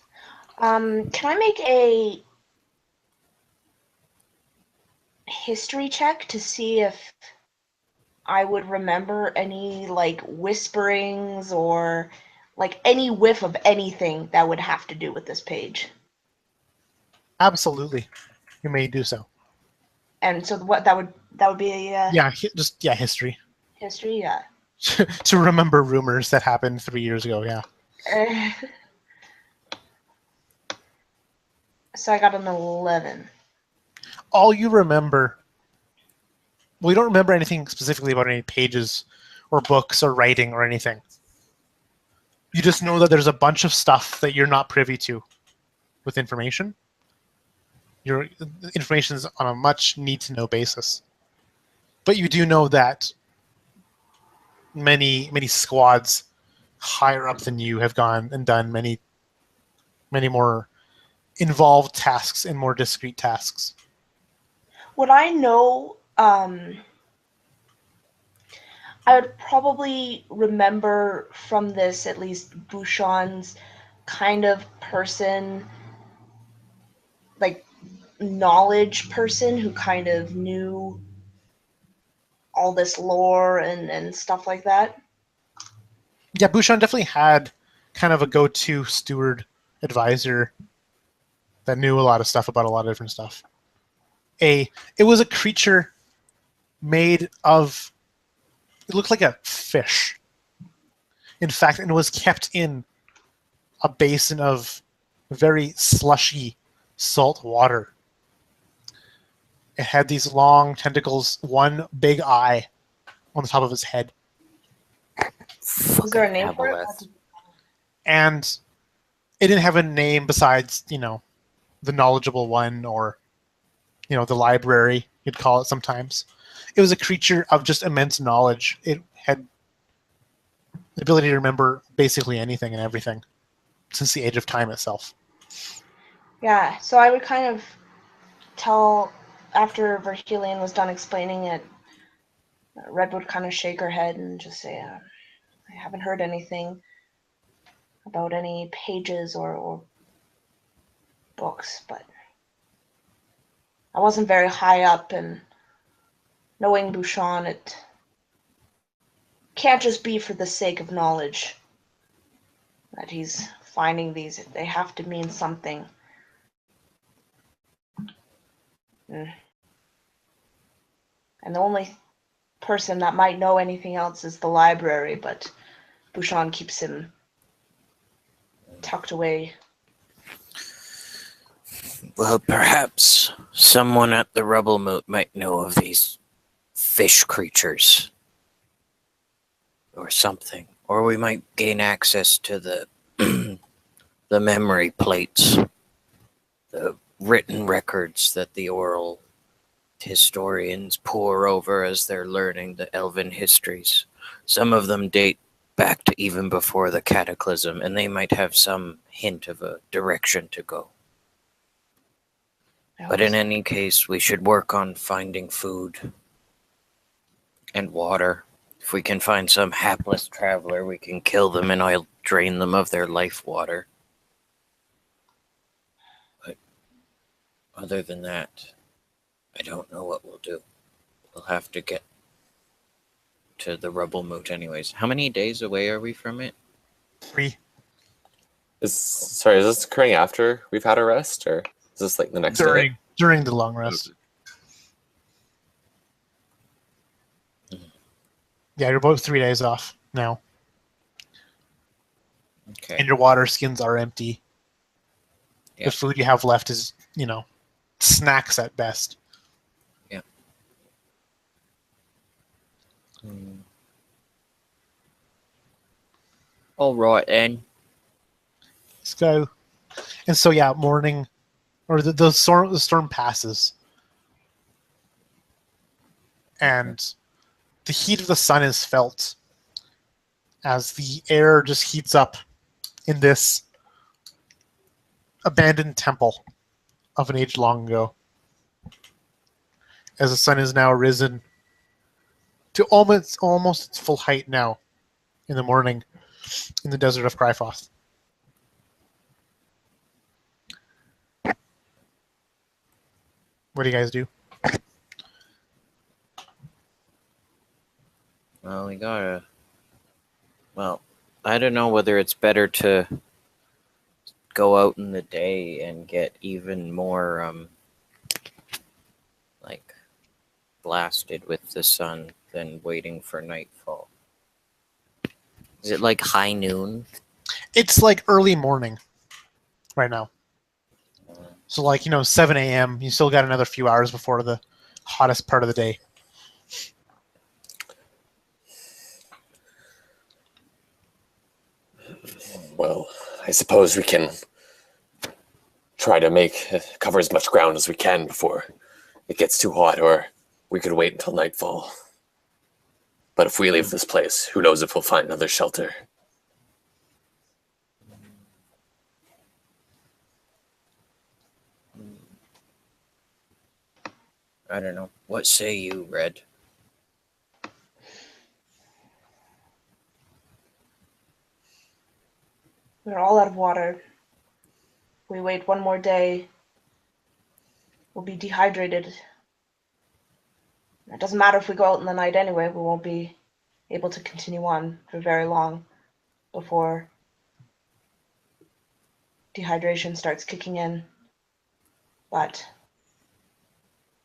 C: Can I make a history check to see if I would remember any like whisperings or like any whiff of anything that would have to do with this page?
A: Absolutely, you may do so.
C: And so what that would be a
A: Yeah, history
C: history, yeah.
A: to remember rumors that happened 3 years ago. Yeah.
C: So I got an 11.
A: All you remember. Well, you don't remember anything specifically about any pages or books or writing or anything. You just know that there's a bunch of stuff that you're not privy to with information. Your information is on a much need-to-know basis. But you do know that many squads higher up than you have gone and done many more involved tasks and more discrete tasks.
C: Would I know? I would probably remember from this at least Bouchon's kind of person, like knowledge person who kind of knew all this lore and stuff like that.
A: Yeah, Bouchon definitely had kind of a go-to steward advisor that knew a lot of stuff about a lot of different stuff. It was a creature made of, it looked like a fish. In fact, it was kept in a basin of very slushy salt water. It had these long tentacles, one big eye on the top of its head.
C: Is there a name for it?
B: Aboleth.
A: And it didn't have a name besides, the knowledgeable one or, the library, you'd call it sometimes. It was a creature of just immense knowledge. It had the ability to remember basically anything and everything since the age of time itself.
C: Yeah, so I would kind of tell, after Verhelion was done explaining it, Red would kind of shake her head and just say, I haven't heard anything about any pages or books, but I wasn't very high up, and knowing Bouchon, it can't just be for the sake of knowledge that he's finding these. They have to mean something. Mm. And the only person that might know anything else is the library, but Bouchon keeps him tucked away.
B: Well, perhaps someone at the rubble moat might know of these fish creatures. Or something. Or we might gain access to the the memory plates. The written records that the oral historians pore over as they're learning the elven histories. Some of them date back to even before the cataclysm, and they might have some hint of a direction to go. But in any case, we should work on finding food and water. If we can find some hapless traveler, we can kill them and I'll drain them of their life water. But other than that, I don't know what we'll do. We'll have to get to the rubble moat anyways. How many days away are we from it?
A: 3.
D: Is this occurring after we've had a rest, or is this like the next day?
A: During the long rest. Yeah, you're both 3 days off now.
B: Okay.
A: And your water skins are empty.
B: Yeah.
A: The food you have left is, snacks at best.
B: Yeah. All right, then.
A: Let's go. And so, yeah, morning, or the storm passes. And the heat of the sun is felt as the air just heats up in this abandoned temple of an age long ago. As the sun is now risen to almost its full height now in the morning in the desert of Crifoth. What do you guys do?
B: Well, I don't know whether it's better to go out in the day and get even more, blasted with the sun than waiting for nightfall. Is it like high noon?
A: It's like early morning right now. So 7 a.m., you still got another few hours before the hottest part of the day.
D: Well, I suppose we can try to cover as much ground as we can before it gets too hot, or we could wait until nightfall. But if we leave this place, who knows if we'll find another shelter.
B: I don't know. What say you, Red?
C: We're all out of water. If we wait one more day, we'll be dehydrated. It doesn't matter if we go out in the night anyway, we won't be able to continue on for very long before dehydration starts kicking in. But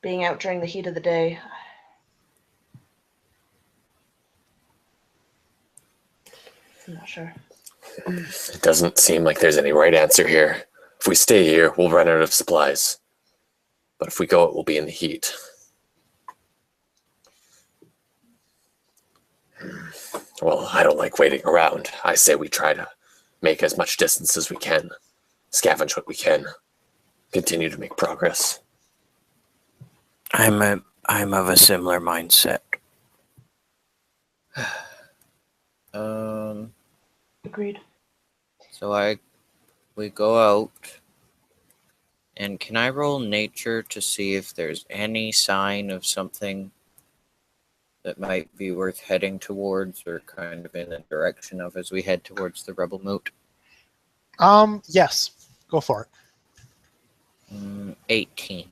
C: being out during the heat of the day, I'm not sure.
D: It doesn't seem like there's any right answer here. If we stay here, we'll run out of supplies. But if we go, it will be in the heat. Well, I don't like waiting around. I say we try to make as much distance as we can, scavenge what we can, continue to make progress.
B: I'm of a similar mindset.
C: Agreed.
B: So we go out, and can I roll nature to see if there's any sign of something that might be worth heading towards, or kind of in the direction of as we head towards the rubble moat?
A: Yes. Go for it.
B: 18.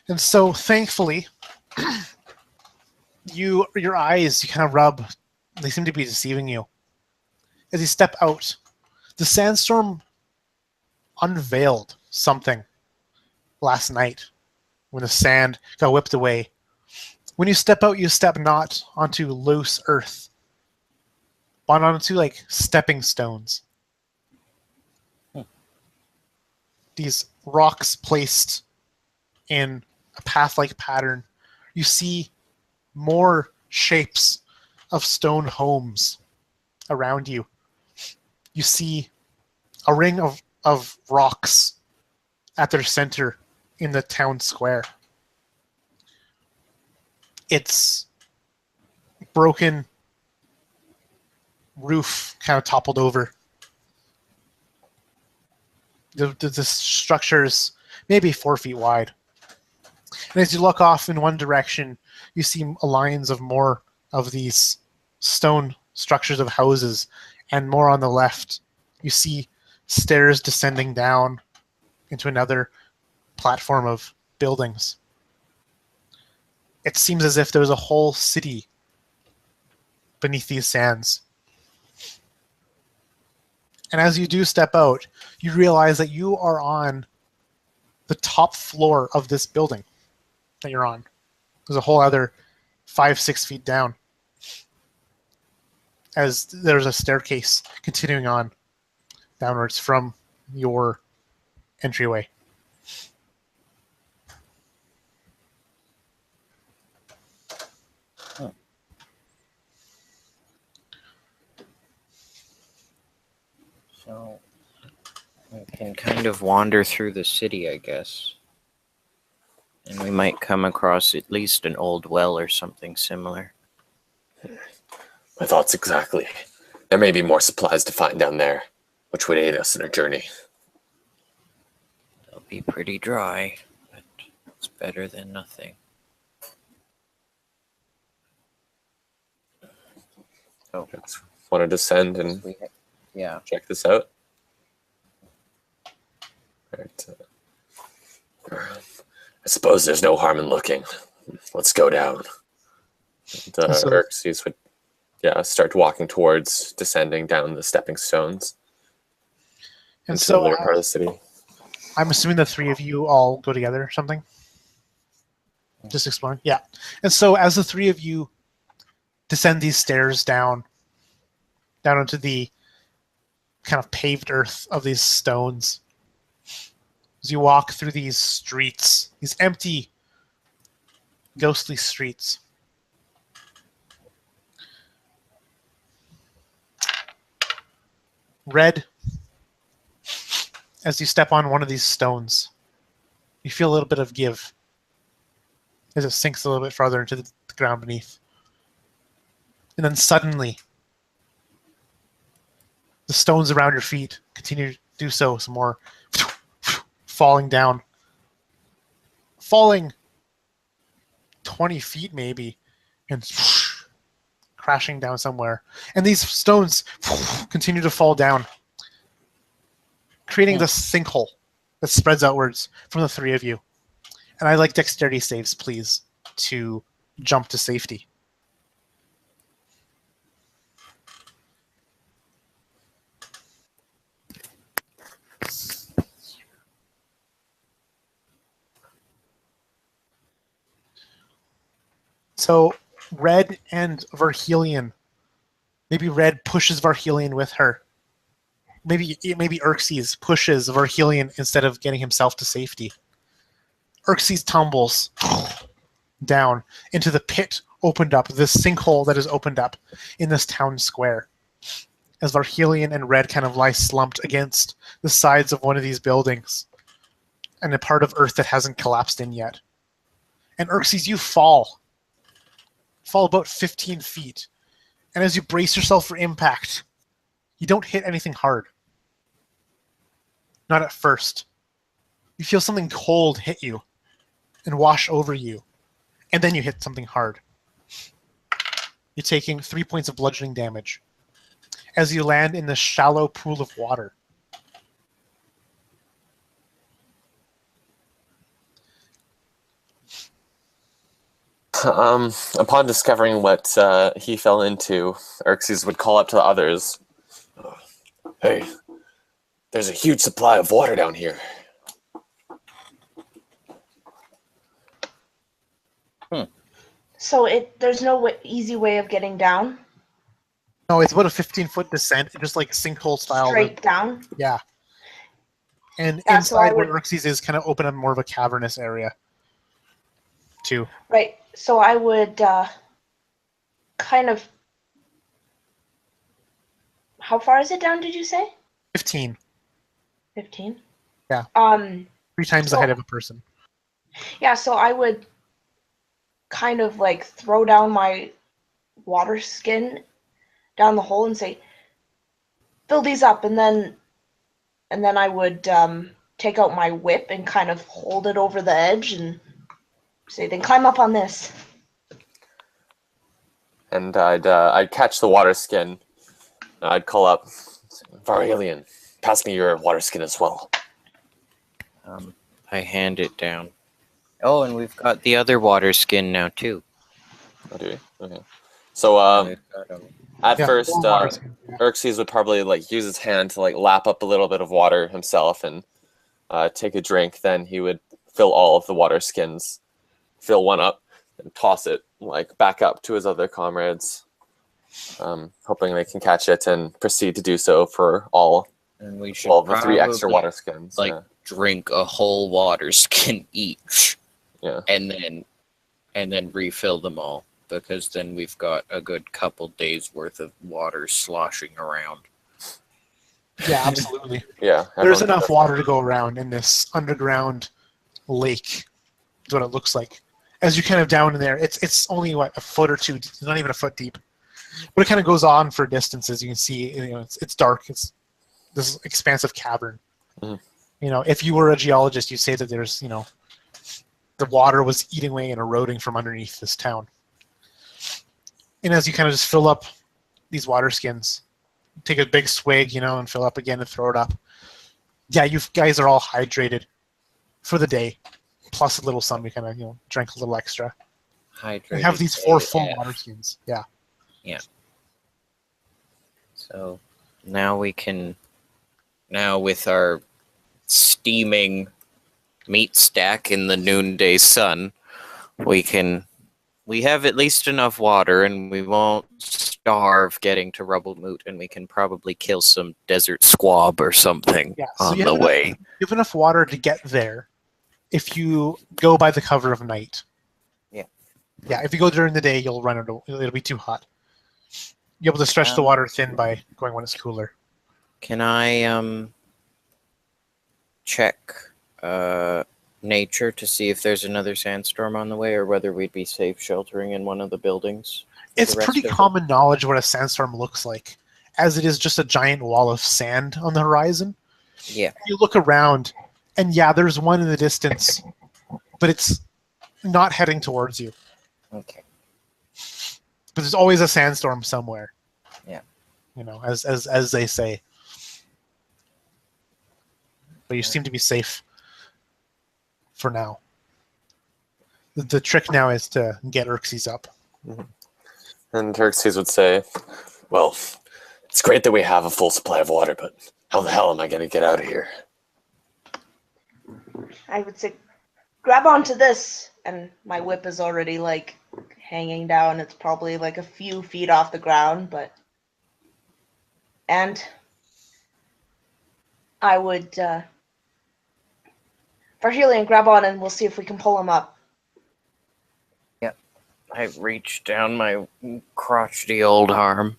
A: And so, thankfully, your eyes, you kind of rub. They seem to be deceiving you. As you step out, the sandstorm unveiled something last night when the sand got whipped away. When you step out, you step not onto loose earth, but onto like stepping stones. These rocks placed in a path-like pattern. You see more shapes of stone homes around you. You see a ring of rocks at their center in the town square. Its broken roof kind of toppled over. The structure's maybe 4 feet wide. And as you look off in one direction, you see lines of more of these stone structures of houses, and more on the left, you see stairs descending down into another platform of buildings. It seems as if there's a whole city beneath these sands. And as you do step out, you realize that you are on the top floor of this building that you're on. There's a whole other 5-6 feet down, as there's a staircase continuing on downwards from your entryway.
B: So we can kind of wander through the city, I guess. And we might come across at least an old well or something similar.
D: My thoughts exactly. There may be more supplies to find down there, which would aid us in our journey.
B: They'll be pretty dry, but it's better than nothing. Oh,
D: Just want to descend and
B: yeah.
D: check this out. Right. I suppose there's no harm in looking. Let's go down. And, Xerxes would, start walking towards descending down the stepping stones
A: And
D: into
A: so
D: the lower part of the city.
A: I'm assuming the three of you all go together or something? Just exploring? Yeah. And so as the three of you descend these stairs down into the kind of paved earth of these stones, as you walk through these streets, these empty, ghostly streets, Red, as you step on one of these stones, you feel a little bit of give as it sinks a little bit farther into the ground beneath. And then suddenly, the stones around your feet continue to do so some more, falling down. Falling 20 feet maybe, and crashing down somewhere. And these stones continue to fall down, creating this sinkhole that spreads outwards from the three of you. And I'd like dexterity saves, please, to jump to safety. So Red and Varhelion, maybe Red pushes Varhelion with her. Maybe Xerxes pushes Varhelion instead of getting himself to safety. Xerxes tumbles down into the pit opened up, this sinkhole that is opened up in this town square. As Varhelion and Red kind of lie slumped against the sides of one of these buildings and a part of Earth that hasn't collapsed in yet. And Xerxes, you fall about 15 feet. And as you brace yourself for impact, you don't hit anything hard. Not at first. You feel something cold hit you and wash over you. And then you hit something hard. You're taking 3 points of bludgeoning damage as you land in this shallow pool of water.
D: Upon discovering what he fell into, Xerxes would call up to the others, "Hey, there's a huge supply of water down here."
C: So there's no easy way of getting down?
A: No, it's about a 15-foot descent, just like sinkhole style.
C: Straight down?
A: Yeah. And
C: Yeah, so
A: inside
C: I
A: where
C: would-
A: Xerxes is kind of open up more of a cavernous area, too.
C: Right. So I would kind of. How far is it down, did you say?
A: 15.
C: 15?
A: Yeah. 3 times the
C: So-
A: height of a person.
C: Yeah, so I would kind of like throw down my water skin down the hole and say, fill these up, and then I would take out my whip and kind of hold it over the edge and say, then climb up on this.
D: And I'd catch the water skin. And I'd call up, Varelian, pass me your water skin as well.
B: I hand it down. Oh, and we've got the other water skin now too.
D: Oh, do we? Okay. So
B: We've got 'em.
D: at
A: Yeah,
D: first,
A: more water skin, yeah.
D: Xerxes would probably like use his hand to like lap up a little bit of water himself and take a drink. Then he would fill all of the water skins, fill one up, and toss it like back up to his other comrades, hoping they can catch it and proceed to do so for all
B: And we should
D: the 3 extra
B: probably,
D: water skins.
B: like, drink a whole water skin each,
D: yeah.
B: and then refill them all, because then we've got a good couple days worth of water sloshing around.
A: Yeah, absolutely.
D: Yeah.
A: There's
D: everyone-
A: enough water to go around in this underground lake. Is what it looks like. As you kind of down in there, it's only what, a foot or two. It's not even a foot deep, but it kind of goes on for distances. You can see, it's dark. It's this expansive cavern.
D: Mhm.
A: If you were a geologist, you'd say that there's, the water was eating away and eroding from underneath this town. And as you kind of just fill up these water skins, take a big swig, and fill up again and throw it up. Yeah, you guys are all hydrated for the day, plus a little sun. We kind of, drank a little extra.
B: Hydrated.
A: We have these 4 full
B: AF.
A: water skins. Yeah.
B: So now with our steaming meat stack in the noonday sun, we have at least enough water, and we won't starve getting to Rubble Moot, and we can probably kill some desert squab or something
A: Yeah, so
B: on
A: you
B: the
A: have
B: way.
A: You have enough water to get there if you go by the cover of night.
B: Yeah.
A: Yeah, if you go during the day, you'll run out. It'll be too hot. You're able to stretch the water thin by going when it's cooler.
B: Can I check nature to see if there's another sandstorm on the way, or whether we'd be safe sheltering in one of the buildings? for
A: It's
B: the rest
A: pretty
B: of the-
A: common knowledge what a sandstorm looks like, as it is just a giant wall of sand on the horizon.
B: Yeah.
A: You look around, and yeah, there's one in the distance, but it's not heading towards you.
B: Okay.
A: But there's always a sandstorm somewhere.
B: Yeah.
A: As they say. But you seem to be safe for now. The trick now is to get Xerxes up.
D: And Xerxes would say, well, it's great that we have a full supply of water, but how the hell am I going to get out of here?
C: I would say, grab onto this, and my whip is already like hanging down. It's probably like a few feet off the ground, and I would, Varhelion, grab on, and we'll see if we can pull him up.
B: I reach down my crotchety old arm.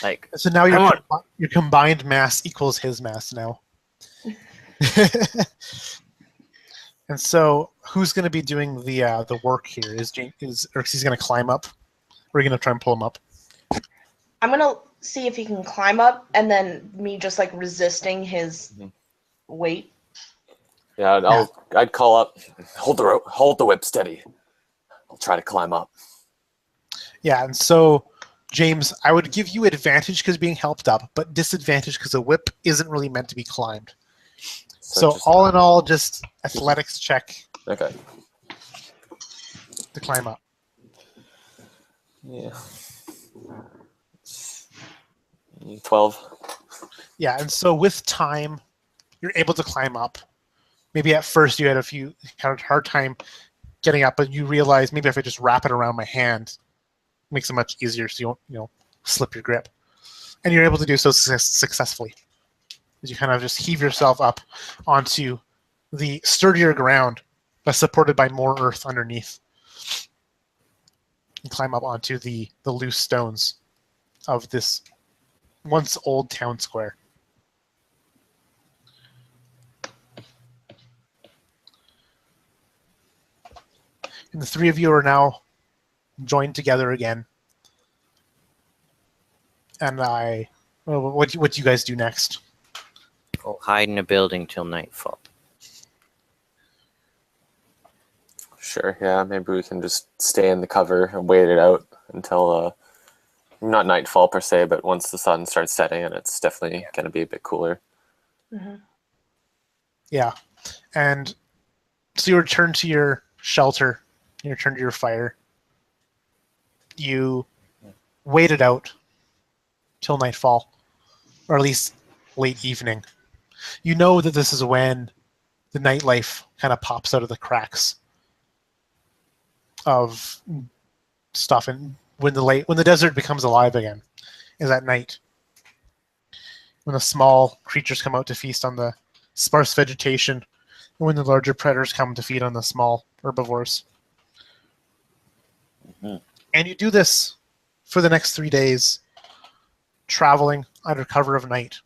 B: Like,
A: So now
B: Come
A: your combined mass equals his mass now. And so, who's going to be doing the work here? Is Xerxes going to climb up? Or are you going to try and pull him up?
C: I'm gonna see if he can climb up, and then me just like resisting his weight.
D: Yeah, I'd call up, hold the rope, hold the whip steady. I'll try to climb up.
A: Yeah, and so, James, I would give you advantage because being helped up, but disadvantage because the whip isn't really meant to be climbed. So
D: just-
A: all in all, just athletics check
D: Okay.
A: to climb up.
D: Yeah. 12.
A: Yeah, and so with time, you're able to climb up. Maybe at first you had a hard time getting up, but you realize maybe if I just wrap it around my hand, it makes it much easier so you don't slip your grip. And you're able to do so successfully. As you kind of just heave yourself up onto the sturdier ground that's supported by more earth underneath. And climb up onto the loose stones of this once old town square. And the three of you are now joined together again. And what do you guys do next?
B: We'll hide in a building till nightfall.
D: Sure, yeah, maybe we can just stay in the cover and wait it out until, not nightfall per se, but once the sun starts setting and it's definitely going to be a bit cooler.
C: Mm-hmm.
A: Yeah. And so you return to your shelter, you return to your fire. You wait it out till nightfall, or at least late evening. You know that this is when the nightlife kind of pops out of the cracks of stuff, and when the desert becomes alive again is at night, when the small creatures come out to feast on the sparse vegetation, and when the larger predators come to feed on the small herbivores.
B: Mm-hmm.
A: And you do this for the next 3 days, traveling under cover of night,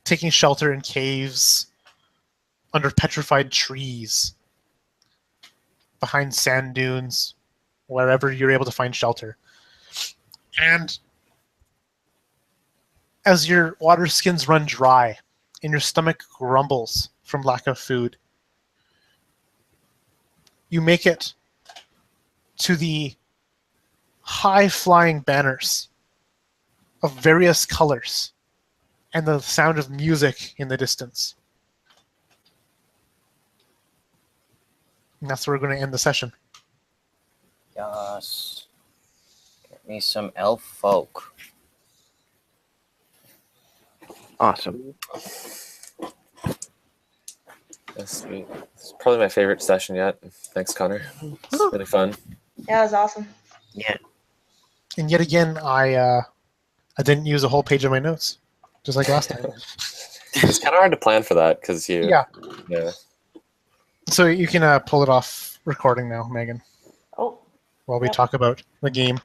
A: taking shelter in caves, under petrified trees, behind sand dunes, wherever you're able to find shelter. And as your water skins run dry and your stomach grumbles from lack of food, you make it to the high-flying banners of various colors and the sound of music in the distance. And that's where we're going to end the session.
B: Yes. Get me some elf folk. Awesome.
D: It's probably my favorite session yet. Thanks, Connor. It's really fun.
C: Yeah, it was awesome.
B: Yeah.
A: And yet again, I didn't use a whole page of my notes, just like last time.
D: It's kind of hard to plan for that because
A: Yeah.
D: Yeah.
A: So you can pull it off recording now, Megan,
C: Oh,
A: while we
C: Yep.
A: talk about the game.